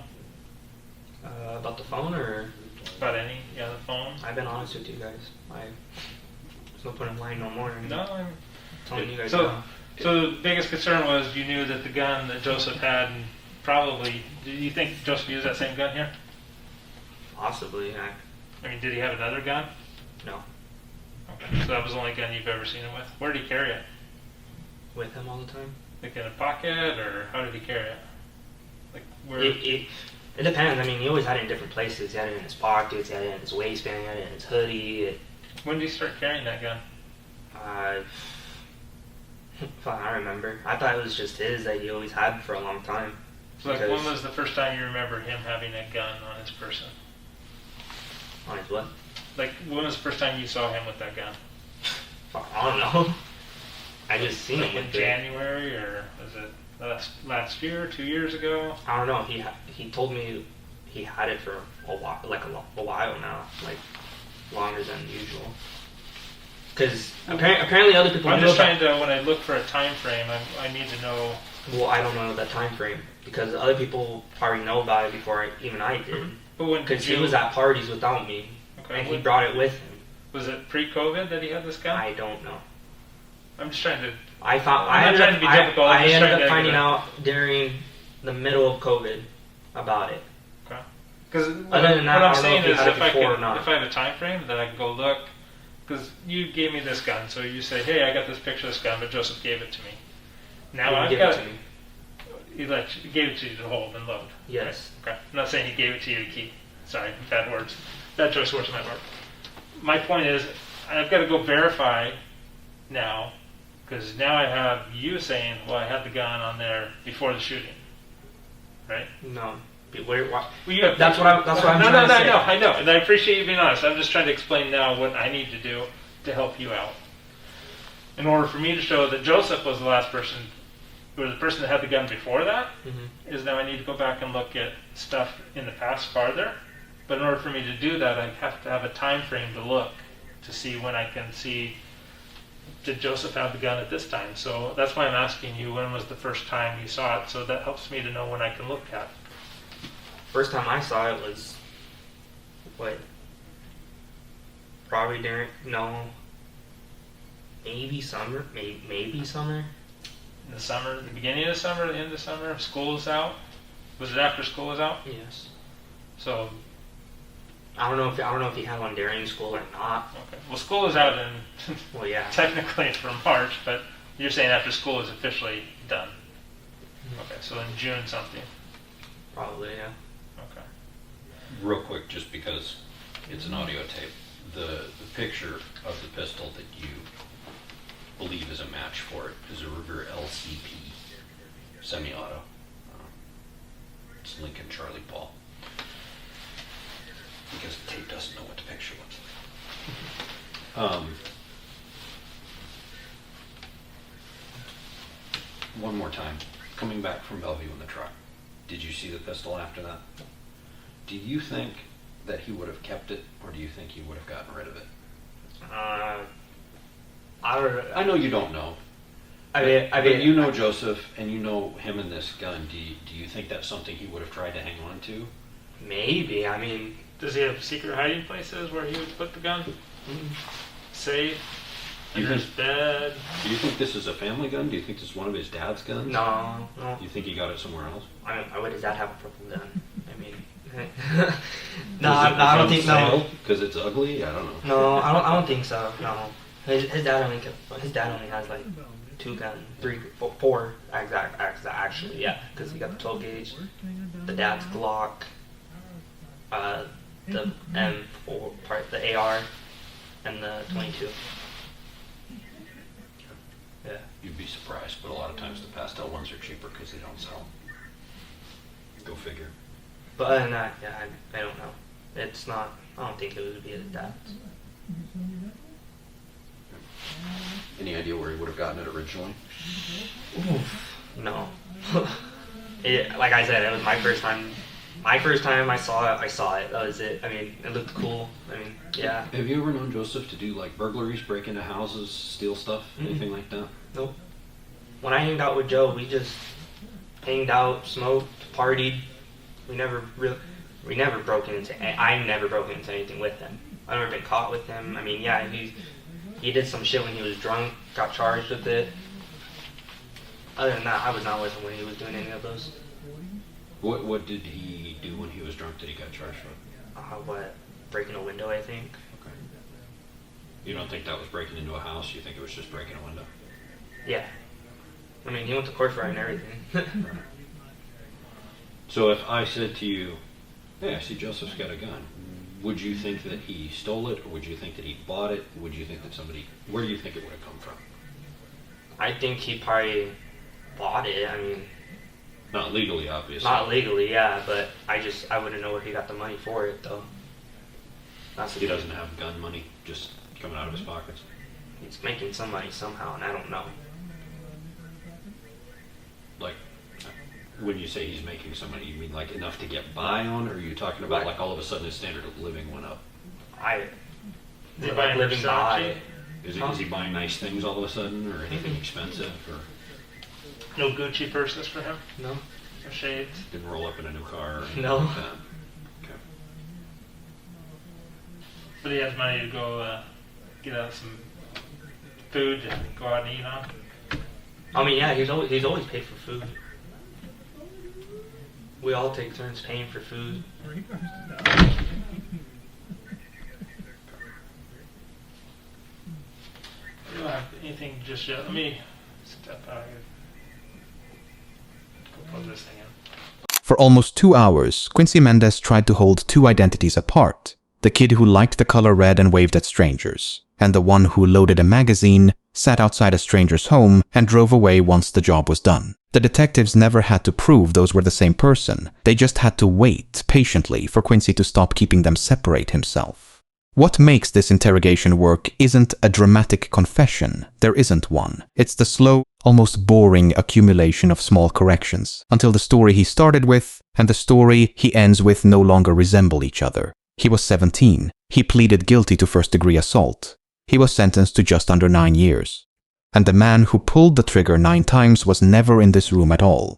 About the phone, or about the phone? I've been honest with you guys. There's no point in lying no more. No, I'm Telling you guys so. now. So the biggest concern was you knew that the gun that Joseph had, and probably, do you think Joseph used that same gun here? Possibly. I mean, did he have another gun? No. Okay, so that was the only gun you've ever seen him with. Where did he carry it? With him all the time. Like in a pocket, or how did he carry it? Like where? It depends. I mean, he always had it in different places. He had it in his pockets. He had it in his waistband. He had it in his hoodie. When did he start carrying that gun? I remember. I thought it was just his that he always had for a long time. So like, when was the first time you remember him having a gun on his person? On his what? Like, when was the first time you saw him with that gun? I don't know. I just seen Like him in with it. January, or was it last year, 2 years ago? I don't know. He told me he had it for a while, a while now, like longer than usual. Because apparently other people. I'm just trying to, when I look for a time frame, I need to know. Well, I don't know that time frame because other people probably know about it before even I did. But when Because he was at parties without me, Okay, and he brought it with him. Was it pre-COVID that he had this gun? I don't know. I'm just trying to. I I'm not trying to be difficult, I'm I just ended trying up to finding get a- out during the middle of COVID about it. Okay. Because Other than that, what I I'm don't know saying if he is, had it if I before or not. if I have a time frame, then I can go look. Because you gave me this gun, so you say, "Hey, I got this picture of this gun, but Joseph gave it to me." Now He I've gave got it to me. He gave it to you to hold and load. Yes. Right? Okay. I'm not saying he gave it to you to keep. Sorry, bad words. Bad choice of words on my part. My point is, I've got to go verify now, because now I have you saying, "Well, I had the gun on there before the shooting," right? No. Well, you have That's what I'm no, trying to say. I know, and I appreciate you being honest. I'm just trying to explain now what I need to do to help you out. In order for me to show that Joseph was the last person, or the person that had the gun before that, Mm-hmm. is now I need to go back and look at stuff in the past farther. But in order for me to do that, I have to have a time frame to look to see when I can see, did Joseph have the gun at this time? So that's why I'm asking you, when was the first time you saw it? So that helps me to know when I can look at it. First time I saw it was probably maybe summer, maybe summer. In the summer, the beginning of the summer, the end of summer, school was out. Was it after school was out? Yes. So I don't know if he had one during school or not. okay. Well, school is out in Well, yeah. technically from March, but you're saying after school is officially done. Okay, so in June something. Probably, yeah. Okay. Real quick, just because it's an audio tape, the picture of the pistol that you believe is a match for it is a Ruger LCP semi-auto. It's Lincoln Charlie Paul. Because the tape doesn't know what the picture looks like. One more time. Coming back from Bellevue in the truck, did you see the pistol after that? Do you think that he would have kept it, or do you think he would have gotten rid of it? I know you don't know. But you know Joseph, and you know him and this gun. Do you think that's something he would have tried to hang on to? Maybe. I mean, Does he have secret hiding places where he would put the gun? Safe? Do you Under his think, bed. do you think this is a family gun? Do you think this is one of his dad's guns? No. Do you think he got it somewhere else? I would his dad have a purple gun? I mean, no, I don't think no. Because it's ugly? I don't know. No, I don't think so. No, his dad only has like 2 guns, 3, 4 actually. Yeah, because he got the 12 gauge, the dad's Glock, the M4 part, the AR, and the 22. Yeah. You'd be surprised, but a lot of times the pastel ones are cheaper because they don't sell. Go figure. But other than that, yeah, I don't know. It's not. I don't think it would be his dad's. Any idea where he would have gotten it originally? No. Like I said, it was my first time. My first time I saw it. That was it. I mean, it looked cool. I mean, yeah. Have you ever known Joseph to do like burglaries, break into houses, steal stuff, anything like that? Nope. When I hanged out with Joe, we just hanged out, smoked, partied. We never broke into. I never broke into anything with him. I've never been caught with him. I mean, yeah, he did some shit when he was drunk, got charged with it. Other than that, I was not with him when he was doing any of those. What did he do when he was drunk that he got charged with? Breaking a window, I think. Okay. You don't think that was breaking into a house? You think it was just breaking a window? Yeah. I mean, he went to court for it and everything. Right. So if I said to you, hey, I see Joseph's got a gun, would you think that he stole it, or would you think that he bought it? Would you think that where do you think it would have come from? I think he probably bought it. I mean, Not legally, obviously. not legally, yeah, but I wouldn't know where he got the money for it, though. That's the He thing. doesn't have gun money just coming out of his pockets. He's making some money somehow, and I don't know. Like, when you say he's making some money, you mean like enough to get by on, or are you talking about like all of a sudden his standard of living went up? Is he buying living by. Versace? Is he buying nice things all of a sudden, or anything expensive, or No Gucci purses for him? No. Or shades? didn't roll up in a new car or anything No. like that? Okay. But he has money to go get out some food to go out and eat on. I mean, yeah, he's always paid for food. We all take turns paying for food. We don't have anything just yet. Let me step out here. Go plug this thing in. For almost 2 hours, Quincy Mendez tried to hold 2 identities apart. The kid who liked the color red and waved at strangers, and the one who loaded a magazine, sat outside a stranger's home, and drove away once the job was done. The detectives never had to prove those were the same person. They just had to wait patiently for Quincy to stop keeping them separate himself. What makes this interrogation work isn't a dramatic confession. There isn't one. It's the slow, almost boring accumulation of small corrections, until the story he started with and the story he ends with no longer resemble each other. He was 17. He pleaded guilty to first-degree assault. He was sentenced to just under 9 years. And the man who pulled the trigger 9 times was never in this room at all.